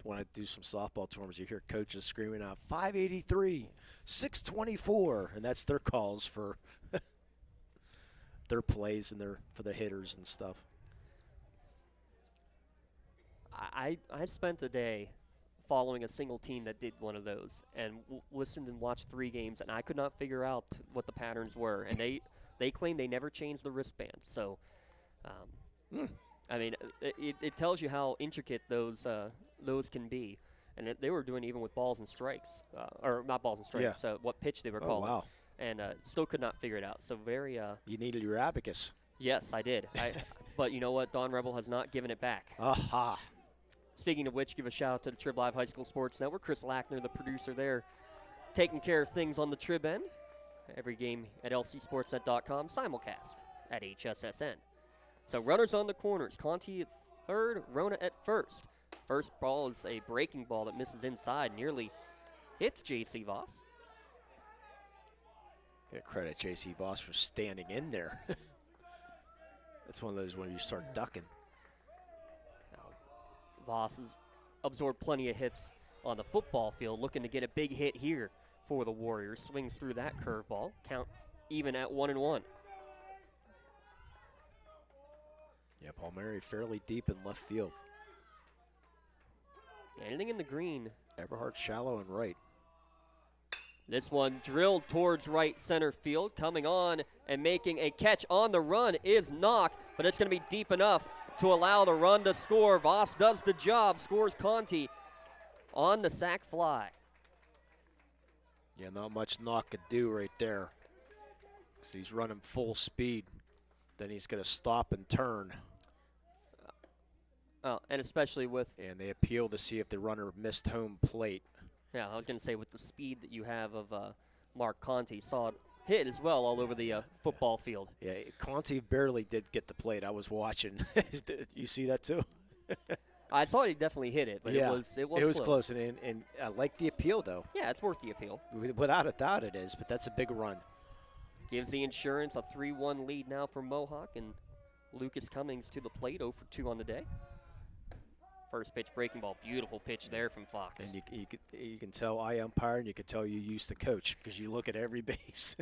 When I do some softball tournaments, you hear coaches screaming out 583, 624, and that's their calls for their plays and for the hitters and stuff. I spent a day following a single team that did one of those and listened and watched 3 games, and I could not figure out what the patterns were. And they claim they never changed the wristband. So, I mean, it tells you how intricate those can be. And they were doing even with balls and strikes, or not balls and strikes, what pitch they were calling. Wow. And still could not figure it out. So very. You needed your abacus. Yes, I did. But you know what? Don Rebel has not given it back. Aha. Speaking of which, give a shout out to the Trib Live High School Sports Network. Chris Lackner, the producer there, taking care of things on the Trib end. Every game at lcsportsnet.com, simulcast at HSSN. So runners on the corners. Conti at third, Rona at first. First ball is a breaking ball that misses inside, nearly hits J.C. Voss. Gotta credit J.C. Voss for standing in there. That's one of those when you start ducking. Voss has absorbed plenty of hits on the football field, looking to get a big hit here for the Warriors. Swings through that curveball. Count even at 1-1. Yeah, Palmieri fairly deep in left field. Anything in the green. Eberhardt shallow and right. This one drilled towards right center field. Coming on and making a catch on the run is Knock, but it's going to be deep enough to allow the run to score. Voss does the job, scores Conti on the sac fly. Yeah, not much Knock could do right there. Because he's running full speed. Then he's going to stop and turn. And especially with... And they appeal to see if the runner missed home plate. Yeah, I was going to say with the speed that you have of Mark Conti, saw it hit as well all over the football field. Yeah, Conti barely did get the plate. I was watching. You see that too? I thought he definitely hit it, but yeah, it was close. And I like the appeal, though. Yeah, it's worth the appeal. Without a doubt it is, but that's a big run. Gives the Insurance a 3-1 lead now for Mohawk, and Lucas Cummings to the plate, 0 for 2 on the day. First pitch, breaking ball. Beautiful pitch there from Fox. And you can tell I umpire, and you can tell you used to coach because you look at every base.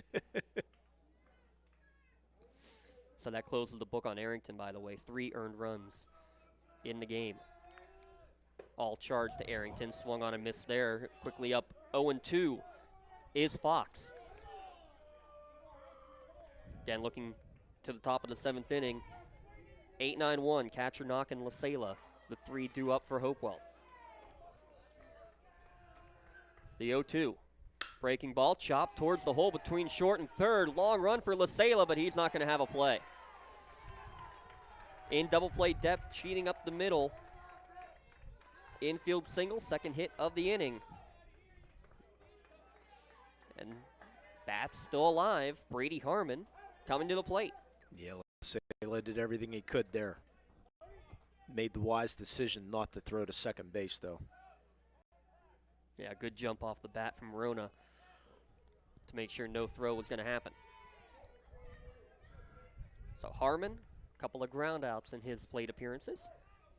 So that closes the book on Arrington, by the way. 3 earned runs in the game. All charged to Arrington. Swung on a miss there. Quickly up 0-2 is Fox. Again, looking to the top of the 7th inning. 8-9-1, catcher Knock and LaSala. The 3 due up for Hopewell. The 0-2. Breaking ball, chopped towards the hole between short and third. Long run for LaSala, but he's not going to have a play. In double play depth, cheating up the middle. Infield single, second hit of the inning. And bat's still alive. Brady Harmon coming to the plate. Yeah, LaSala did everything he could there. Made the wise decision not to throw to second base, though. Yeah, good jump off the bat from Rona to make sure no throw was going to happen. So Harmon, a couple of ground outs in his plate appearances.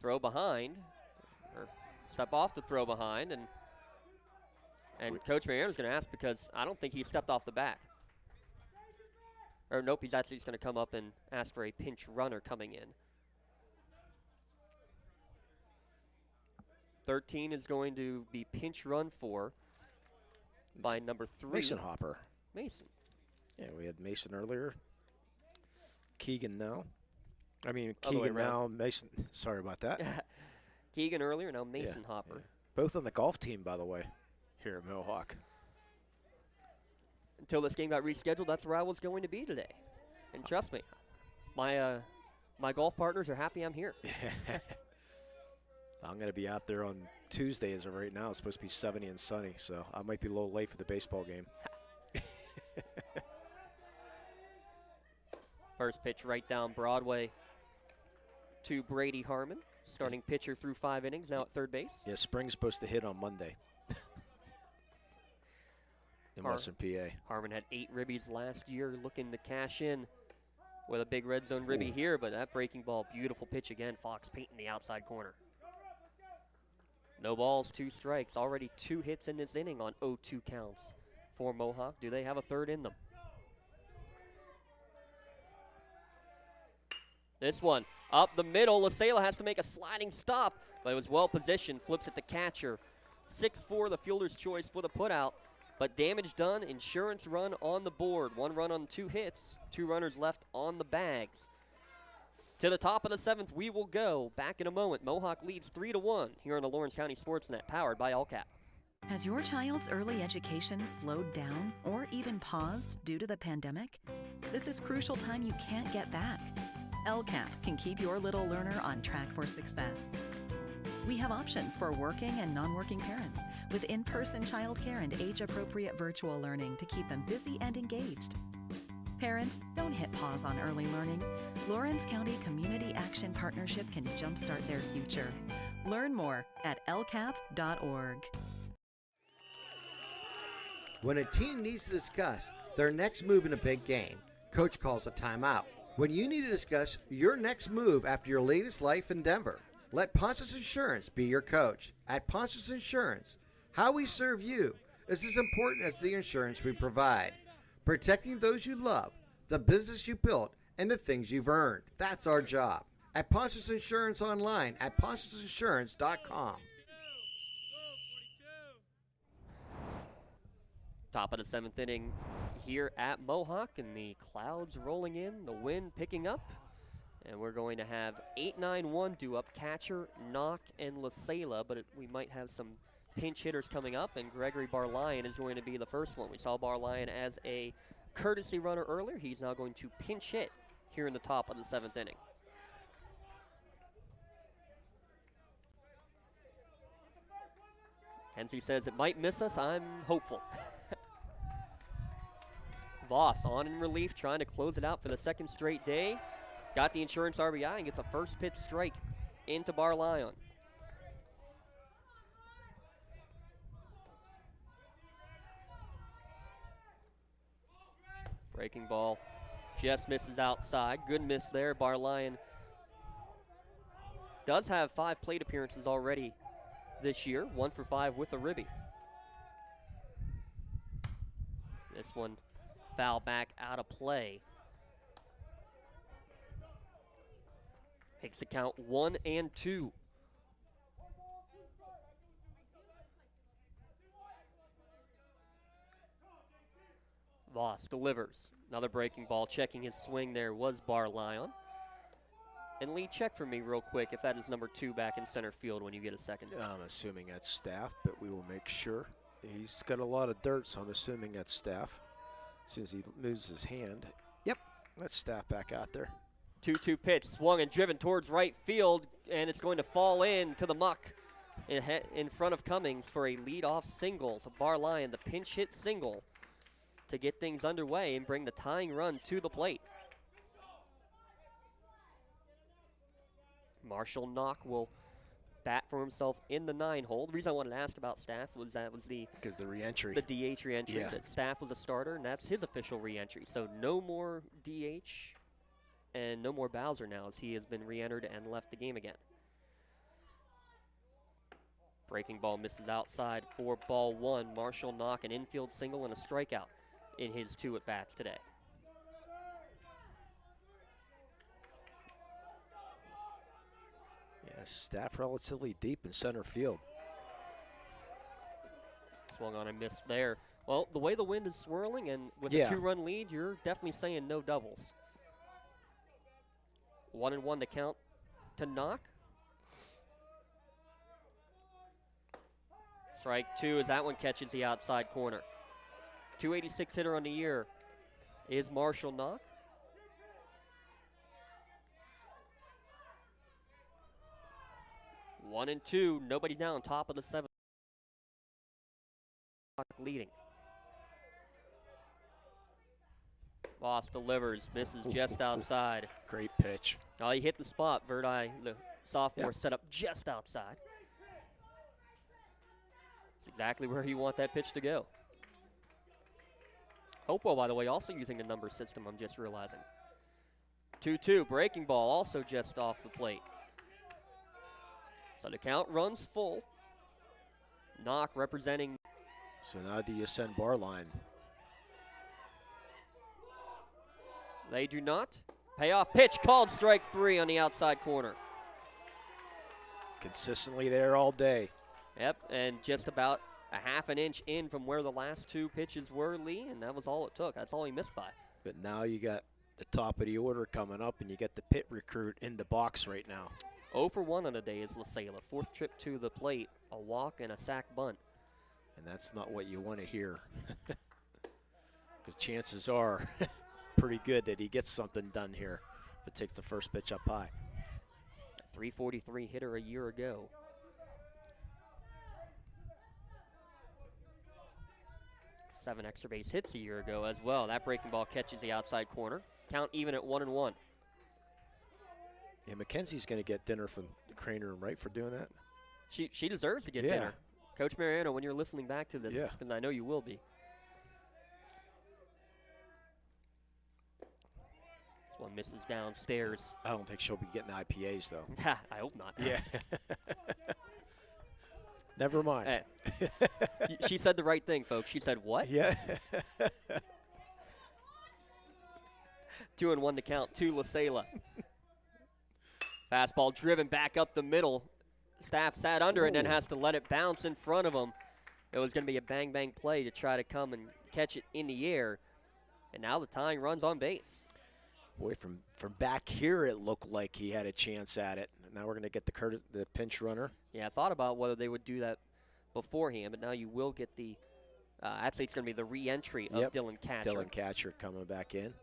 Throw behind, or step off to throw behind, and Coach Mariano's going to ask because I don't think he stepped off the back. Or nope, he's actually just going to come up and ask for a pinch runner coming in. 13 is going to be pinch run for by number 3. Mason Hopper. Mason. Yeah, we had Mason earlier. Keegan now. I mean, Other way Keegan now, around. Mason. Sorry about that. Keegan earlier, now Mason Hopper. Yeah. Both on the golf team, by the way, here at Mohawk. Until this game got rescheduled, that's where I was going to be today. And trust me, my golf partners are happy I'm here. I'm going to be out there on Tuesday as of right now. It's supposed to be 70 and sunny, so I might be a little late for the baseball game. First pitch right down Broadway to Brady Harmon. starting pitcher through 5 innings, now at third base. Yeah, spring's supposed to hit on Monday in Western PA. Harmon had 8 ribbies last year, looking to cash in with a big red zone ribby here, but that breaking ball, beautiful pitch again. Fox painting the outside corner. No balls, 2 strikes. Already 2 hits in this inning on 0-2 counts for Mohawk. Do they have a third in them? This one up the middle. Lasela has to make a sliding stop, but it was well positioned. Flips it to catcher. 6-4, the fielder's choice for the putout. But damage done, insurance run on the board. 1 run on 2 hits, 2 runners left on the bags. To the top of the 7th, we will go. Back in a moment. Mohawk leads 3-1 here on the Lawrence County SportsNet, powered by LCAP. Has your child's early education slowed down or even paused due to the pandemic? This is crucial time you can't get back. LCAP can keep your little learner on track for success. We have options for working and non-working parents with in-person childcare and age-appropriate virtual learning to keep them busy and engaged. Parents, don't hit pause on early learning. Lawrence County Community Action Partnership can jumpstart their future. Learn more at lcap.org. When a team needs to discuss their next move in a big game, coach calls a timeout. When you need to discuss your next move after your latest life endeavor, let Ponce's Insurance be your coach. At Ponce's Insurance, how we serve you is as important as the insurance we provide. Protecting those you love, the business you built, and the things you've earned. That's our job. At Ponce's Insurance online at poncesinsurance.com. Top of the 7th inning here at Mohawk, and the clouds rolling in, the wind picking up. And we're going to have 8-9-1 due up, catcher, Knock, and Lasela, but we might have some pinch hitters coming up, and Gregory Barlion is going to be the first one. We saw Barlion as a courtesy runner earlier. He's now going to pinch hit here in the top of the 7th inning. Kenzie says it might miss us. I'm hopeful. Voss on in relief, trying to close it out for the 2nd straight day. Got the insurance RBI and gets a first pitch strike into Barlion. Breaking ball just misses outside. Good miss there. Barlion does have 5 plate appearances already this year. 1 for 5 with a ribby. This one foul back out of play. Makes the count 1-2. Voss delivers. Another breaking ball. Checking his swing there was Barlion. And Lee, check for me real quick if that is number 2 back in center field when you get a second. I'm assuming that's Staff, but we will make sure. He's got a lot of dirt, so I'm assuming that's Staff. As soon as he moves his hand. Yep, that's Staff back out there. 2-2 pitch, swung and driven towards right field, and it's going to fall into the muck in front of Cummings for a leadoff single. So Barlion, the pinch hit single to get things underway and bring the tying run to the plate. Marshall Knock will bat for himself in the 9-hole. The reason I wanted to ask about Staff was that was because the re-entry. The DH re-entry. Yeah. That Staff was a starter, and that's his official re-entry. So no more DH. And no more Bowser now, as he has been re-entered and left the game again. Breaking ball misses outside for ball 1. Marshall Knock an infield single and a strikeout in his 2 at-bats today. Yeah, Staff relatively deep in center field. Swung on and missed there. Well, the way the wind is swirling and with a 2-run lead, you're definitely saying no doubles. 1-1 to count to Knock. Strike 2 as that one catches the outside corner. 286 hitter on the year is Marshall Knock. One and 2, nobody down, top of the 7th. Leading. Voss delivers, misses just outside. Great pitch. Oh, he hit the spot. Verdi, the sophomore set up just outside. It's exactly where you want that pitch to go. Hopewell, by the way, also using the number system, I'm just realizing. 2-2, breaking ball also just off the plate. So the count runs full. Knock representing. So now the ascend bar line. They do not. Payoff pitch called strike 3 on the outside corner. Consistently there all day. Yep, and just about a half an inch in from where the last 2 pitches were, Lee, and that was all it took. That's all he missed by. But now you got the top of the order coming up, and you get the pit recruit in the box right now. 0 for 1 on the day is LaSala. 4th trip to the plate, a walk and a sac bunt. And that's not what you want to hear. Because chances are pretty good that he gets something done here if it takes the first pitch up high. 343 hitter a year ago. Seven extra base hits a year ago as well. That breaking ball catches the outside corner. Count even at 1-1. Yeah, Mackenzie's going to get dinner from the Craner and Wright for doing that. She deserves to get dinner. Coach Mariano, when you're listening back to this, and I know you will be. This one misses downstairs. I don't think she'll be getting IPAs, though. I hope not. Yeah. Never mind. Hey. She said the right thing, folks. She said what? Yeah. 2-1 to count to LaSala. Fastball driven back up the middle. Staff sat under it and then has to let it bounce in front of him. It was going to be a bang-bang play to try to come and catch it in the air. And now the tying run's on base. Boy, from back here it looked like he had a chance at it. Now we're going to get the pinch runner. Yeah, I thought about whether they would do that beforehand, but now you will get the I'd say it's going to be the re-entry of Dylan Catcher. Dylan Catcher coming back in.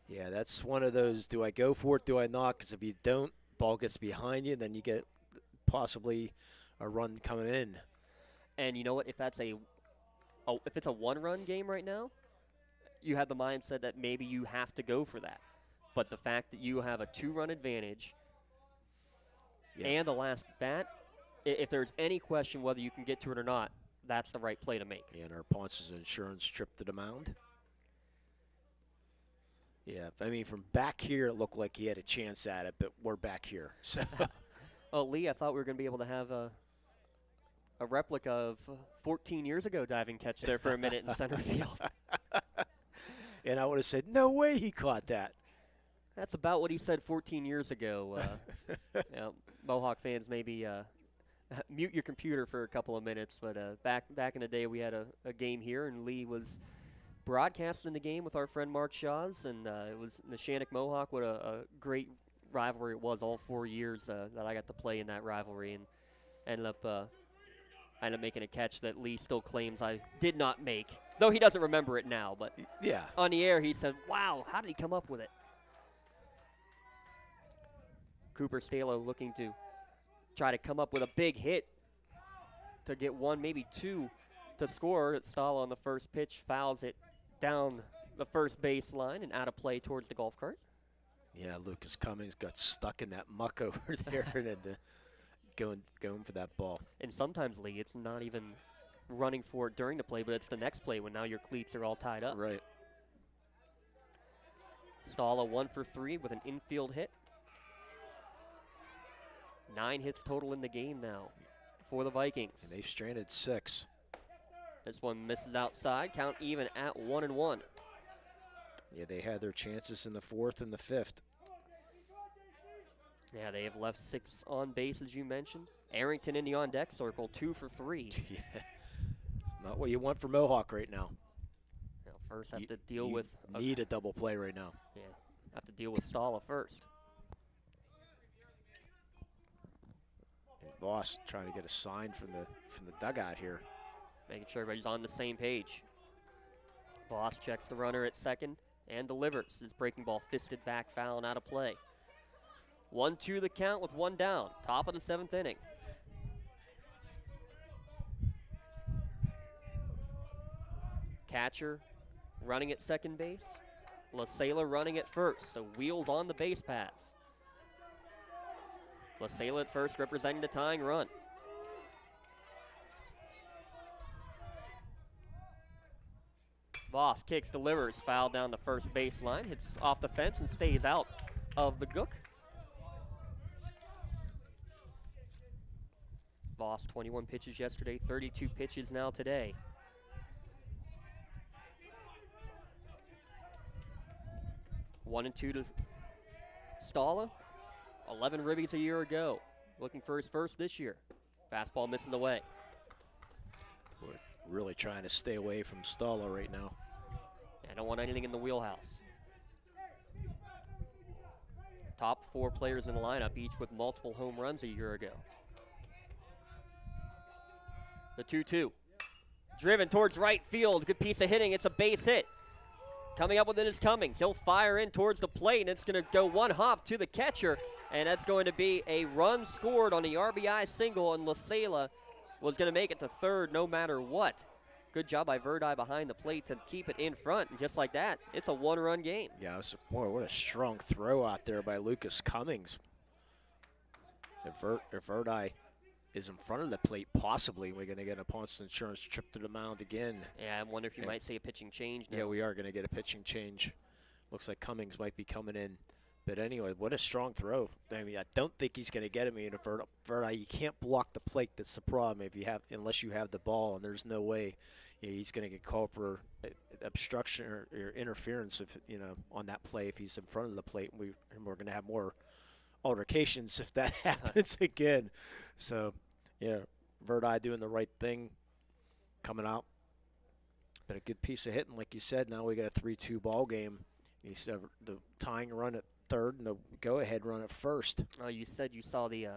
Yeah, that's one of those, do I go for it, do I not? Because if you don't, ball gets behind you, then you get possibly a run coming in. And you know what? If that's if it's a one-run game right now, you have the mindset that maybe you have to go for that. But the fact that you have a 2-run advantage and the last bat, if there's any question whether you can get to it or not, that's the right play to make. And our Ponce's insurance trip to the mound. Yeah, I mean, from back here, it looked like he had a chance at it, but we're back here. So, oh, Lee, I thought we were going to be able to have a replica of 14 years ago diving catch there for a minute in center field. And I would have said, no way he caught that. That's about what he said 14 years ago. Mohawk fans, maybe mute your computer for a couple of minutes. But back in the day, we had a game here, and Lee was broadcasting the game with our friend Mark Shaws, and it was Neshannock Mohawk. What a great rivalry it was all 4 years that I got to play in that rivalry, and ended up making a catch that Lee still claims I did not make, though he doesn't remember it now. But yeah, on the air he said, wow, how did he come up with it? Cooper Stalo looking to try to come up with a big hit to get one, maybe two to score. Stalo on the first pitch fouls it down the first baseline and out of play towards the golf cart. Yeah, Lucas Cummings got stuck in that muck over there and had to going for that ball. And sometimes, Lee, it's not even running for it during the play, but it's the next play when now your cleats are all tied up. Right. Stala 1 for 3 with an infield hit. 9 hits total in the game now for the Vikings. And they've stranded 6. This one misses outside. Count even at 1-1. Yeah, they had their chances in the 4th and the 5th. Yeah, they have left 6 on base, as you mentioned. Arrington in the on-deck circle, 2 for 3. Yeah, not what you want for Mohawk right now. Now first have to deal with... need a double play right now. Yeah, have to deal with Stala first. And Voss trying to get a sign from the dugout here. Making sure everybody's on the same page. Voss checks the runner at second and delivers. His breaking ball fisted back, foul, and out of play. 1-2 the count with 1 down. Top of the 7th inning. Catcher running at second base. LaSala running at first, so Wheels on the base paths. LaSalle at first representing the tying run. Voss kicks, delivers, foul down the first baseline, hits off the fence and stays out of the gook. Voss 21 pitches yesterday, 32 pitches now today. One and two to Stala. 11 ribbies a year ago. Looking for his first this year. Fastball misses away. We're really trying to stay away from Stala right now. I don't want anything in the wheelhouse. Top 4 players in the lineup, each with multiple home runs a year ago. The 2-2. Driven towards right field. Good piece of hitting. It's a base hit. Coming up with it is Cummings. He'll fire in towards the plate, and it's going to go one hop to the catcher, and that's going to be a run scored on the RBI single, and LaSalle was going to make it to third no matter what. Good job by Verdi behind the plate to keep it in front, and just like that, it's a one-run game. Yeah, boy, what a strong throw out there by Lucas Cummings. If Verdi is in front of the plate, possibly we're going to get a Ponce Insurance trip to the mound again. Yeah, I wonder if you might see a pitching change now. Yeah, we are going to get a pitching change. Looks like Cummings might be coming in. But anyway, what a strong throw. I mean, I don't think he's going to get him. I mean, Verdi, you can't block the plate. That's the problem unless you have the ball, and there's no way he's going to get called for obstruction or interference on that play if he's in front of the plate. And we're going to have more altercations if that happens again. So, yeah, Verdi doing the right thing, coming out. But a good piece of hitting, like you said. Now we got a 3-2 ball game. He's the tying run at third and the go-ahead run at first. You said you saw the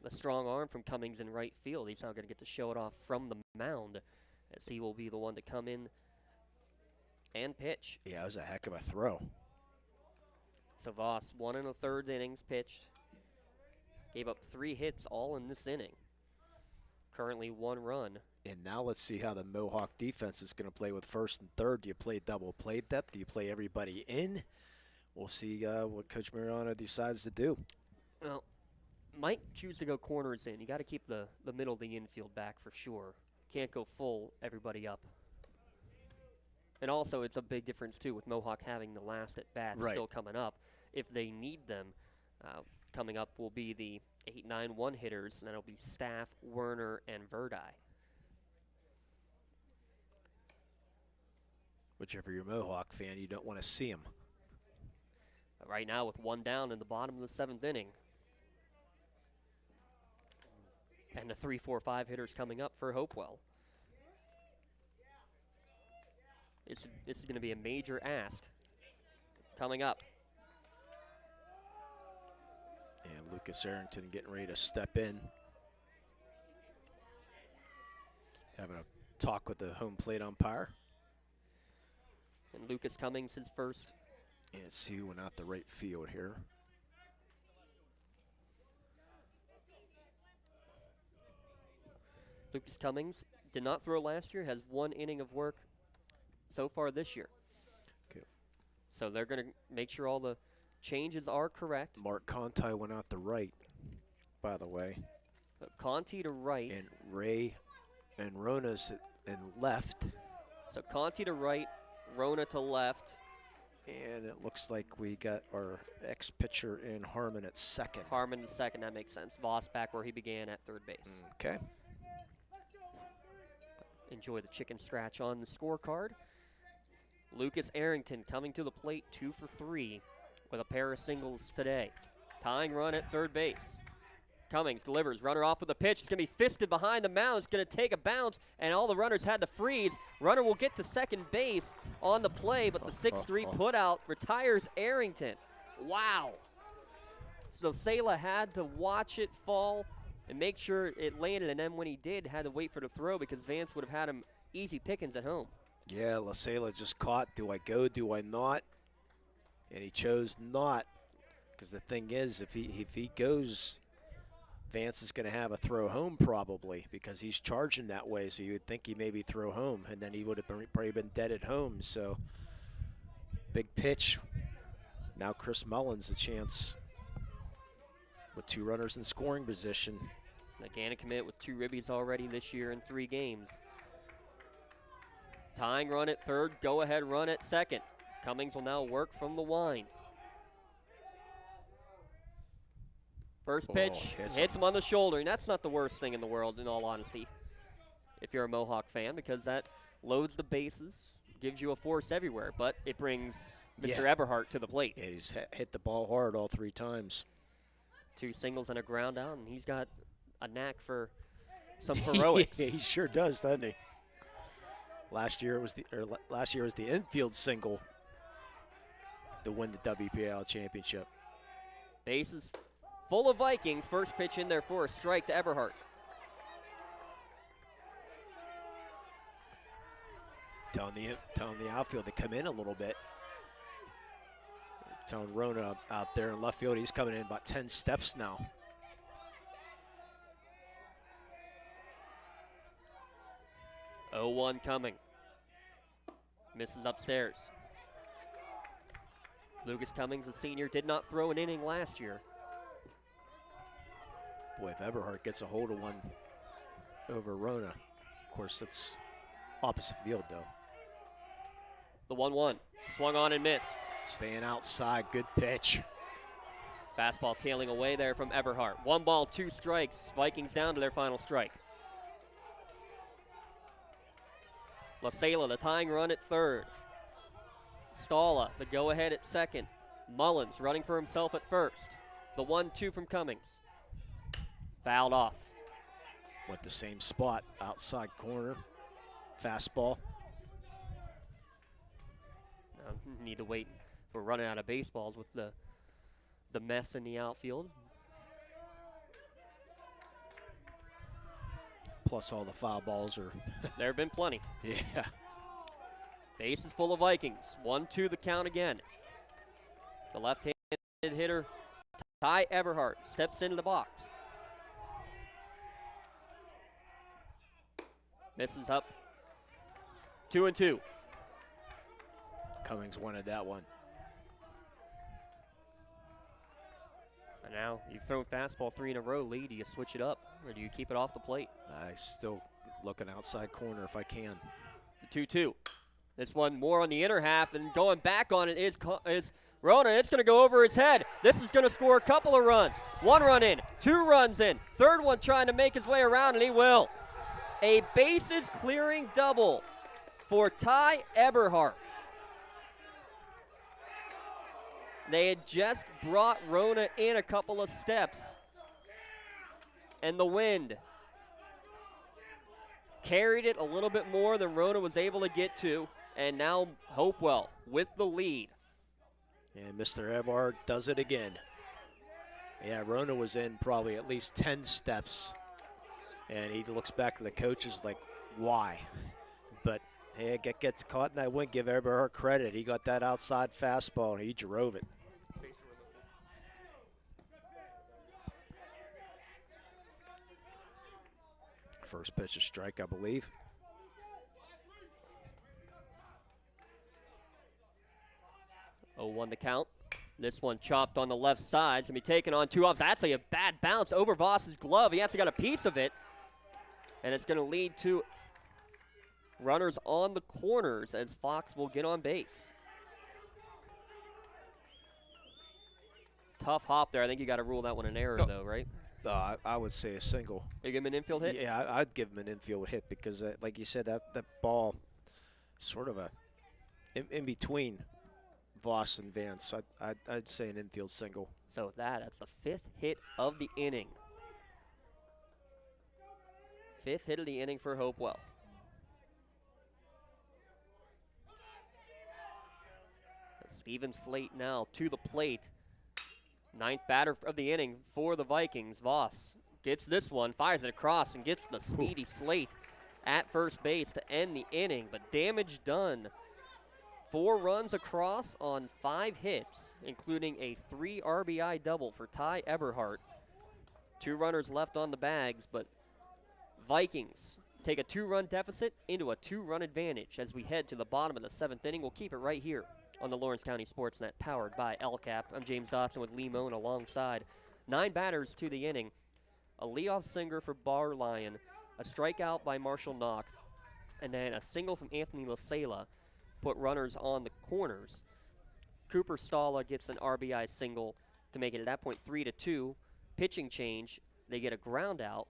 strong arm from Cummings in right field. He's now going to get to show it off from the mound, as he will be the one to come in and pitch. Yeah, it was a heck of a throw. So Voss, 1 1/3 innings pitched. Gave up 3 hits all in this inning. Currently 1 run. And now let's see how the Mohawk defense is going to play with first and third. Do you play double play depth? Do you play everybody in? We'll see what Coach Mariano decides to do. Well, might choose to go corners in. You got to keep the middle of the infield back for sure. Can't go full everybody up. And also, it's a big difference, too, with Mohawk having the last at-bat still coming up. If they need them, coming up will be the 8-9-1 hitters, and that'll be Staff, Werner, and Verdi. Whichever you're a Mohawk fan, you don't want to see him. Right now with 1 down in the bottom of the 7th inning. And the 3-4-5 hitters coming up for Hopewell. This is going to be a major ask coming up. And Lucas Arrington getting ready to step in. Having a talk with the home plate umpire. And Lucas Cummings is first. And see who went out the right field here. Lucas Cummings did not throw last year, has 1 inning of work so far this year. Okay. So they're going to make sure all the changes are correct. Mark Conti went out the right, by the way. Conti to right. And Ray and Rona's in left. So Conti to right, Rona to left. And it looks like we got our ex-pitcher in Harmon at second. Harmon at second, that makes sense. Voss back where he began at third base. Okay. Enjoy the chicken scratch on the scorecard. Lucas Arrington coming to the plate, 2 for 3 with a pair of singles today. Tying run at third base. Cummings delivers, runner off with a pitch. It's going to be fisted behind the mound. It's going to take a bounce, and all the runners had to freeze. Runner will get to second base on the play, but the 6-3 putout retires Arrington. Wow. So Sela had to watch it fall and make sure it landed, and then when he did, had to wait for the throw because Vance would have had him easy pickings at home. Yeah, LaSalle just caught. Do I go? Do I not? And he chose not, because the thing is, if he goes, Vance is going to have a throw home probably because he's charging that way. So you would think he maybe throw home, and then he would have probably been dead at home. So big pitch. Now Chris Mullins a chance with 2 runners in scoring position. Again, a commit with 2 ribbies already this year in 3 games. Tying run at third, go-ahead run at second. Cummings will now work from the wind. First pitch hits him on the shoulder, and that's not the worst thing in the world, in all honesty, if you're a Mohawk fan, because that loads the bases, gives you a force everywhere, but it brings Mr. Eberhardt to the plate. Yeah, he's hit the ball hard all 3 times. 2 singles and a ground out, and he's got a knack for some heroics. He sure does, doesn't he? Last year was the infield single to win the WPIAL championship. Bases full of Vikings. First pitch in there for a strike to Eberhardt. Telling the outfield to come in a little bit. Telling Rona out there in left field, he's coming in about 10 steps now. Oh, 1 coming. Misses upstairs. Lucas Cummings, the senior, did not throw an inning last year. Boy, if Eberhardt gets a hold of one over Rona, of course, that's opposite field, though. The 1-1, swung on and missed. Staying outside, good pitch. Fastball tailing away there from Eberhardt. 1 ball, 2 strikes. Vikings down to their final strike. LaSala, the tying run at third. Stalla, the go-ahead at second. Mullins running for himself at first. The 1-2 from Cummings. Fouled off. Went the same spot, outside corner. Fastball. Now, need to wait for running out of baseballs with the mess in the outfield. Plus all the foul balls are. There have been plenty. Yeah. Base is full of Vikings. 1-2 the count again. The left-handed hitter, Ty Eberhardt, steps into the box. Misses up. 2-2. Cummings wanted that one. And now you've thrown fastball 3 in a row, Lee. Do you switch it up, or do you keep it off the plate? I still looking outside corner if I can. The 2-2. This one more on the inner half, and going back on it is Rona. It's going to go over his head. This is going to score a couple of runs. 1 run in, 2 runs in. Third one trying to make his way around, and he will. A bases clearing double for Ty Eberhardt. They had just brought Rona in a couple of steps, and the wind carried it a little bit more than Rona was able to get to, and now Hopewell with the lead. And Mr. Eberhardt does it again. Yeah, Rona was in probably at least 10 steps, and he looks back to the coaches like, why? But hey, gets caught in that wind. Give Eberhardt credit. He got that outside fastball, and he drove it. First pitch, a strike, I believe. Oh, 1 to count. This one chopped on the left side. It's going to be taken on 2 ups. Actually, a bad bounce over Voss's glove. He actually got a piece of it. And it's going to lead to runners on the corners as Fox will get on base. Tough hop there. I think you got to rule that one an error, though, right? I would say a single. You give him an infield hit? Yeah, I'd give him an infield hit because, like you said, that ball sort of in between Voss and Vance. I'd say an infield single. So that's the 5th hit of the inning. 5th hit of the inning for Hopewell. Steven Slate now to the plate. 9th batter of the inning for the Vikings. Voss gets this one, fires it across, and gets the speedy Slate at first base to end the inning. But damage done. 4 runs across on 5 hits, including a 3 RBI double for Ty Eberhardt. 2 runners left on the bags, but Vikings take a 2-run deficit into a 2-run advantage as we head to the bottom of the 7th inning. We'll keep it right here on the Lawrence County SportsNet, powered by LCAP. I'm James Dotson with Lee Moan alongside 9 batters to the inning. A leadoff single for Bar Lyon, a strikeout by Marshall Knock, and then a single from Anthony LaSala put runners on the corners. Cooper Stala gets an RBI single to make it at that point 3-2. Pitching change, they get a ground out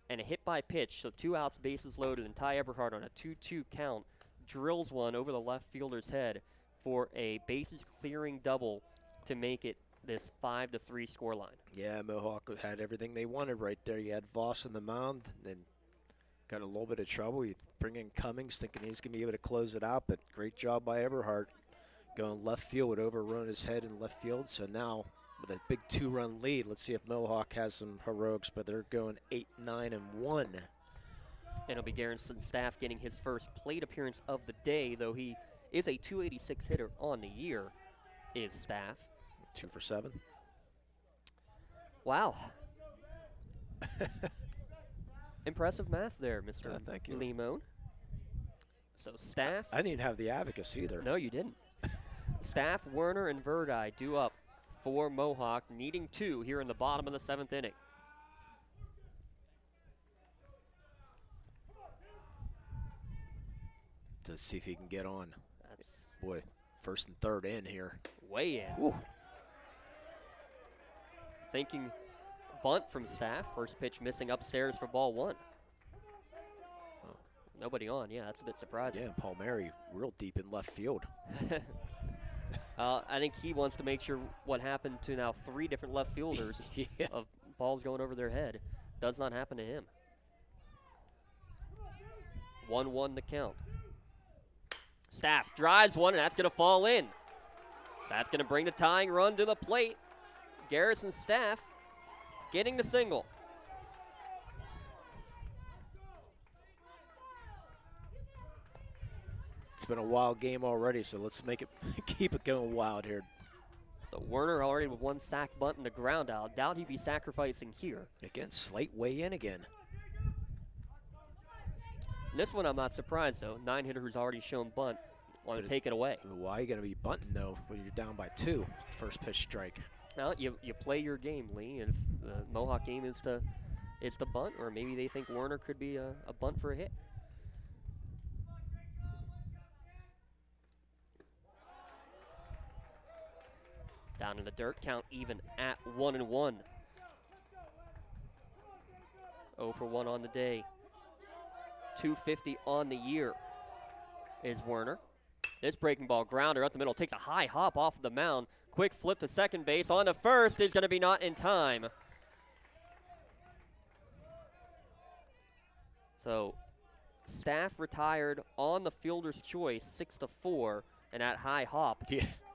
and a hit by pitch, so 2 outs, bases loaded, and Ty Eberhardt on a 2-2 count drills one over the left fielder's head for a bases clearing double to make it this 5-3 scoreline. Yeah, Mohawk had everything they wanted right there. You had Voss on the mound, then got a little bit of trouble. You bring in Cummings thinking he's going to be able to close it out, but great job by Eberhardt going left field with overrun his head in left field. So now with a big 2-run lead, let's see if Mohawk has some heroics, but they're going 8-9-1. And it'll be Garrison Staff getting his first plate appearance of the day, though he is a .286 hitter on the year, is Staff. 2 for 7. Wow. Impressive math there, Mr. Thank you. Limon. So Staff. I didn't have the abacus either. No, you didn't. Staff, Werner, and Verdi due up for Mohawk, needing 2 here in the bottom of the 7th inning. To see if he can get on. That's boy, first and third in here. Way in. Ooh. Thinking bunt from Staff. First pitch missing upstairs for ball 1. Oh. Nobody on. Yeah, that's a bit surprising. Yeah, and Palmieri real deep in left field. I think he wants to make sure what happened to now 3 different left fielders yeah. of balls going over their head does not happen to him. 1-1 to count. Staff drives one, and that's going to fall in. So that's going to bring the tying run to the plate. Garrison Staff getting the single. It's been a wild game already, so let's make it keep it going wild here. So Werner already with 1 sack bunt and the ground out. Doubt he'd be sacrificing here. Again, Slate way in again. This one I'm not surprised, though. 9-hitter who's already shown bunt. Want to take it away. Why are you going to be bunting, though, when you're down by 2? First pitch strike. Well, you play your game, Lee. And if the Mohawk game is to bunt, or maybe they think Werner could be a bunt for a hit. Down in the dirt, count even at 1-1. 0 for 1 on the day. 250 on the year is Werner. This breaking ball grounder up the middle takes a high hop off of the mound. Quick flip to second base. On to first is going to be not in time. So Staff retired on the fielder's choice 6-4, and that high hop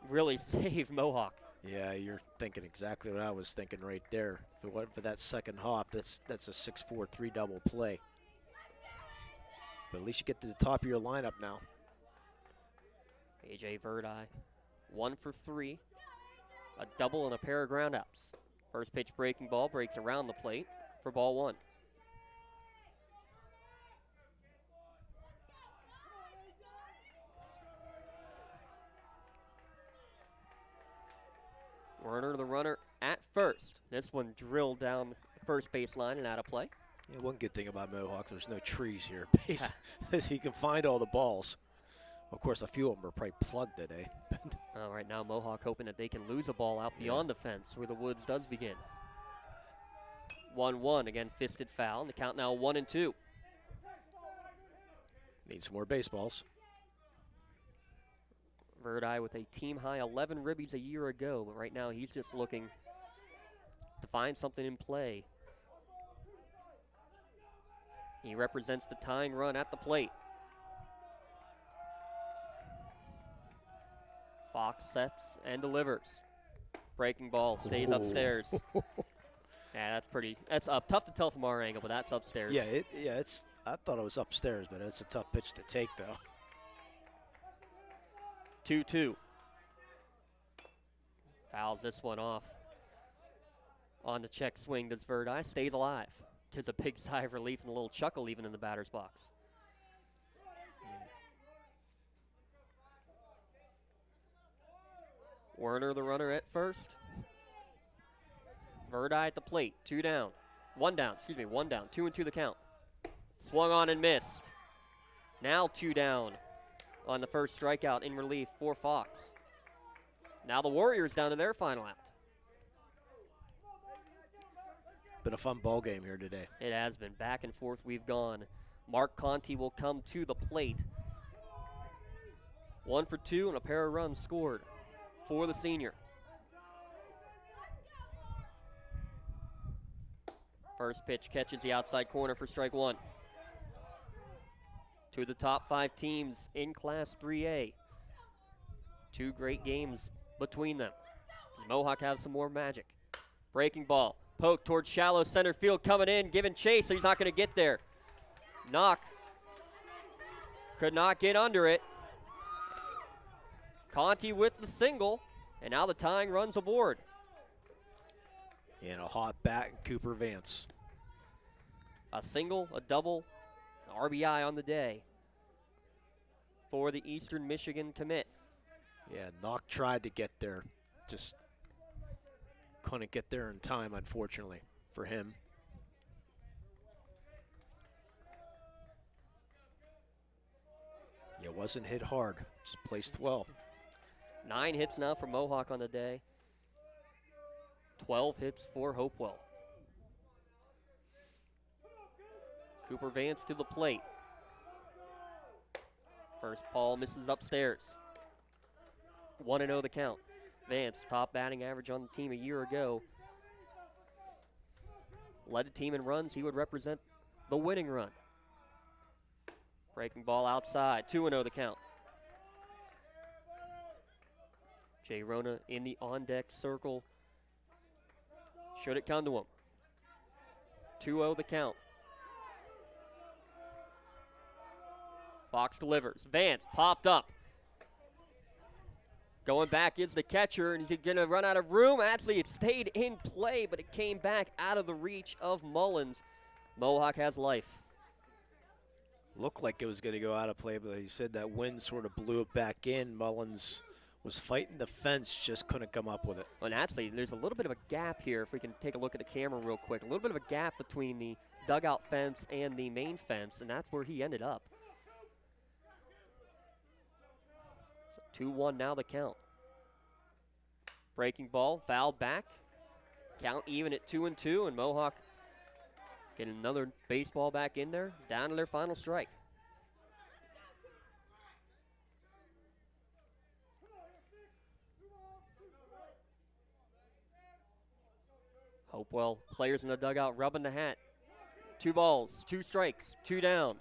really saved Mohawk. Yeah, you're thinking exactly what I was thinking right there. If it wasn't for that second hop, that's a 6-4 3-double play. But at least you get to the top of your lineup now. A.J. Verdi, 1 for 3, a double and a pair of groundouts. First pitch breaking ball breaks around the plate for ball 1. Werner, the runner, at first. This one drilled down the first baseline and out of play. Yeah, one good thing about Mohawk, there's no trees here. He can find all the balls. Of course, a few of them are probably plugged today. Right now, Mohawk hoping that they can lose a ball out beyond the fence where the woods does begin. 1-1, again, fisted foul, and the count now 1-2. Need some more baseballs. Verdi with a team-high 11 ribbies a year ago, but right now he's just looking to find something in play. He represents the tying run at the plate. Fox sets and delivers. Breaking ball stays upstairs. Yeah, that's up. Tough to tell from our angle, but that's upstairs. Yeah, I thought it was upstairs, but it's a tough pitch to take, though. 2-2. Fouls this one off. On the check swing does Verdi. Stays alive. Gives a big sigh of relief and a little chuckle even in the batter's box. Werner, the runner, at first. Verdi at the plate. 2 down. 1 down. 2-2 the count. Swung on and missed. Now 2 down on the first strikeout in relief for Fox. Now the Warriors down to their final out. Been a fun ball game here today. It has been. Back and forth we've gone. Mark Conti will come to the plate. 1 for 2 and a pair of runs scored for the senior. First pitch catches the outside corner for strike 1. To the top 5 teams in Class 3A. 2 great games between them. Mohawk have some more magic. Breaking ball. Poke towards shallow center field, coming in, giving chase, so he's not going to get there. Knock. Could not get under it. Conti with the single, and now the tying runs aboard. And a hot bat, Cooper Vance. A single, a double, an RBI on the day for the Eastern Michigan commit. Yeah, Knock tried to get there, just couldn't get there in time, unfortunately, for him. It wasn't hit hard, just placed well. 9 hits now for Mohawk on the day. 12 hits for Hopewell. Cooper Vance to the plate. First ball misses upstairs. 1-0 the count. Vance, top batting average on the team a year ago. Led the team in runs. He would represent the winning run. Breaking ball outside. 2-0 the count. Jay Rona in the on-deck circle. Should it come to him? 2-0 the count. Fox delivers. Vance popped up. Going back is the catcher, and he's going to run out of room. Actually, it stayed in play, but it came back out of the reach of Mullins. Mohawk has life. Looked like it was going to go out of play, but he said that wind sort of blew it back in. Mullins was fighting the fence, just couldn't come up with it. And actually, there's a little bit of a gap here, if we can take a look at the camera real quick. A little bit of a gap between the dugout fence and the main fence, and that's where he ended up. So 2-1 now the count. Breaking ball, fouled back. Count even at 2-2, and Mohawk get another baseball back in there, down to their final strike. Hopewell, players in the dugout rubbing the hat. 2 balls, 2 strikes, 2 down.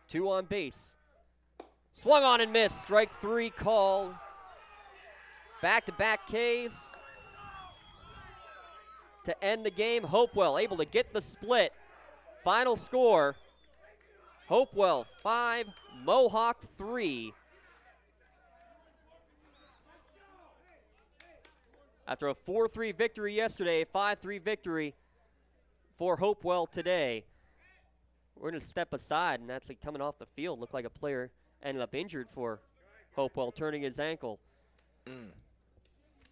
2 on base. Swung on and missed. Strike 3 called. Back-to-back Ks to end the game. Hopewell able to get the split. Final score, Hopewell 5, Mohawk 3. After a 4-3 victory yesterday, a 5-3 victory for Hopewell today. We're going to step aside, and actually coming off the field, looked like a player ended up injured for Hopewell, turning his ankle.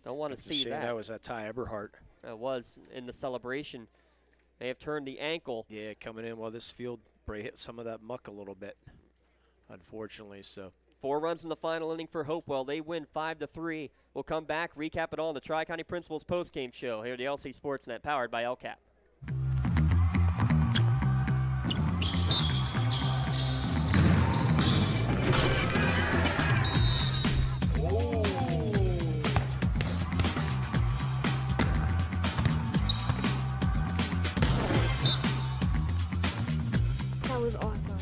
Don't want to see that. That was Ty Eberhardt. It was in the celebration. May have turned the ankle. Yeah, coming in while this field hit some of that muck a little bit, unfortunately. So 4 runs in the final inning for Hopewell. They win 5-3. We'll come back, recap it all in the Tri-County Principals postgame show here at the LC SportsNet, powered by LCAP. That was awesome.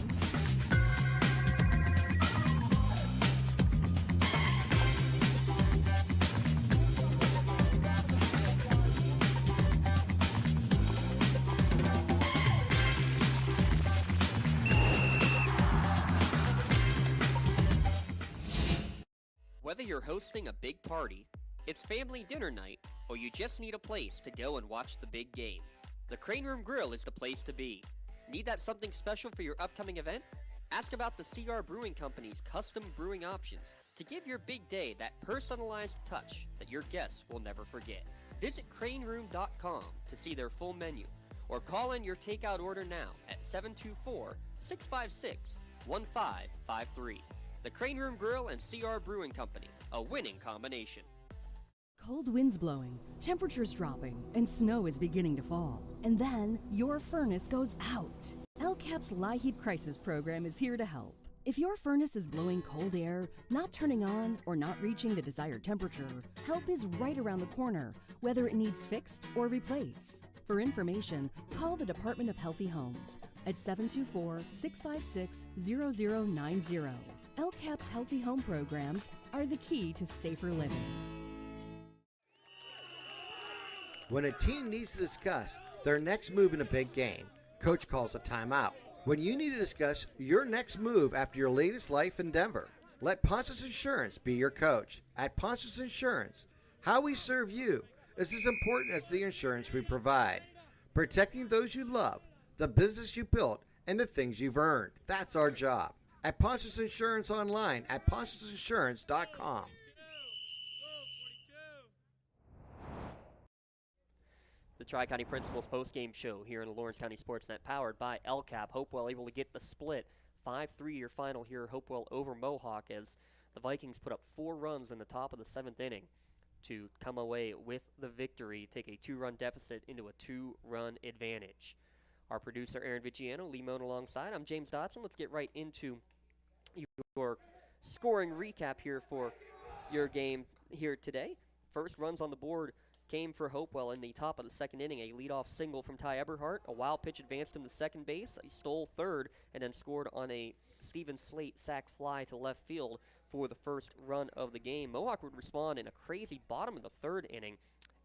Whether you're hosting a big party, it's family dinner night, or you just need a place to go and watch the big game, the Crane Room Grill is the place to be. Need that something special for your upcoming event? Ask about the CR Brewing Company's custom brewing options to give your big day that personalized touch that your guests will never forget. Visit craneroom.com to see their full menu, or call in your takeout order now at 724-656-1553. The Crane Room Grill and CR Brewing Company, a winning combination. Cold winds blowing, temperatures dropping, and snow is beginning to fall. And then your furnace goes out. LCAP's LIHEAP Crisis Program is here to help. If your furnace is blowing cold air, not turning on, or not reaching the desired temperature, help is right around the corner, whether it needs fixed or replaced. For information, call the Department of Healthy Homes at 724-656-0090. LCAP's Healthy Home programs are the key to safer living. When a team needs to discuss their next move in a big game, coach calls a timeout. When you need to discuss your next move after your latest life endeavor, let Ponce's Insurance be your coach. At Ponce's Insurance, how we serve you is as important as the insurance we provide. Protecting those you love, the business you built, and the things you've earned. That's our job. At Ponce's Insurance online at poncesinsurance.com. The Tri-County Principals post-game show here in the Lawrence County SportsNet, powered by LCAP. Hopewell able to get the split. 5-3 your final here, Hopewell over Mohawk, as the Vikings put up 4 runs in the top of the 7th inning to come away with the victory, take a 2-run deficit into a 2-run advantage. Our producer, Aaron Vigiano, Lee Moan alongside. I'm James Dotson. Let's get right into your scoring recap here for your game here today. First runs on the board came for Hopewell in the top of the 2nd inning. A leadoff single from Ty Eberhardt. A wild pitch advanced him to second base. He stole third and then scored on a Steven Slate sac fly to left field for the first run of the game. Mohawk would respond in a crazy bottom of the 3rd inning.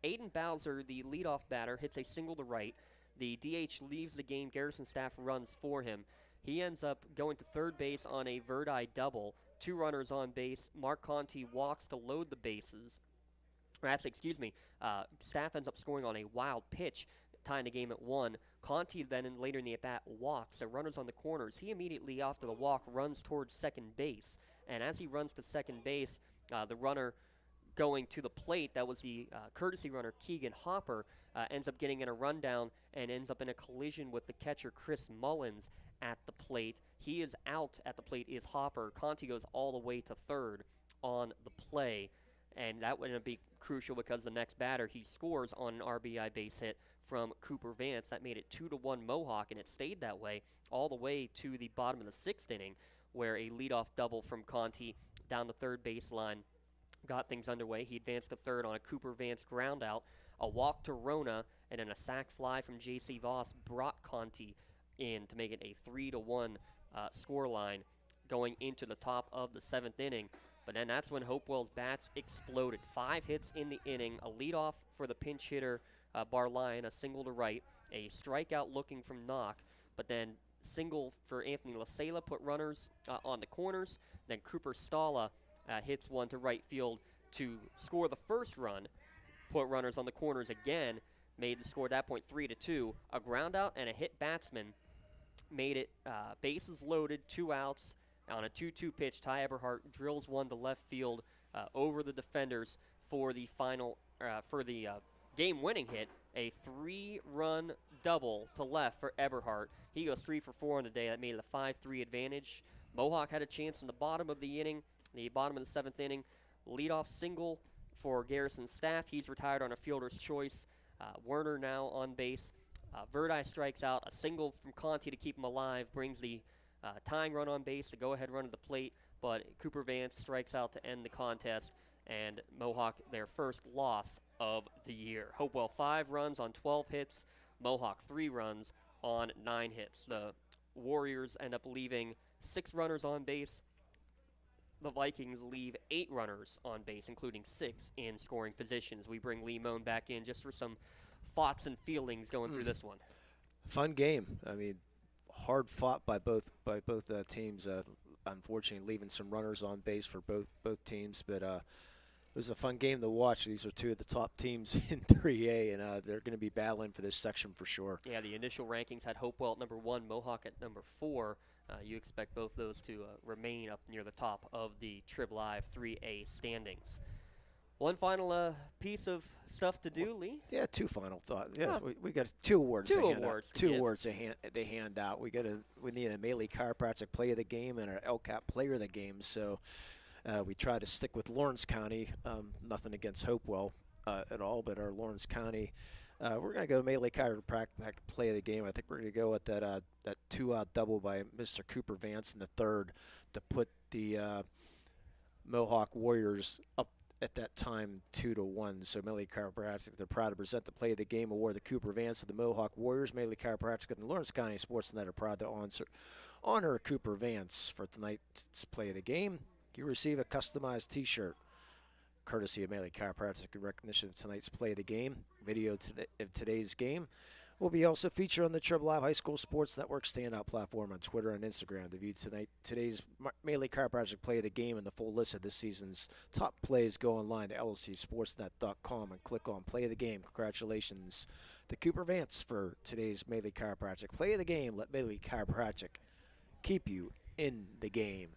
Aiden Bowser, the leadoff batter, hits a single to right. The DH leaves the game. Garrison Staff runs for him. He ends up going to third base on a Verdi double. 2 runners on base. Mark Conti walks to load the bases. Staff ends up scoring on a wild pitch, tying the game at 1. Conti then, later in the at-bat, walks. So runners on the corners. He immediately, after the walk, runs towards second base. And as he runs to second base, the runner going to the plate, that was the courtesy runner, Keegan Hopper, ends up getting in a rundown and ends up in a collision with the catcher, Chris Mullins, at the plate. He is out at the plate, is Hopper. Conti goes all the way to third on the play. And that would be crucial because the next batter, he scores on an RBI base hit from Cooper Vance. That made it 2-1 Mohawk, and it stayed that way all the way to the bottom of the 6th inning, where a leadoff double from Conti down the third baseline got things underway. He advanced to third on a Cooper Vance ground out. A walk to Rona, and then a sac fly from J.C. Voss brought Conti in to make it a 3-1 scoreline going into the top of the 7th inning. But then that's when Hopewell's bats exploded. 5 hits in the inning, a leadoff for the pinch hitter, Barline, a single to right, a strikeout looking from Knock, but then single for Anthony LaSala put runners on the corners. Then Cooper Stala hits one to right field to score the first run, put runners on the corners again, made the score at that point 3-2. A ground out and a hit batsman made it bases loaded, 2 outs. On a 2-2 pitch, Ty Eberhardt drills one to left field over the defenders for the final, game-winning hit. A 3-run double to left for Eberhardt. He goes 3 for 4 on the day. That made it a 5-3 advantage. Mohawk had a chance in the bottom of the inning, the bottom of the 7th inning. Leadoff single for Garrison Staff. He's retired on a fielder's choice. Werner now on base. Verdi strikes out. A single from Conti to keep him alive brings the tying run on base, the go-ahead run at the plate, but Cooper Vance strikes out to end the contest, and Mohawk their first loss of the year. Hopewell 5 runs on 12 hits, Mohawk 3 runs on 9 hits. The Warriors end up leaving 6 runners on base. The Vikings leave 8 runners on base, including 6 in scoring positions. We bring Lee Moan back in just for some thoughts and feelings going through this one. Fun game. I mean, hard fought by both teams. Unfortunately, leaving some runners on base for both teams, but it was a fun game to watch. These are 2 of the top teams in 3A, and they're going to be battling for this section for sure. Yeah, the initial rankings had Hopewell at number 1, Mohawk at number 4. You expect both those to remain up near the top of the Trib Live 3A standings. One final piece of stuff to do, Lee. Yeah, two final thoughts. Yes, we got two awards. Two awards. Two awards they hand out. We need a Melee Chiropractic Play of the Game and our LCAP Player of the Game. So we try to stick with Lawrence County. Nothing against Hopewell at all, but our Lawrence County. We're going to go Melee Chiropractic Play of the Game. I think we're going to go with that 2-out double by Mr. Cooper Vance in the third to put the Mohawk Warriors up at that time 2-1. So Melee Chiropractic, they're proud to present the Play of the Game award to Cooper Vance of the Mohawk Warriors. Melee Chiropractic and the Lawrence County SportsNet are proud to honor Cooper Vance for tonight's Play of the Game. You receive a customized T-shirt courtesy of Melee Chiropractic in recognition of tonight's Play of the Game. Video of today's game will be also featured on the Triple Live High School Sports Network standout platform on Twitter and Instagram. To view today's Melee Chiropractic Play of the Game and the full list of this season's top plays, go online to lcsportsnet.com and click on Play of the Game. Congratulations to Cooper Vance for today's Melee Chiropractic Play of the Game. Let Melee Chiropractic keep you in the game.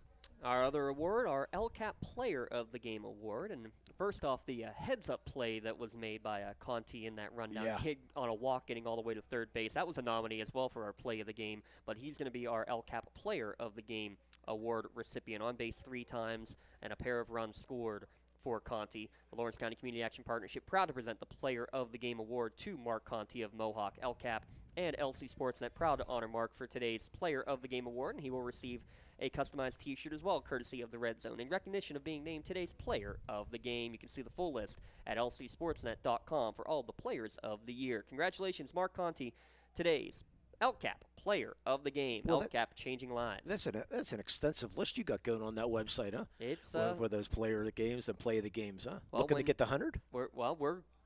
Our other award, our LCAP Player of the Game award. And first off, the heads-up play that was made by Conti in that rundown. Yeah. Kid on a walk getting all the way to third base. That was a nominee as well for our Play of the Game, but he's going to be our LCAP Player of the Game award recipient. On base 3 times and a pair of runs scored for Conti. The Lawrence County Community Action Partnership proud to present the Player of the Game award to Mark Conti of Mohawk. LCAP and LC Sportsnet proud to honor Mark for today's Player of the Game award, and he will receive a customized T-shirt as well, courtesy of the Red Zone. In recognition of being named today's Player of the Game, you can see the full list at lcsportsnet.com for all the Players of the Year. Congratulations, Mark Conti, today's LCAP Player of the Game. Well, LCAP changing lives. That's an extensive list you got going on that website, huh? It's with those Player of the Games and Play of the Games, huh? Well, Looking to get the 100? We're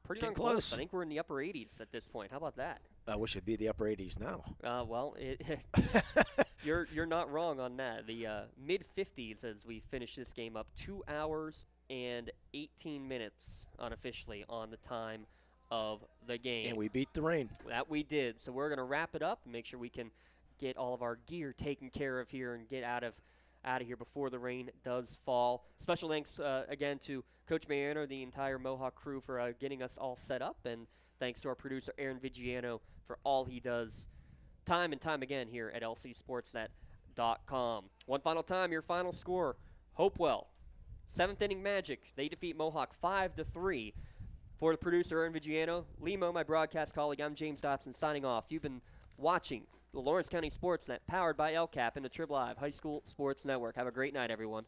pretty darn close. I think we're in the upper 80s at this point. How about that? I wish it'd be the upper 80s now. Well, you're not wrong on that. The mid-50s as we finish this game up. 2 hours and 18 minutes unofficially on the time of the game. And we beat the rain. That we did. So we're going to wrap it up and make sure we can get all of our gear taken care of here and get out of here before the rain does fall. Special thanks again to Coach Mariano, the entire Mohawk crew for getting us all set up, and thanks to our producer Aaron Vigiano for all he does time and time again here at lcsportsnet.com. One final time, your final score, Hopewell, 7th inning magic. They defeat Mohawk 5-3. For the producer Aaron Vigiano, Limo, my broadcast colleague, I'm James Dotson signing off. You've been watching the Lawrence County SportsNet, powered by LCAP and the Triple Live High School Sports Network. Have a great night, everyone.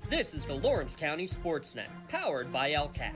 This is the Lawrence County SportsNet, powered by LCAP.